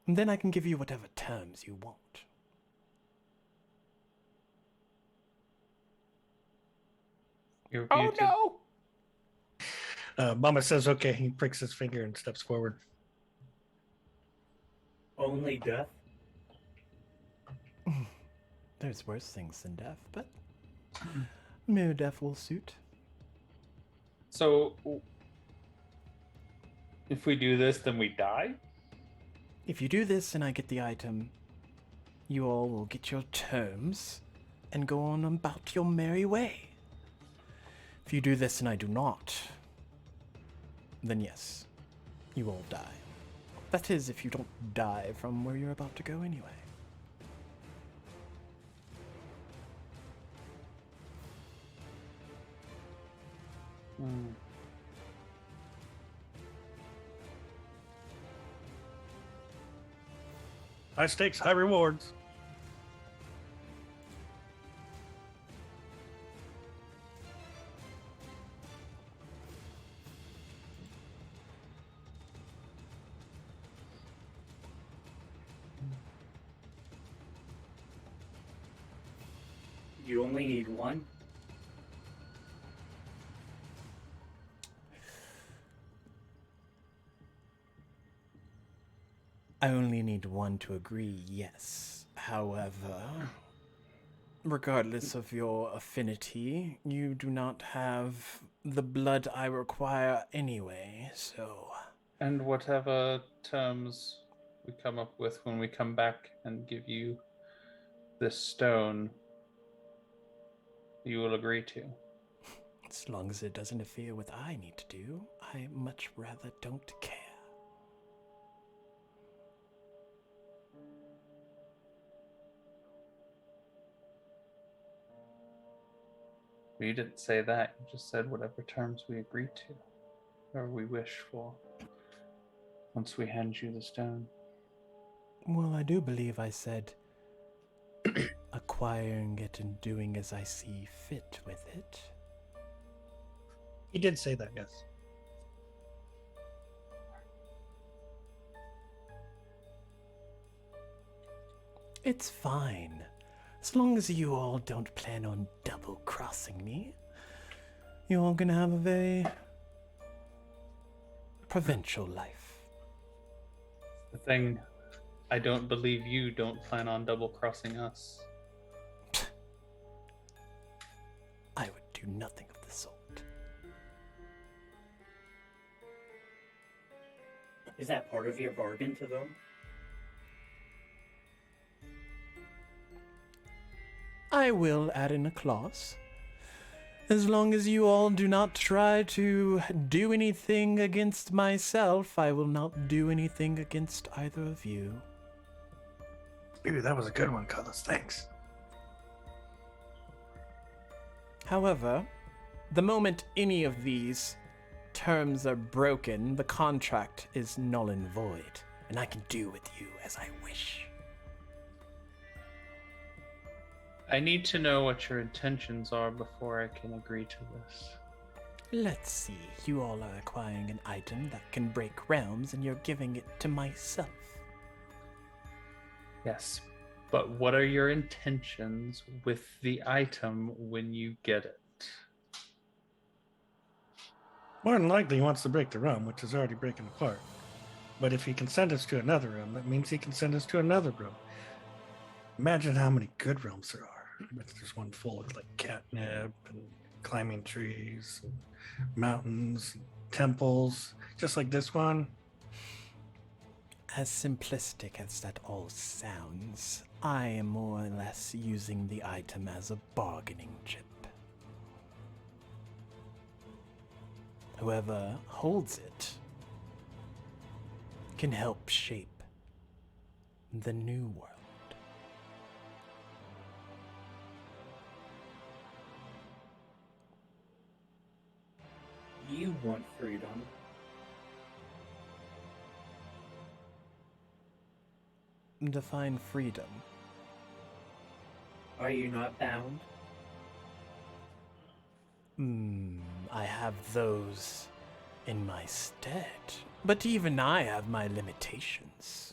And then I can give you whatever terms you want. Oh no! Mama says okay. He pricks his finger and steps forward. Only death? There's worse things than death, but mere death will suit. So, if we do this, then we die? If you do this and I get the item, you all will get your terms and go on about your merry way. If you do this and I do not, then yes, you all die. That is, if you don't die from where you're about to go anyway. High stakes, high rewards. You only need one? I only need one to agree, yes. However, regardless of your affinity, you do not have the blood I require anyway, so... And whatever terms we come up with when we come back and give you this stone, you will agree to. As long as it doesn't interfere with what I need to do, I much rather don't care. You didn't say that. You just said whatever terms we agree to, or we wish for, once we hand you the stone. Well, I do believe I said acquiring it and doing as I see fit with it. He did say that, yes. It's fine. As long as you all don't plan on double-crossing me, you're all gonna have a very provincial life. The thing, I don't believe you don't plan on double-crossing us. I would do nothing of the sort. Is that part of your bargain to them? I will add in a clause. As long as you all do not try to do anything against myself, I will not do anything against either of you. Ooh, that was a good one, Cutlass. Thanks. However, the moment any of these terms are broken, the contract is null and void, and I can do with you as I wish. I need to know what your intentions are before I can agree to this. Let's see, you all are acquiring an item that can break realms, and you're giving it to myself. Yes, but what are your intentions with the item when you get it? More than likely, he wants to break the realm, which is already breaking apart. But if he can send us to another realm, that means he can send us to another realm. Imagine how many good realms there are. But there's one full of like catnip and climbing trees, and mountains, and temples, just like this one. As simplistic as that all sounds, I am more or less using the item as a bargaining chip. Whoever holds it can help shape the new world. You want freedom. Define freedom. Are you not bound? I have those in my stead, but even I have my limitations.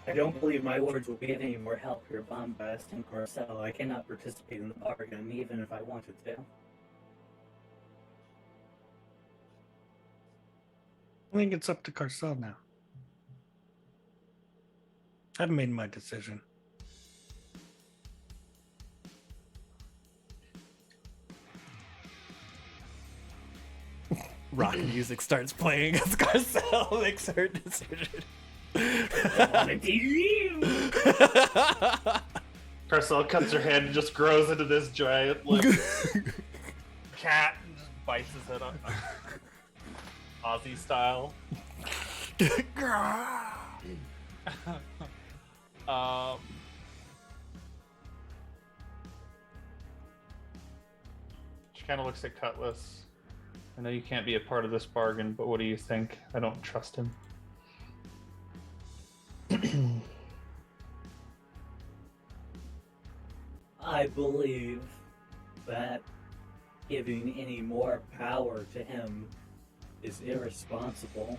I don't believe my words will be of any more help here, Bombast and Carcel. I cannot participate in the bargain, even if I wanted to. I think it's up to Carcel now. I've made my decision. Rock music starts playing as Garcelle makes her decision. Carcel cuts her hand and just grows into this giant like cat and just bites his head off. Aussie style. She kind of looks at Cutlass. I know you can't be a part of this bargain, but what do you think? I don't trust him. I believe that giving any more power to him is irresponsible.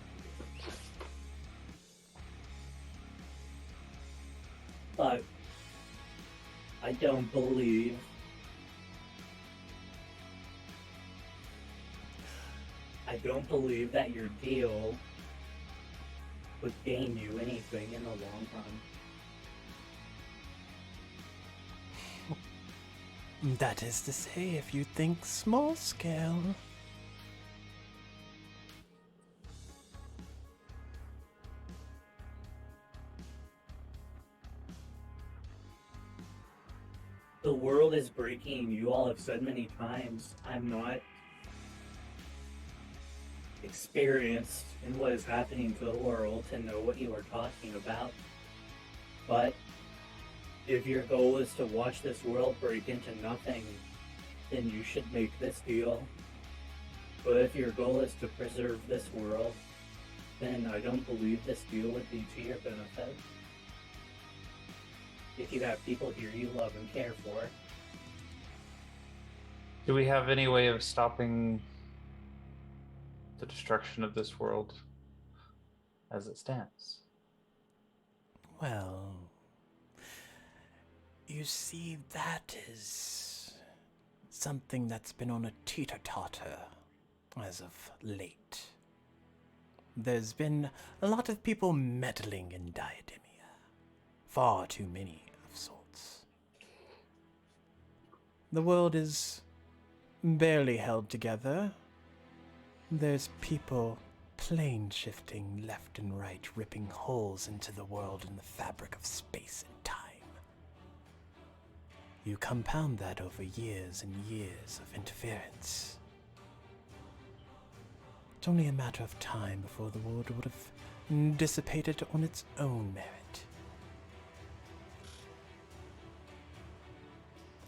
But I don't believe that your deal would gain you anything in the long run. That is to say, if you think small scale. The world is breaking. You all have said many times, I'm not experienced in what is happening to the world to know what you are talking about. But if your goal is to watch this world break into nothing, then you should make this deal. But if your goal is to preserve this world, then I don't believe this deal would be to your benefit. If you have people here you love and care for. Do we have any way of stopping the destruction of this world as it stands? Well, you see, that is something that's been on a teeter-totter as of late. There's been a lot of people meddling in Diademia. Far too many of sorts. The world is barely held together. There's people plane shifting left and right, ripping holes into the world in the fabric of space and time. You compound that over years and years of interference. It's only a matter of time before the world would have dissipated on its own merit.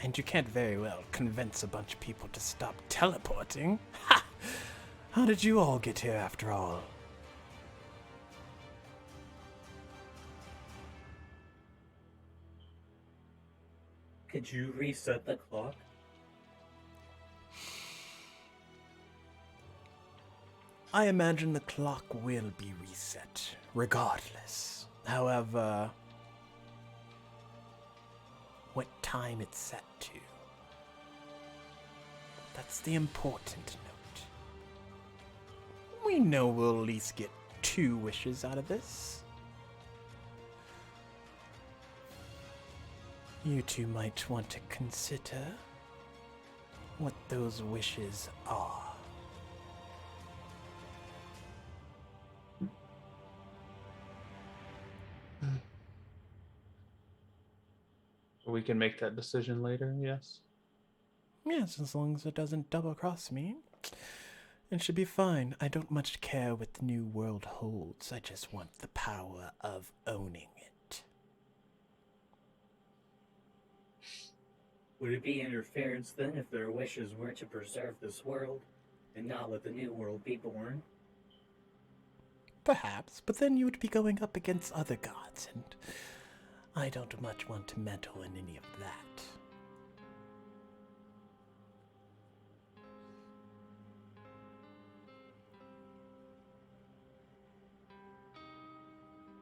And you can't very well convince a bunch of people to stop teleporting. Ha! How did you all get here after all? Could you reset the clock? I imagine the clock will be reset, regardless. However, what time it's set to. That's the important note. We know we'll at least get 2 wishes out of this. You two might want to consider what those wishes are. We can make that decision later, yes? Yes, as long as it doesn't double-cross me. It should be fine. I don't much care what the new world holds. I just want the power of owning it. Would it be interference then if their wishes were to preserve this world and not let the new world be born? Perhaps, but then you would be going up against other gods, and I don't much want to meddle in any of that.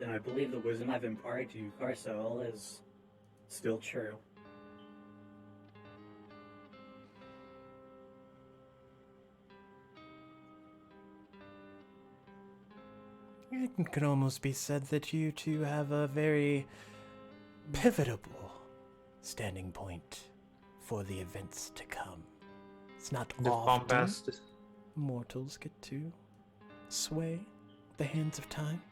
Then I believe the wisdom I've imparted to you, Carcel, is still true. It could almost be said that you two have a very pivotal standing point for the events to come. It's not If often Bombast, mortals get to sway the hands of time.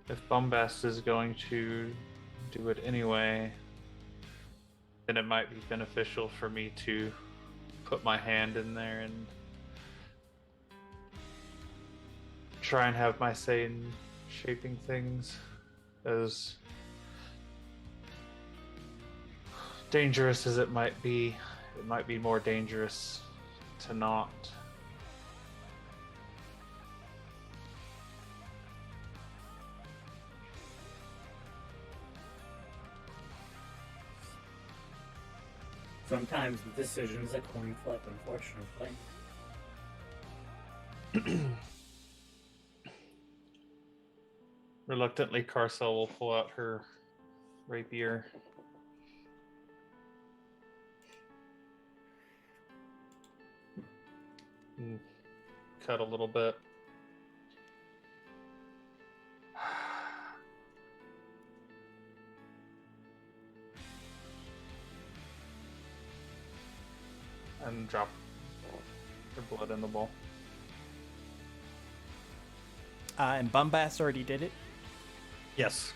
if Bombast is going to do it anyway, then it might be beneficial for me to put my hand in there and try and have my say in shaping things. As dangerous as it might be more dangerous to not. Sometimes the decision's a coin flip, unfortunately. Reluctantly, Carcel will pull out her rapier. And cut a little bit. And drop her blood in the bowl. And Bumbast already did it. Yes.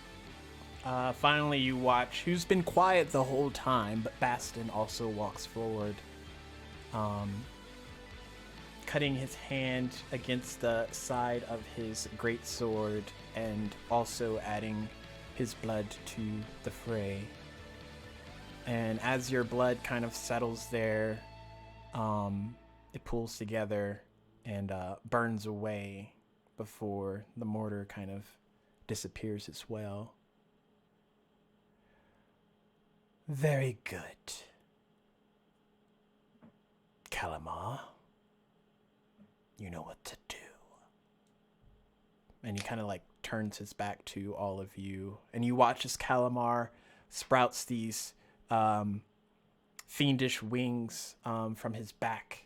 Finally, you watch who's been quiet the whole time, but Baston also walks forward, cutting his hand against the side of his greatsword and also adding his blood to the fray. And as your blood kind of settles there, it pulls together and burns away before the mortar kind of disappears as well. Very good. Calamar, you know what to do. And he kind of like turns his back to all of you. And you watch as Calamar sprouts these fiendish wings from his back.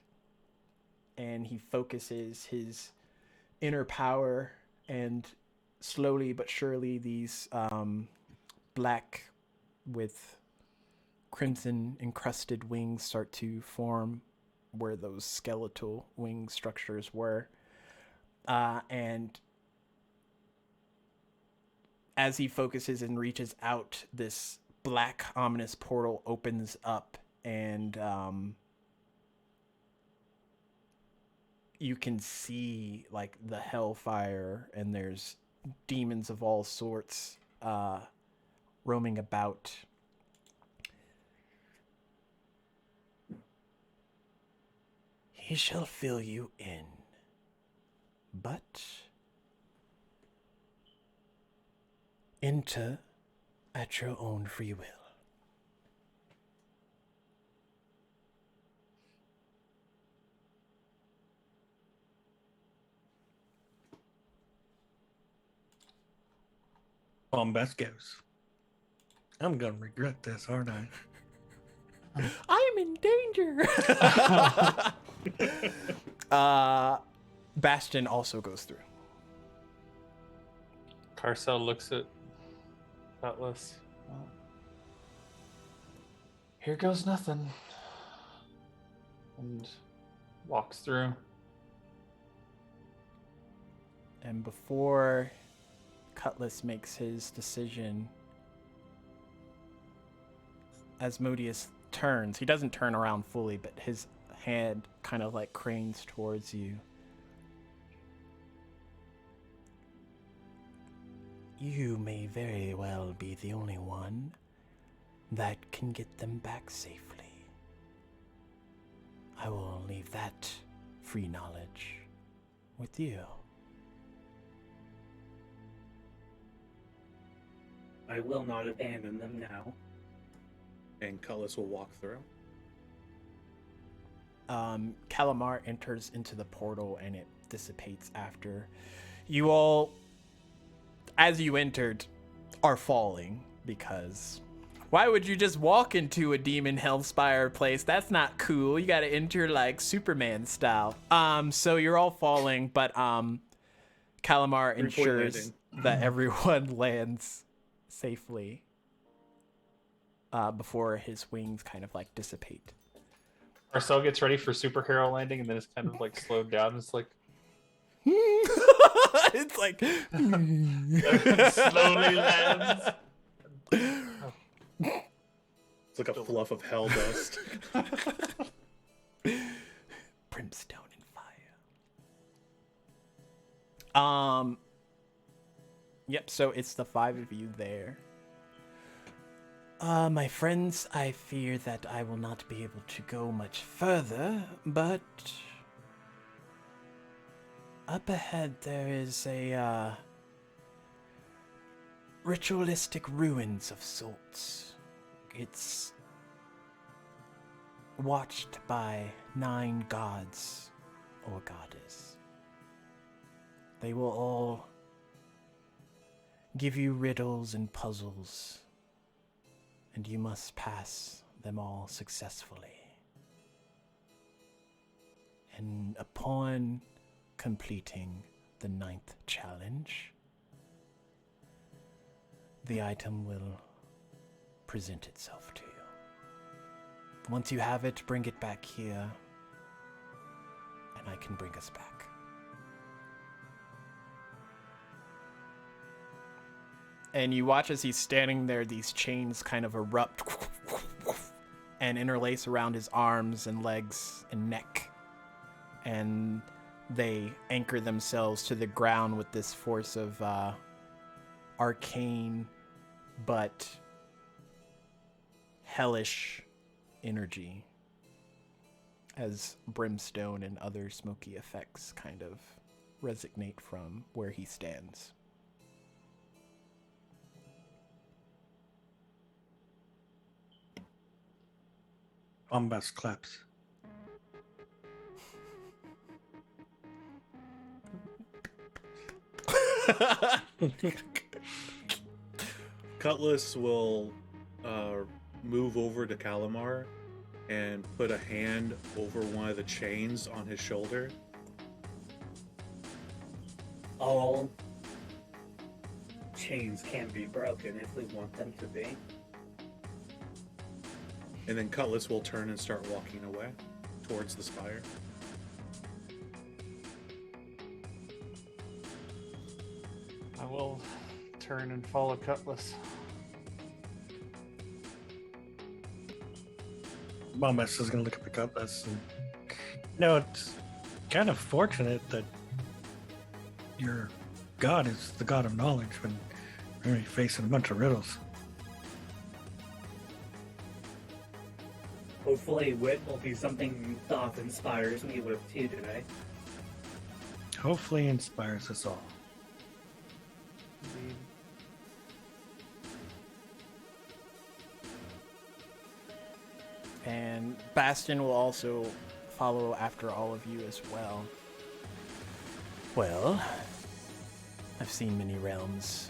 And he focuses his inner power, and slowly but surely these black with crimson encrusted wings start to form where those skeletal wing structures were. And as he focuses and reaches out, this black ominous portal opens up, and you can see like the hellfire, and there's demons of all sorts roaming about. He shall fill you in, but enter at your own free will. Bombast goes. I'm gonna regret this, aren't I? I'm in danger. Bastion also goes through. Carcel looks at Cutlass. Well, here goes nothing. And walks through. And before Cutlass makes his decision, Asmodeus turns. He doesn't turn around fully, but his hand kind of like cranes towards you. You may very well be the only one that can get them back safely. I will leave that free knowledge with you. I will not abandon them now. And Cullis will walk through. Calamar enters into the portal and it dissipates after. You all, as you entered, are falling because why would you just walk into a demon hellspire place? That's not cool. You gotta enter like Superman style. So you're all falling, but Calamar ensures that everyone lands safely before his wings kind of like dissipate. Marcel gets ready for superhero landing, and then it's kind of like slowed down. It's like it's like slowly lands. It's like a fluff of hell dust. Brimstone and fire. Yep, so it's the five of you there. My friends, I fear that I will not be able to go much further, but up ahead there is a ritualistic ruins of sorts. It's watched by 9 gods or goddess. They will all give you riddles and puzzles, and you must pass them all successfully. And upon completing the 9th challenge, the item will present itself to you. Once you have it, bring it back here, and I can bring us back. And you watch as he's standing there, these chains kind of erupt and interlace around his arms and legs and neck. And they anchor themselves to the ground with this force of arcane but hellish energy, as brimstone and other smoky effects kind of resonate from where he stands. Bombast claps. Cutlass will move over to Calamar and put a hand over one of the chains on his shoulder. All chains can be broken if we want them to be. And then Cutlass will turn and start walking away towards the spire. I will turn and follow Cutlass. Bombast is going to look at the Cutlass. And, it's kind of fortunate that your god is the god of knowledge when you're facing a bunch of riddles. Hopefully wit will be something Thoth inspires me with too today. Hopefully inspires us all. And Bastion will also follow after all of you as well. Well, I've seen many realms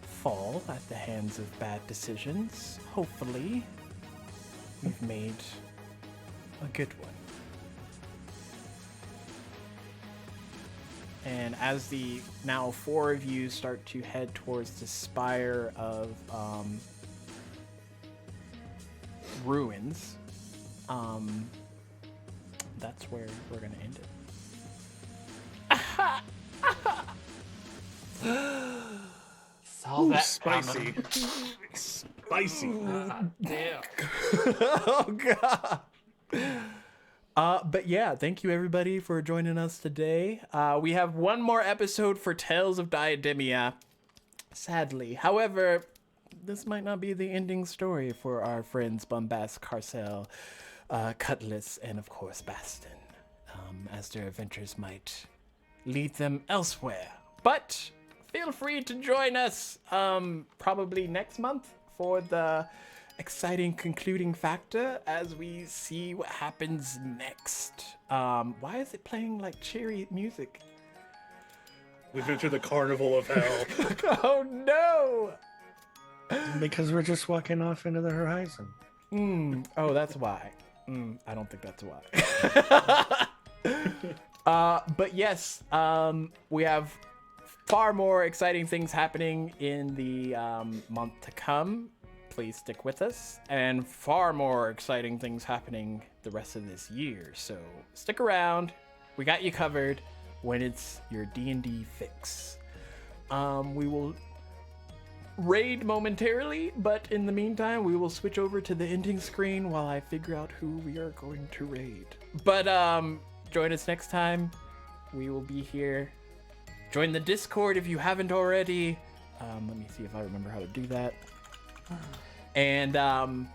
fall at the hands of bad decisions. Hopefully, we've made a good one. And as the now 4 of you start to head towards the spire of ruins, that's where we're gonna end it. Saw that Spicy. coming. Spicy. Damn. Oh god. But yeah, thank you everybody for joining us today. We have one more episode for Tales of Diademia, sadly. However, this might not be the ending story for our friends Bombast, Carcel, Cutlass, and of course Bastion, as their adventures might lead them elsewhere. But feel free to join us probably next month for the exciting concluding factor as we see what happens next. Why is it playing like cheery music? We've entered the carnival of hell. Oh no! Because we're just walking off into the horizon. Oh, that's why. I don't think that's why. But yes, we have far more exciting things happening in the month to come. Please stick with us. And far more exciting things happening the rest of this year. So stick around. We got you covered when it's your D&D fix. We will raid momentarily, but in the meantime, we will switch over to the ending screen while I figure out who we are going to raid. But join us next time. We will be here. Join the Discord if you haven't already. Let me see if I remember how to do that. And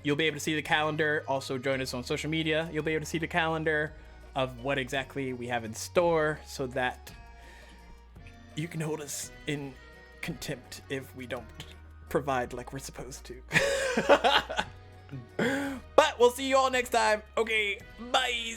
you'll be able to see the calendar. Also join us on social media. You'll be able to see the calendar of what exactly we have in store so that you can hold us in contempt if we don't provide like we're supposed to. But we'll see you all next time. Okay, bye.